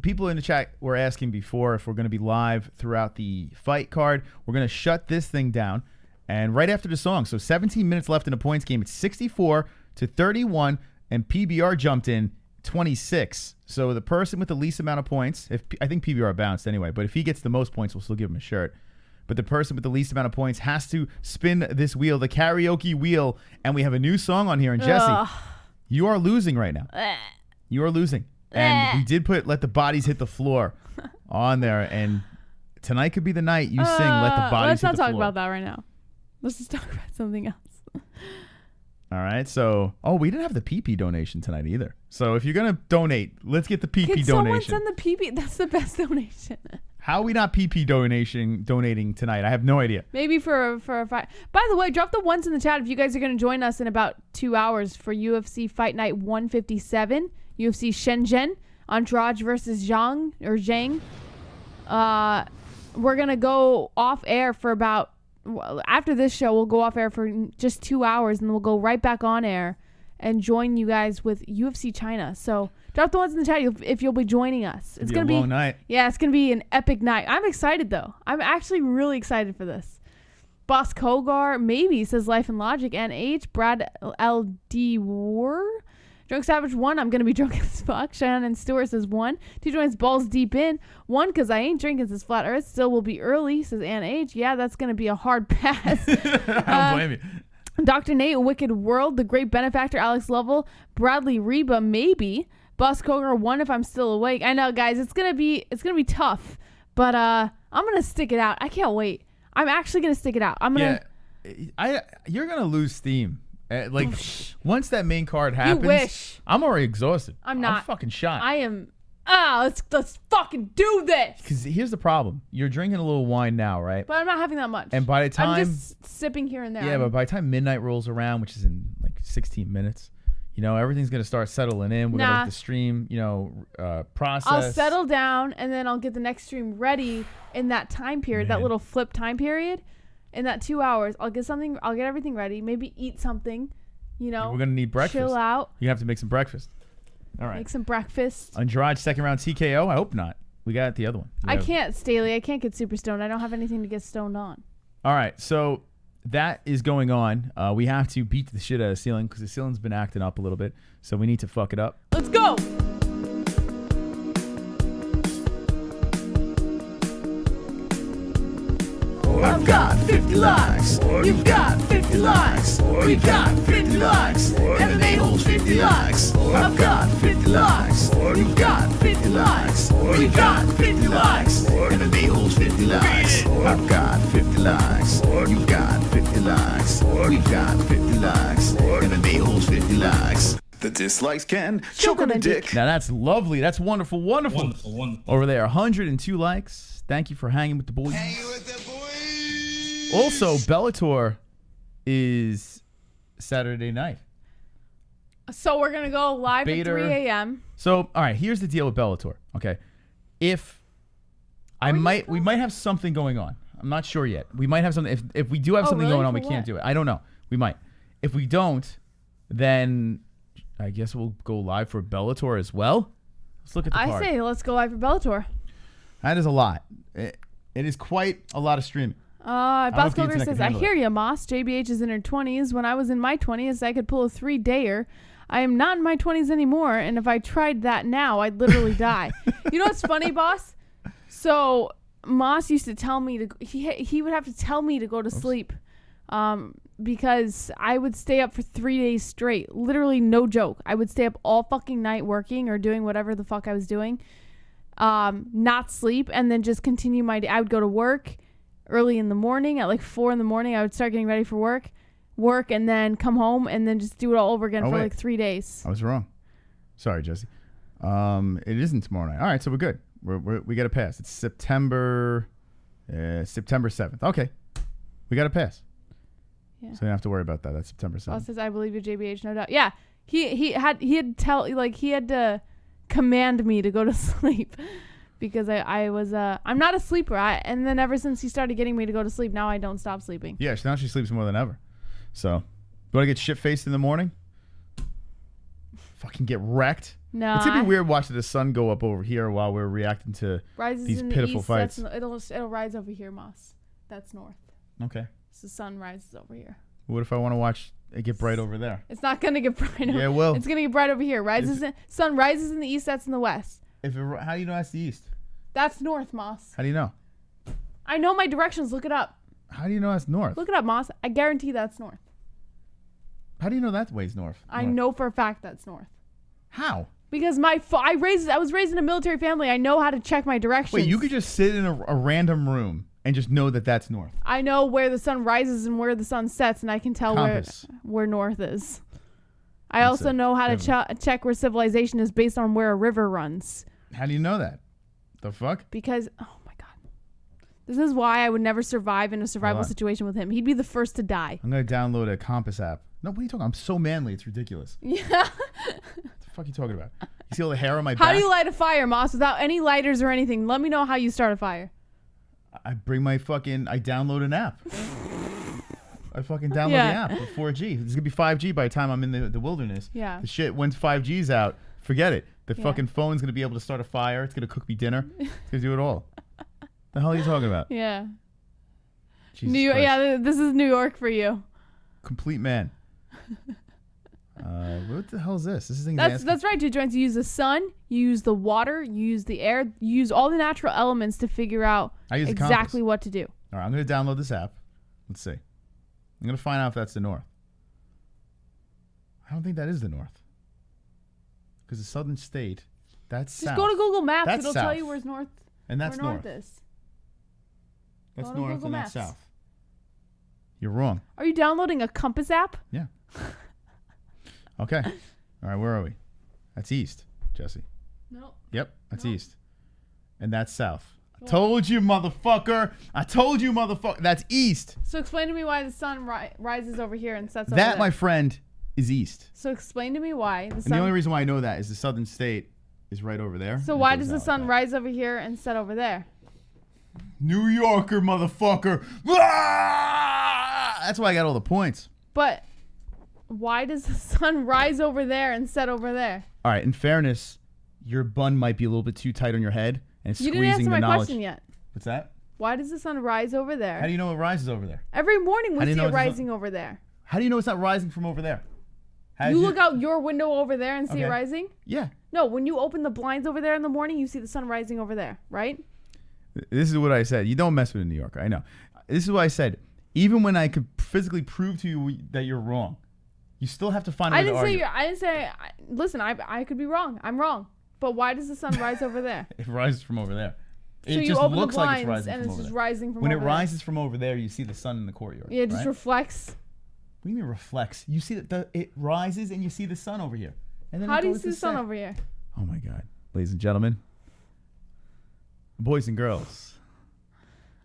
S1: People in the chat were asking before if we're going to be live throughout the fight card. We're going to shut this thing down, and right after the song. So 17 minutes left in the points game. It's 64-31, and PBR jumped in 26. So the person with the least amount of points, I think PBR bounced anyway, but if he gets the most points, we'll still give him a shirt. But the person with the least amount of points has to spin this wheel, the karaoke wheel, and we have a new song on here. And Jesse, you are losing right now. You are losing. And we did put Let the Bodies Hit the Floor on there. And tonight could be the night you sing Let the Bodies Hit the Floor.
S3: Let's not talk about that right now. Let's just talk about something else.
S1: All right. So, we didn't have the PP donation tonight either. So if you're going to donate, let's get the PP donation.
S3: Can someone send the PP? That's the best donation.
S1: How are we not PP donating tonight? I have no idea.
S3: Maybe for a fight. By the way, drop the ones in the chat if you guys are going to join us in about 2 hours for UFC Fight Night 157. UFC Shenzhen, Andrade versus Zhang. We're going to go off air for about, after this show, we'll go off air for just 2 hours, and then we'll go right back on air and join you guys with UFC China. So drop the ones in the chat if you'll be joining us.
S1: It's going to be a long night.
S3: Yeah, it's going to be an epic night. I'm excited, though. I'm actually really excited for this. Boss Kogar, maybe, says Life and Logic. NH, Brad LD War. Drunk Savage 1, I'm going to be drunk as fuck. Shannon Stewart says 1. T joins balls deep in. 1, because I ain't drinking, says Flat Earth. Still will be early, says Ann H. Yeah, that's going to be a hard pass.
S1: I don't blame you.
S3: Dr. Nate, Wicked World, The Great Benefactor, Alex Lovell, Bradley Reba, maybe. Boss Kogar 1, if I'm still awake. I know, guys, it's gonna be tough, but I'm gonna stick it out. I can't wait. I'm actually gonna stick it out.
S1: you're gonna lose steam. Like once that main card happens,
S3: You wish.
S1: I'm already exhausted.
S3: I'm not.
S1: I'm fucking shot.
S3: I am. Let's fucking do this.
S1: Because here's the problem: you're drinking a little wine now, right?
S3: But I'm not having that much.
S1: And by the time
S3: I'm just sipping here and there.
S1: yeah, but by the time midnight rolls around, which is in like 16 minutes, everything's gonna start settling in. We're gonna let the stream, process.
S3: I'll settle down and then I'll get the next stream ready in that time period, that little flip time period. In that 2 hours, I'll get everything ready. Maybe eat something.
S1: We're gonna need breakfast.
S3: Chill out.
S1: You have to make some breakfast. All right.
S3: Make some breakfast.
S1: Andrade second round TKO. I hope not. We got the other one.
S3: I can't, Staley. I can't get super stoned. I don't have anything to get stoned on.
S1: All right, so that is going on. We have to beat the shit out of the ceiling because the ceiling's been acting up a little bit. So we need to fuck it up.
S3: Let's go.
S7: I've got 50 likes. You've got 50 likes. We've got 50 likes. MMA-Holes 50 likes. I've got 50 likes. You've got 50 likes. We've got 50 likes. MMA-Holes 50 likes. I've got 50 likes. You've got 50 likes. We've got 50 likes. MMA-Holes 50 likes. The dislikes can choke on a dick.
S1: Now that's lovely. That's wonderful. Wonderful. Over there, 102 likes. Thank you for hanging with the boys. Also, Bellator is Saturday night.
S3: So we're going to go live at 3 a.m.
S1: So, all right, here's the deal with Bellator. Okay. We might have something going on. I'm not sure yet. We might have something. If we do have something going on, we can't do it. I don't know. We might. If we don't, then I guess we'll go live for Bellator as well. Let's look at the card.
S3: I say let's go live for Bellator.
S1: That is a lot. It is quite a lot of streaming.
S3: Bosco says, I hear you, Moss. JBH is in her 20s. When I was in my 20s, I could pull a 3-dayer. I am not in my 20s anymore, and if I tried that now, I'd literally die. You know what's funny, boss? So Moss used to tell me to. He would have to tell me to go to sleep, because I would stay up for 3 days straight. Literally, no joke. I would stay up all fucking night working or doing whatever the fuck I was doing, not sleep, and then just continue my day. I would go to work early in the morning at like 4 in the morning. I would start getting ready for work, and then come home and then just do it all over again for like 3 days.
S1: I was wrong. Sorry, Jesse. It isn't tomorrow night. All right, so we're good. We got a pass. It's September 7th. Okay, we got a pass. Yeah. So you don't have to worry about that. That's September 7th.
S3: Boss says, I believe you, JBH, no doubt. Yeah, he had to command me to go to sleep. Because I was I'm not a sleeper. And then ever since he started getting me to go to sleep, now I don't stop sleeping.
S1: Yeah, now she sleeps more than ever. So, you want to get shit-faced in the morning? Fucking get wrecked?
S3: No.
S1: It's going to be weird watching the sun go up over here while we're reacting to these pitiful fights.
S3: It'll rise over here, Moss. That's north.
S1: Okay.
S3: So the sun rises over here.
S1: What if I want to watch it get bright over there?
S3: It's not going to get bright.
S1: Yeah, well.
S3: It's going to get bright over here. Sun rises in the east, that's in the west.
S1: How do you know that's the east?
S3: That's north, Moss.
S1: How do you know?
S3: I know my directions. Look it up.
S1: How do you know that's north?
S3: Look it up, Moss. I guarantee that's north.
S1: How do you know that way's north?
S3: I know for a fact that's north.
S1: How?
S3: Because I was raised in a military family. I know how to check my directions.
S1: Wait, you could just sit in a random room and just know that that's north.
S3: I know where the sun rises and where the sun sets, and I can tell where north is. I also know how to check where civilization is based on where a river runs.
S1: How do you know that? The fuck?
S3: Because, oh my God. This is why I would never survive in a survival situation with him. He'd be the first to die.
S1: I'm going to download a compass app. No, what are you talking about? I'm so manly. It's ridiculous.
S3: Yeah.
S1: What the fuck are you talking about? You see all the hair on my back?
S3: How do you light a fire, Moss, without any lighters or anything? Let me know how you start a fire.
S1: I download an app. I fucking download the app with 4G. It's going to be 5G by the time I'm in the wilderness.
S3: Yeah.
S1: The shit, once 5G's out, forget it. The fucking phone's going to be able to start a fire. It's going to cook me dinner. It's going to do it all. The hell are you talking about?
S3: Yeah.
S1: Jesus
S3: New York, yeah, this is New York for you.
S1: Complete man. What the hell is this? This is
S3: That's right, Two Joints. You use the sun, you use the water, you use the air, you use all the natural elements to figure out exactly what to do.
S1: All right, I'm going to download this app. Let's see. I'm going to find out if that's the north. I don't think that is the north. Because the southern state, that's south.
S3: Just go to Google Maps.
S1: That's
S3: It'll
S1: south.
S3: tell you where's north.
S1: And that's
S3: where
S1: north.
S3: Is.
S1: That's
S3: Go to
S1: north
S3: Google
S1: and that's
S3: Maps.
S1: south. You're wrong.
S3: Are you downloading a compass app?
S1: Yeah. Okay. All right, where are we? That's east, Jesse.
S3: No.
S1: Yep, that's east. And that's south. I told you, motherfucker. I told you, motherfucker. That's east.
S3: So explain to me why the sun rises over here and sets over
S1: That,
S3: there.
S1: my friend, is east.
S3: So explain to me why the
S1: And
S3: sun...
S1: the only reason why I know that is the southern state is right over there.
S3: So why does the sun rise over here and set over there?
S1: New Yorker, motherfucker. Ah! That's why I got all the points.
S3: But why does the sun rise over there and set over there?
S1: All right, in fairness, your bun might be a little bit too tight on your head and it's
S3: You
S1: squeezing
S3: didn't answer
S1: the
S3: my
S1: knowledge.
S3: question yet.
S1: What's that?
S3: Why does the sun rise over there?
S1: How do you know it rises over there?
S3: Every morning
S1: How
S3: we
S1: do you
S3: see
S1: know
S3: it
S1: it's not-
S3: rising over there.
S1: How do you know it's not rising from over there? How
S3: You
S1: did
S3: look out your window over there and see it
S1: Okay.
S3: rising?
S1: Yeah.
S3: No, when you open the blinds over there in the morning, you see the sun rising over there, right?
S1: This is what I said. You don't mess with a New Yorker. I know. This is what I said. Even when I could physically prove to you that you're wrong, you still have to find a way to argue.
S3: Listen, I could be wrong. I'm wrong. But why does the sun rise over there?
S1: It rises from over there.
S3: So
S1: It
S3: you
S1: just
S3: open the
S1: looks like it's
S3: blinds
S1: rising
S3: and
S1: from
S3: it's
S1: over
S3: just
S1: there.
S3: rising from
S1: When
S3: over
S1: it
S3: there.
S1: rises from over there, you see the sun in the courtyard.
S3: Yeah, it just
S1: right?
S3: reflects.
S1: What do you mean reflects? You see that it rises and you see the sun over here. And then
S3: How
S1: it
S3: do you
S1: goes
S3: see
S1: to
S3: the sun
S1: set.
S3: over here?
S1: Oh my God. Ladies and gentlemen, boys and girls,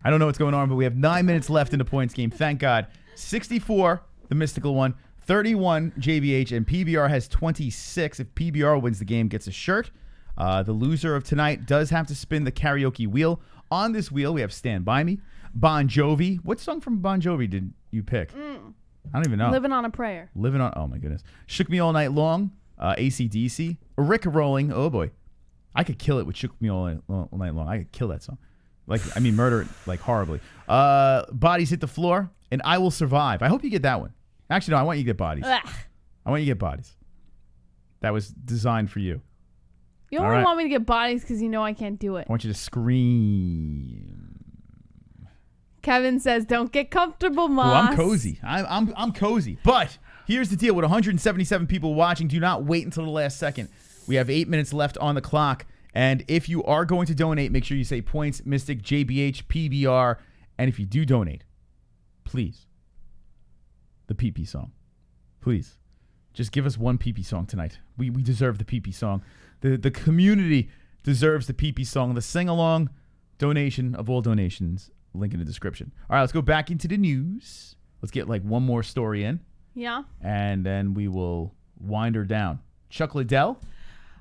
S1: I don't know what's going on, but we have 9 minutes left in the points game. Thank God. 64, the mystical one. 31, JBH, and PBR has 26. If PBR wins the game, gets a shirt. The loser of tonight does have to spin the karaoke wheel. On this wheel, we have Stand By Me, Bon Jovi. What song from Bon Jovi did you pick? I don't even know.
S3: Living on a Prayer.
S1: Living on, oh my goodness. Shook Me All Night Long, AC/DC. Rick Rolling, oh boy. I could kill it with Shook Me All Night Long. I could kill that song. Murder it, like, horribly. Bodies Hit the Floor, and I Will Survive. I hope you get that one. Actually, no, I want you to get Bodies.
S3: Ugh.
S1: I want you to get Bodies. That was designed for you.
S3: You
S1: All
S3: only
S1: right.
S3: want me to get bodies because you know I can't do it.
S1: I want you to scream.
S3: Kevin says, "Don't get comfortable,
S1: Oh,
S3: Moss."
S1: I'm cozy. I'm cozy. But here's the deal: with 177 people watching, do not wait until the last second. We have 8 minutes left on the clock, and if you are going to donate, make sure you say points, Mystic, JBH, PBR, and if you do donate, please, the PP song, please, just give us one PP song tonight. We deserve the PP song. The community deserves the PP song. The sing along donation of all donations. Link in the description. All right, let's go back into the news. Let's get like one more story in.
S3: Yeah.
S1: And then we will wind her down. Chuck Liddell.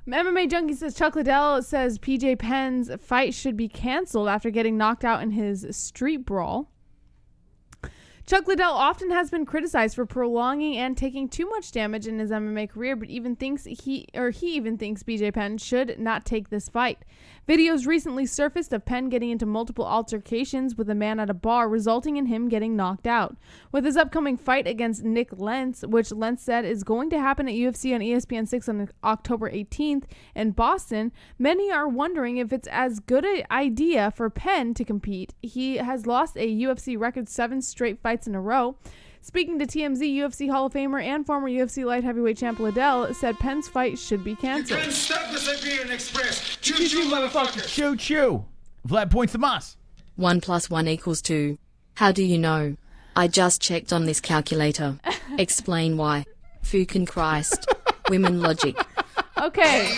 S3: MMA Junkie says Chuck Liddell says BJ Penn's fight should be canceled after getting knocked out in his street brawl. Chuck Liddell often has been criticized for prolonging and taking too much damage in his MMA career, but he even thinks BJ Penn should not take this fight. Videos recently surfaced of Penn getting into multiple altercations with a man at a bar, resulting in him getting knocked out. With his upcoming fight against Nick Lentz, which Lentz said is going to happen at UFC on ESPN 6 on October 18th in Boston, many are wondering if it's as good an idea for Penn to compete. He has lost a UFC record 7 straight fights in a row. Speaking to TMZ, UFC Hall of Famer and former UFC light heavyweight champ Liddell said Penn's fight should be canceled.
S2: Choo-choo, motherfucker.
S1: Choo-choo. Vlad points to Moss.
S6: 1 + 1 = 2. How do you know? I just checked on this calculator. Explain why. Fucking Christ. Women logic.
S3: Okay.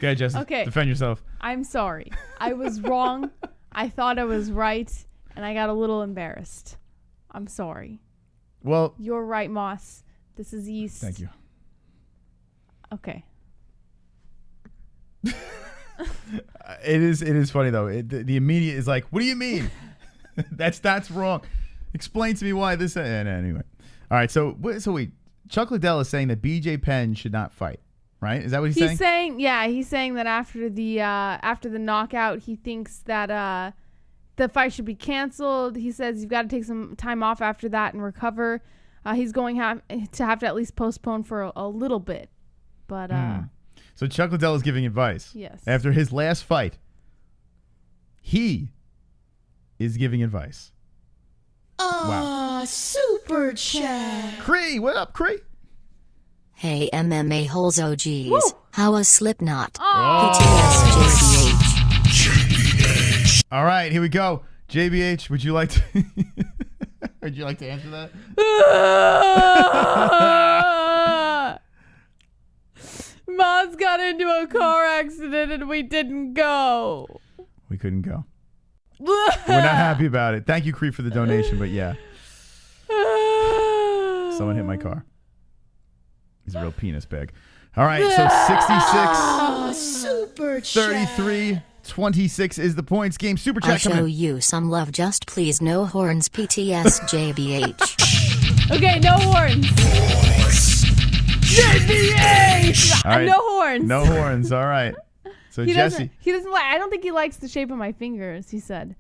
S1: Go ahead, Jesse.
S3: Okay.
S1: Defend yourself.
S3: I'm sorry. I was wrong. I thought I was right, and I got a little embarrassed. I'm sorry.
S1: Well,
S3: You're right, Moss. This is East.
S1: thank you.
S3: Okay.
S1: It is funny though. The immediate is like, what do you mean? that's wrong. Explain to me why this. Anyway, all right. So wait. Chuck Liddell is saying that BJ Penn should not fight, right? Is that what he's saying?
S3: He's saying that after the knockout, he thinks that the fight should be canceled. He says you've got to take some time off after that and recover. He's going to have to at least postpone for a little bit, but
S1: So Chuck Liddell is giving advice.
S3: Yes.
S1: After his last fight, he is giving advice. Wow.
S4: Super chat.
S1: Cree, what up, Cree?
S8: Hey MMA-Holes OGs,
S3: Woo!
S8: how a Slipknot?
S1: Oh.
S8: PTS JBH.
S1: All right, here we go. JBH, would you like to answer that?
S3: Mom's got into a car accident and we didn't go.
S1: We couldn't go. We're not happy about it. Thank you, Cree, for the donation, but yeah. Someone hit my car. He's a real penis bag. All right, so 66, 33, 26 is the points game. Super chat
S8: I'll show you some love. Just please, no horns. PTS JBH.
S3: Okay, no horns. JBH.
S1: All right.
S3: No horns.
S1: No horns. All right. So Jesse.
S3: He doesn't like. I don't think he likes the shape of my fingers. He said,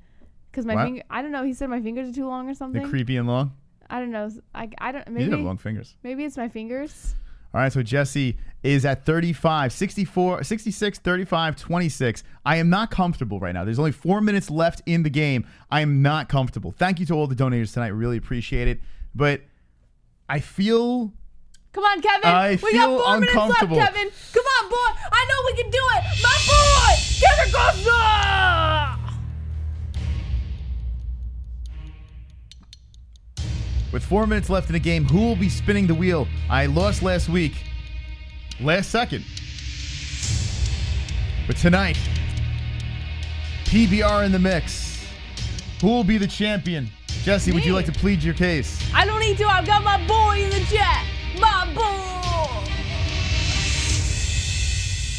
S3: because my finger. I don't know. He said my fingers are too long or something.
S1: They're creepy and long.
S3: I don't know. I don't. Maybe
S1: you have long fingers.
S3: Maybe it's my fingers.
S1: All right, so Jesse is at 35, 64, 66, 35, 26. I am not comfortable right now. There's only 4 minutes left in the game. I am not comfortable. Thank you to all the donators tonight. Really appreciate it. But I feel...
S3: Come on, Kevin. We got 4 minutes left, Kevin. Come on, boy. I know we can do it. My boy, Kevin Costa.
S1: With 4 minutes left in the game, who will be spinning the wheel? I lost last week. Last second. But tonight, PBR in the mix. Who will be the champion? Jesse, would you like to plead your case?
S3: I don't need to. I've got my boy in the chat. My boy.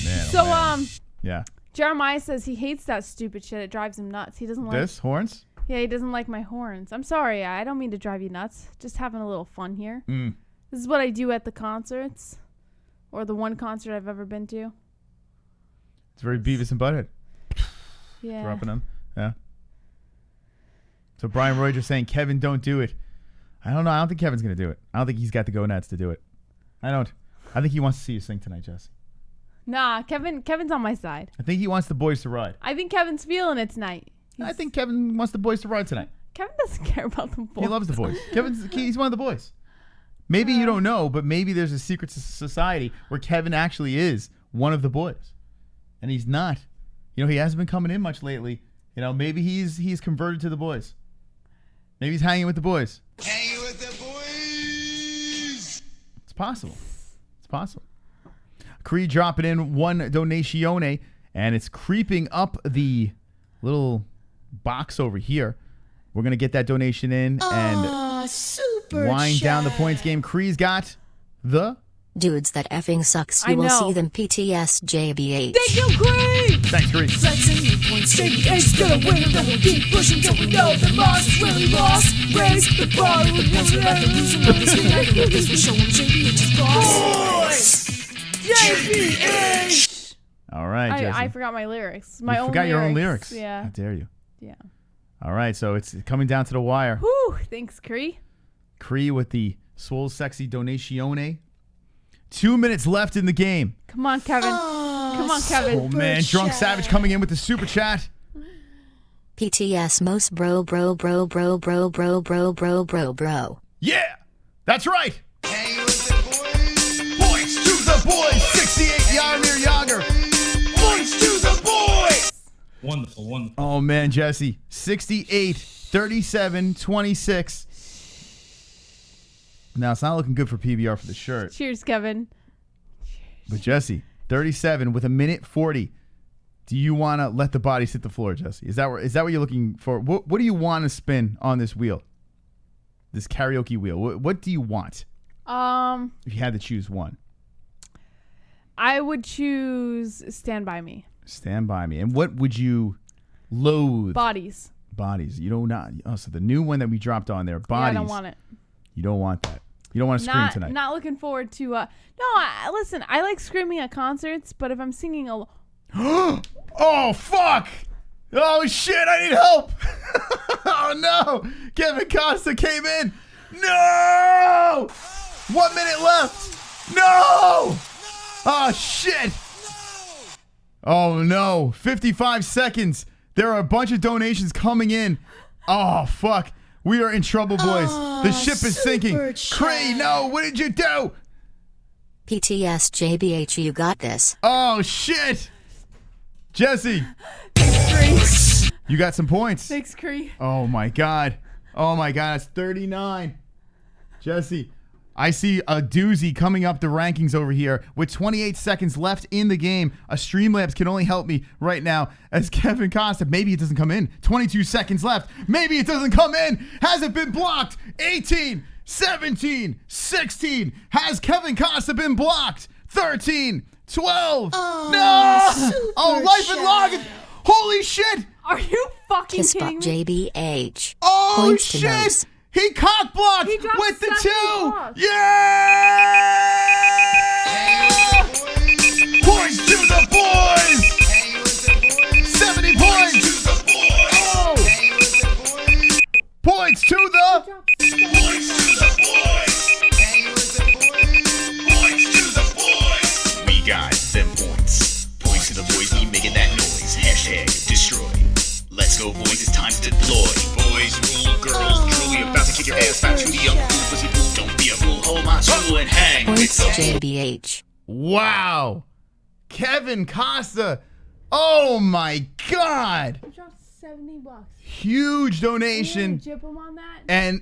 S1: Man,
S3: so,
S1: man. Yeah.
S3: Jeremiah says he hates that stupid shit. It drives him nuts. He doesn't like...
S1: This? Horns?
S3: Yeah, he doesn't like my horns. I'm sorry. I don't mean to drive you nuts. Just having a little fun here. This is what I do at the concerts. Or the one concert I've ever been to.
S1: It's very Beavis and Butthead.
S3: Yeah.
S1: Dropping them. Yeah. So Brian Roy just saying, Kevin, don't do it. I don't know. I don't think Kevin's going to do it. I don't think he's got the go-nuts to do it. I don't. I think he wants to see you sing tonight, Jesse.
S3: Nah, Kevin's on my side.
S1: I think he wants the boys to ride.
S3: I think Kevin's feeling it tonight.
S1: I think Kevin wants the boys to ride tonight.
S3: Kevin doesn't care about the boys.
S1: He loves the boys. He's one of the boys. Maybe you don't know, but maybe there's a secret society where Kevin actually is one of the boys. And he's not. You know, he hasn't been coming in much lately. You know, maybe he's converted to the boys. Maybe he's hanging with the boys.
S2: Hanging with the boys.
S1: It's possible. It's possible. Cree dropping in one donatione, and it's creeping up the little box over here. We're going to get that donation in and wind down the points game. Cree's got the...
S8: Dudes that effing sucks. You will see them PTS JBH.
S3: Thank you, Cree!
S1: Thanks, Cree.
S4: Flexing your points, JBH gonna win, and then we'll keep pushing till we know the loss is really lost. Raise the bar, once we're at the losing on this thing, I can do this, we're showing JBH's boss. JBH!
S1: All right, Jesse.
S3: I forgot my lyrics.
S1: You forgot your own lyrics.
S3: Yeah.
S1: How dare you?
S3: Yeah.
S1: All right, so it's coming down to the wire.
S3: Whew, thanks, Cree.
S1: Cree with the swole sexy donatione. 2 minutes left in the game.
S3: Come on, Kevin. Come on, Kevin.
S1: Oh, man. Drunk Savage coming in with the super chat.
S8: PTS most bro.
S1: Yeah, that's right. Hang with the boys. Points to the boys. 68 Yarmir Yager. Points to the boys.
S9: Wonderful, wonderful.
S1: Oh, man, Jesse. 68, 37, 26. Now, it's not looking good for PBR for the shirt.
S3: Cheers, Kevin.
S1: But, Jesse, 37 with a minute 40. Do you want to let the bodies hit the floor, Jesse? Is that what you're looking for? What do you want to spin on this wheel? This karaoke wheel. What do you want? If you had to choose one.
S3: I would choose Stand By Me.
S1: Stand By Me. And what would you loathe?
S3: Bodies.
S1: Bodies. You don't not. Oh, so the new one that we dropped on there. Bodies.
S3: Yeah, I don't want it.
S1: You don't want that. You don't want to scream tonight.
S3: Not looking forward to. Listen. I like screaming at concerts, but if I'm singing a.
S1: Oh fuck! Oh shit! I need help! Oh no! Kevin Costa came in. No! 1 minute left. No! Oh shit! Oh no! 55 seconds. There are a bunch of donations coming in. Oh fuck! We are in trouble, boys. The ship is sinking. Cree, no! What did you do?
S8: PTS JBH, you got this.
S1: Oh shit! Jesse.
S3: Thanks,
S1: You got some points.
S3: Thanks, Cree.
S1: Oh my God. It's 39. Jesse, I see a doozy coming up the rankings over here with 28 seconds left in the game. A Streamlabs can only help me right now as Kevin Costa. Maybe it doesn't come in. 22 seconds left. Maybe it doesn't come in. Has it been blocked? 18, 17, 16. Has Kevin Costa been blocked? 13, 12. No! Life and Log. Holy shit!
S3: Are you fucking
S8: Kiss
S3: kidding
S8: fuck
S3: me?
S8: JBH.
S1: Oh
S8: Points to
S1: shit!
S8: nose.
S1: He cock blocked
S3: He dropped
S1: with the
S3: 70
S1: 2.
S3: blocks.
S1: Yeah! Points to the boys. 70 points. Oh! Points to the.
S7: We got them points. Points to the boys, we making that noise. Hashtag destroy. Let's go, boys, it's time to deploy. Boys rule, girls drool. We about to kick your ass back to the young fool. Pussy fool, don't be a fool. Hold my stool and hang.
S8: Points
S7: It's a
S8: JBH.
S1: Wow! Kevin Costa. Oh my God!
S3: He dropped $70.
S1: Huge donation.
S3: Jip him on that?
S1: And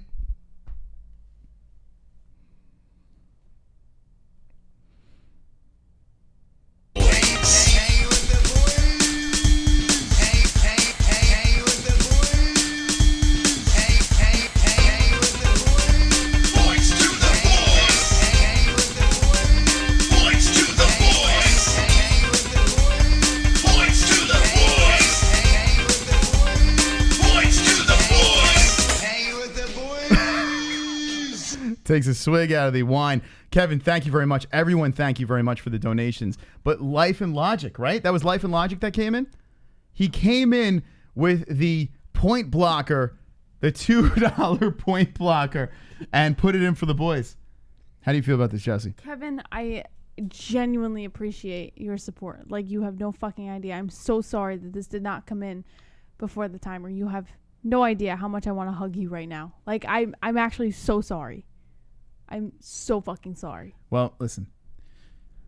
S1: takes a swig out of the wine. Kevin, thank you very much. Everyone, thank you very much for the donations. But Life and Logic, right? That was Life and Logic that came in? He came in with the point blocker, the $2 point blocker, and put it in for the boys. How do you feel about this, Jesse?
S3: Kevin, I genuinely appreciate your support. Like, you have no fucking idea. I'm so sorry that this did not come in before the timer. You have no idea how much I want to hug you right now. Like, I'm actually so sorry. I'm so fucking sorry.
S1: Well, listen,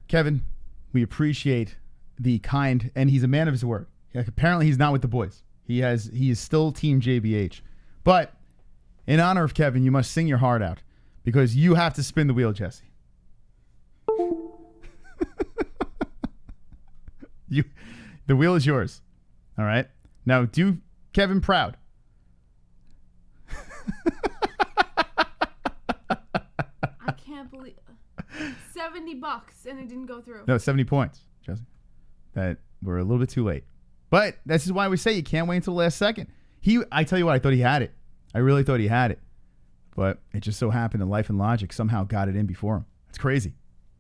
S1: Kevin, we appreciate the kind, and he's a man of his word. Apparently, he's not with the boys. He is still Team JBH. But in honor of Kevin, you must sing your heart out because you have to spin the wheel, Jesse. The wheel is yours. All right. Now do Kevin proud.
S3: I can't believe $70 and it didn't go through.
S1: No, 70 points, Jesse. That we're a little bit too late. But this is why we say you can't wait until the last second. I tell you what, I thought he had it. I really thought he had it. But it just so happened that Life and Logic somehow got it in before him. It's crazy.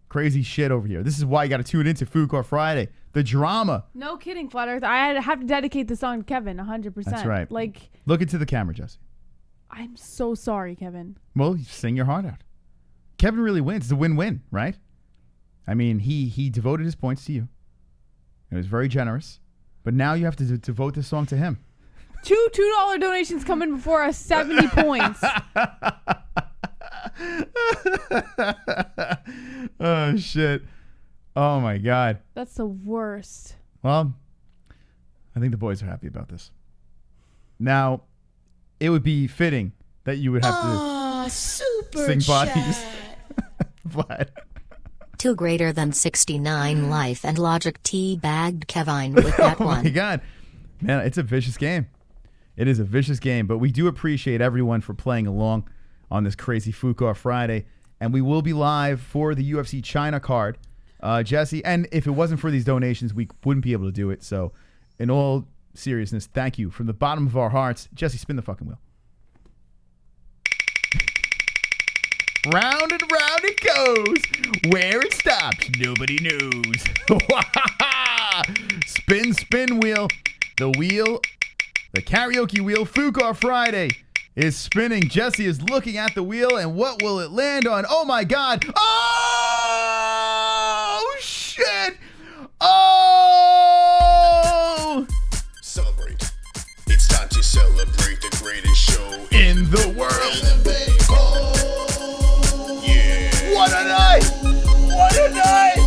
S1: Crazy shit over here. This is why you got to tune into Food Court Friday. The drama.
S3: No kidding, Flat Earth. I have to dedicate this song to Kevin 100%.
S1: That's right.
S3: Like,
S1: look into the camera, Jesse.
S3: I'm so sorry, Kevin.
S1: Well, you sing your heart out. Kevin really wins. It's a win-win, right? I mean, he devoted his points to you. It was very generous. But now you have to devote this song to him.
S3: Two $2 donations coming before us, 70 points.
S1: Oh, shit. Oh, my God.
S3: That's the worst.
S1: Well, I think the boys are happy about this. Now, it would be fitting that you would have to sing bodies. But
S8: 2 greater than 69 Life and Logic teabagged Kevin with that
S1: oh
S8: one.
S1: my God. Man, it's a vicious game. It is a vicious game, but we do appreciate everyone for playing along on this crazy Food Court Friday. And we will be live for the UFC China card, Jesse. And if it wasn't for these donations, we wouldn't be able to do it. So in all seriousness, thank you from the bottom of our hearts. Jesse, spin the fucking wheel. Round and round it goes. Where it stops, nobody knows. Spin, spin wheel. The wheel, the karaoke wheel, Food Court Friday is spinning. Jesse is looking at the wheel, and what will it land on? Oh, my God. Oh, shit. Oh.
S2: Celebrate. It's time to celebrate the greatest show
S1: in the world. What a night! What a night!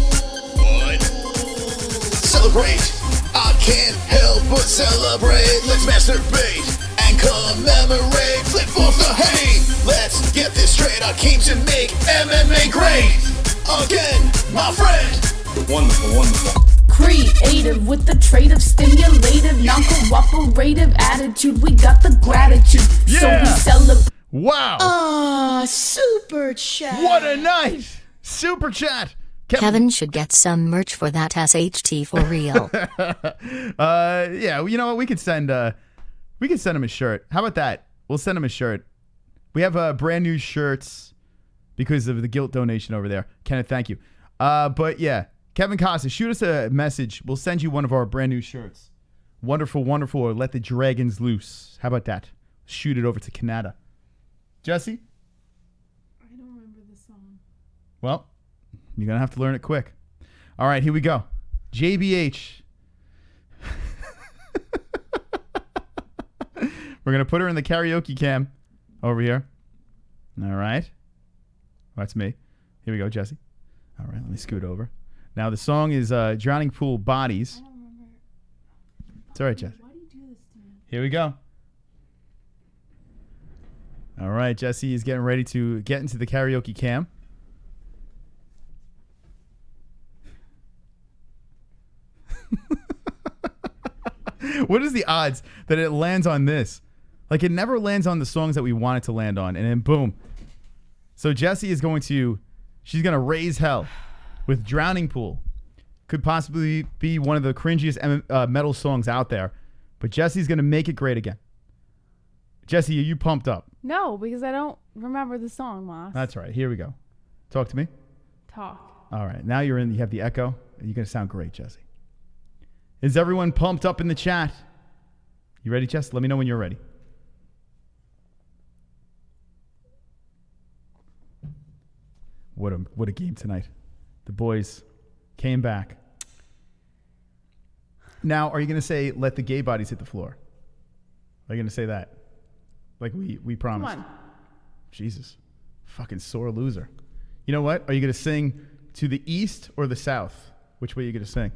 S2: What? Celebrate! I can't help but celebrate. Let's masturbate and commemorate. Flip off the hate. Let's get this straight. I came to make MMA great. Again, my friend.
S9: Wonderful, wonderful.
S4: Creative with the trait of stimulative, non-cooperative attitude. We got the gratitude, so we celebrate.
S1: Wow.
S13: Super chat.
S1: What a night. Super chat.
S8: Kevin should get some merch for that SHT for real.
S1: Yeah, you know what? We could send him a shirt. How about that? We'll send him a shirt. We have brand new shirts because of the guilt donation over there. Kenneth, thank you. But yeah, Kevin Costa, shoot us a message. We'll send you one of our brand new shirts. Wonderful, wonderful, or Let the Dragons Loose. How about that? Shoot it over to Canada. Jesse?
S3: I don't remember the song.
S1: Well, you're going to have to learn it quick. All right, here we go. JBH. We're going to put her in the karaoke cam over here. All right. That's me. Here we go, Jesse. All right, let me scoot over. Now, the song is Drowning Pool Bodies.
S3: I don't remember.
S1: It's all right, Jesse.
S3: Why do you do this to me?
S1: Here we go. All right, Jesse is getting ready to get into the karaoke cam. What is the odds that it lands on this? Like, it never lands on the songs that we want it to land on, and then boom. So Jesse is she's going to raise hell with Drowning Pool. Could possibly be one of the cringiest metal songs out there, but Jesse's going to make it great again. Jesse, are you pumped up?
S3: No, because I don't remember the song, Moss.
S1: That's right. Here we go. Talk to me.
S3: Talk.
S1: All right. Now you have the echo. You're going to sound great, Jesse. Is everyone pumped up in the chat? You ready, Jess? Let me know when you're ready. What a game tonight. The boys came back. Now, are you going to say, let the gay bodies hit the floor? Are you going to say that? Like we promised.
S3: Come on.
S1: Jesus. Fucking sore loser. You know what? Are you going to sing to the east or the south? Which way are you going to sing?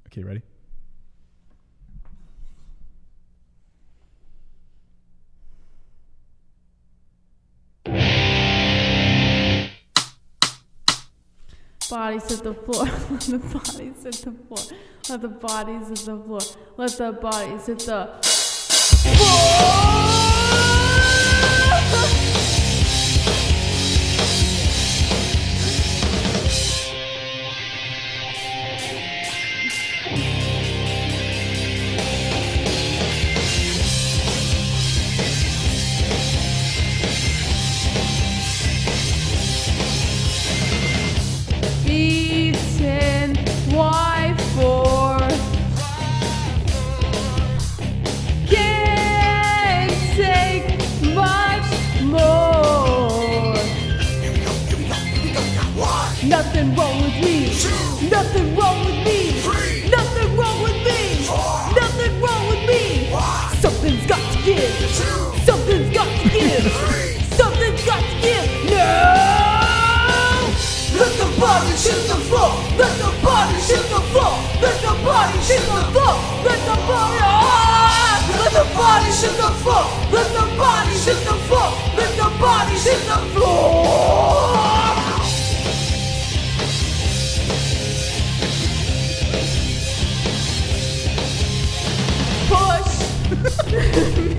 S1: Okay, ready?
S3: Bodies hit the floor. Let the bodies hit the floor. Let the bodies hit the floor. Let the bodies hit the floor. Beaten, why for? Can't take much more. Nothing wrong with me. Nothing wrong with me. Nothing wrong with me. Nothing wrong with me. Something's got to give. Something's got to give. Something's got to give. No! Let the bodies hit the floor. Let the bodies hit the floor. Let the bodies hit the floor. Let the bodies. Let the bodies hit the floor. Let the bodies hit the floor. Let the bodies hit the floor. Push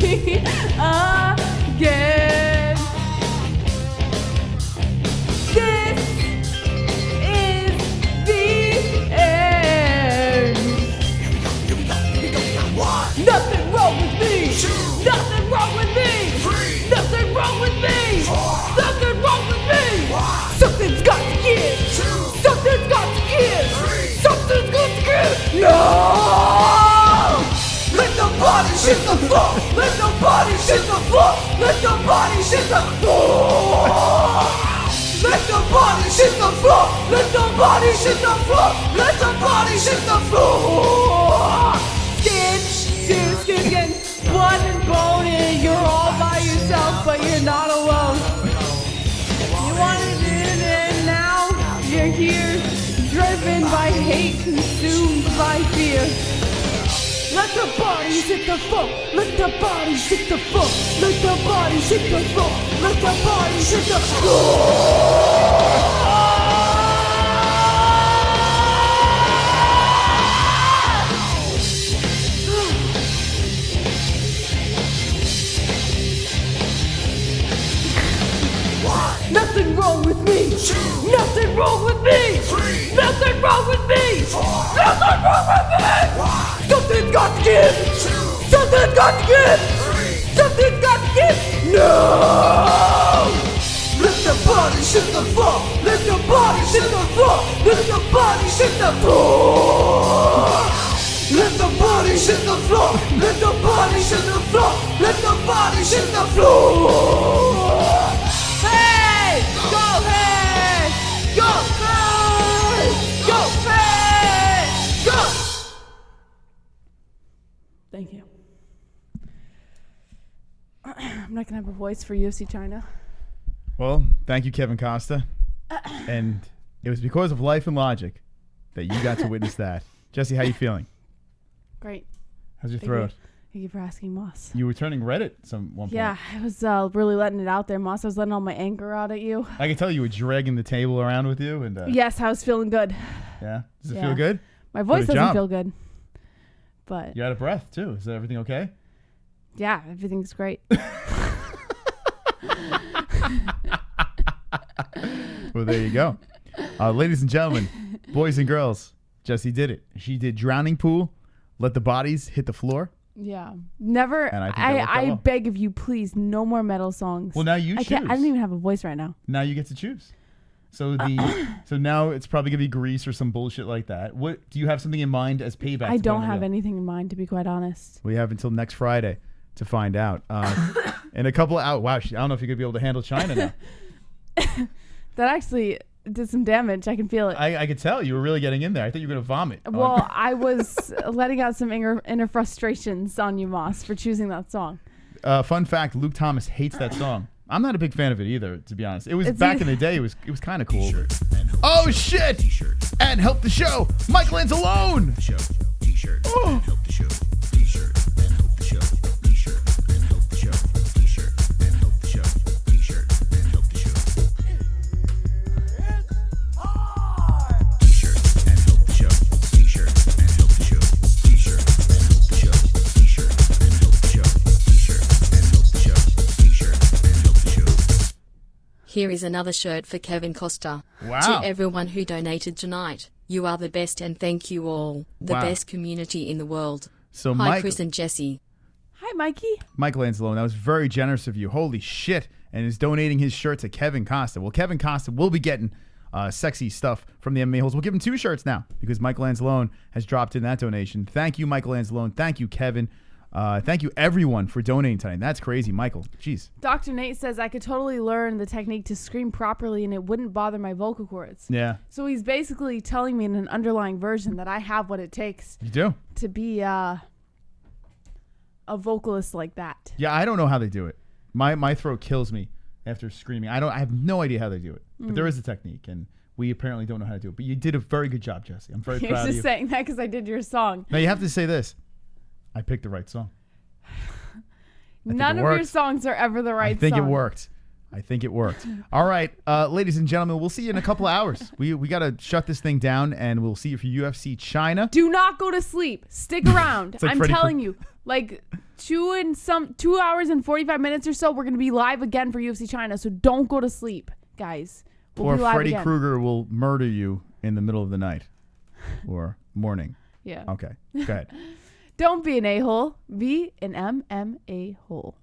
S3: me again. Nothing wrong with me. Nothing wrong with me. Nothing wrong with me. Nothing wrong with me. Something's got to give. Something's got to give. Something's got to give. No! Let the bodies hit the floor. Let the bodies hit the floor. Let the bodies hit the floor. Let the bodies hit the floor. Let the bodies hit the floor. Let the bodies hit the floor. Skin to skin, blood and bone, and you're all by yourself, but you're not alone. You wanted it, and now you're here, driven by hate consumed by fear. Let the bodies hit the floor. Let the bodies hit the floor. Let the bodies hit the floor. Let the bodies hit the floor. Nothing wrong with me. Nothing wrong with me. Nothing wrong with me. Nothing wrong with me. Something's got to give. Something's got to give. Something's got to give. No. Let the bodies hit the floor. Let the bodies hit the floor. Let the bodies hit the floor. Let the bodies hit the floor. Let the bodies hit the floor. Let the bodies hit the floor. Hey! Go! Hey! Go! Hey! Go! Hey! Go! Thank you. I'm not gonna have a voice for UFC China.
S1: Well, thank you, Kevin Costa. And it was because of Life and Logic that you got to witness that. Jesse, how you feeling?
S3: Great.
S1: How's your throat?
S3: Thank you for asking, Moss.
S1: You were turning red at one point.
S3: Yeah, I was really letting it out there, Moss. I was letting all my anger out at you.
S1: I can tell you were dragging the table around with you. And
S3: yes, I was feeling good.
S1: Yeah? Does it feel good?
S3: My voice doesn't feel good. But
S1: you're out of breath, too. Is everything okay?
S3: Yeah, everything's great.
S1: Well, there you go. Ladies and gentlemen, boys and girls, Jessie did it. She did drowning pool, let the bodies hit the floor.
S3: Yeah. Never.
S1: And
S3: I beg of you, please, no more metal songs.
S1: Well, now you choose.
S3: I don't even have a voice right now.
S1: Now you get to choose. So so now it's probably gonna be Grease or some bullshit like that. What do you have something in mind as payback?
S3: I don't have anything in mind, to be quite honest.
S1: We have until next Friday to find out. In a couple of hours. Wow, I don't know if you're gonna be able to handle China now.
S3: That actually did some damage. I can feel it.
S1: I could tell you were really getting in there. I thought you were gonna vomit.
S3: Well, I was letting out some inner frustrations on you, Moss, for choosing that song.
S1: Fun fact: Luke Thomas hates that song. I'm not a big fan of it either, to be honest. It was back in the day. It was kind of cool. Oh shit! And help the show. Mike Lynn's alone.
S2: T-shirt. And help the show. T-shirt. And help the show. T-shirt. And help the show. T-shirt. And help the show. T-shirt. And help the show. T-shirt. And help the show. T-shirt. And help the show. T-shirt. And help the show. T-shirt. And help the show. T-shirt. And help the show. T-shirt. And help the show.
S6: Here is another shirt for Kevin Costa.
S1: Wow.
S6: To everyone who donated tonight, you are the best and thank you all. The best community in the world.
S1: So
S6: Hi, Chris and Jesse.
S3: Hi, Mikey.
S1: Mike Lanzalone, that was very generous of you. Holy shit. And is donating his shirt to Kevin Costa. Well, Kevin Costa will be getting sexy stuff from the MMA-Holes. We'll give him 2 shirts now because Mike Lanzalone has dropped in that donation. Thank you, Mike Lanzalone. Thank you, Kevin. Thank you, everyone, for donating tonight. That's crazy, Michael. Jeez.
S3: Dr. Nate says I could totally learn the technique to scream properly and it wouldn't bother my vocal cords.
S1: Yeah.
S3: So he's basically telling me in an underlying version that I have what it takes.
S1: You do?
S3: To be a vocalist like that.
S1: Yeah, I don't know how they do it. My throat kills me after screaming. I have no idea how they do it. But there is a technique, and we apparently don't know how to do it. But you did a very good job, Jesse. I'm very proud of you.
S3: You're just saying that because I did your song.
S1: Now, you have to say this. I picked the right song.
S3: None of your songs are ever the right song.
S1: I think it worked. All right, ladies and gentlemen, we'll see you in a couple of hours. We got to shut this thing down, and we'll see you for UFC China.
S3: Do not go to sleep. Stick around.
S1: Like
S3: I'm telling you. Like 2 hours and 45 minutes or so, we're going to be live again for UFC China. So don't go to sleep, guys. We'll be live
S1: Freddy
S3: again.
S1: Krueger will murder you in the middle of the night or morning.
S3: Yeah.
S1: Okay, go ahead.
S3: Don't be an a-hole. Be an MMA hole.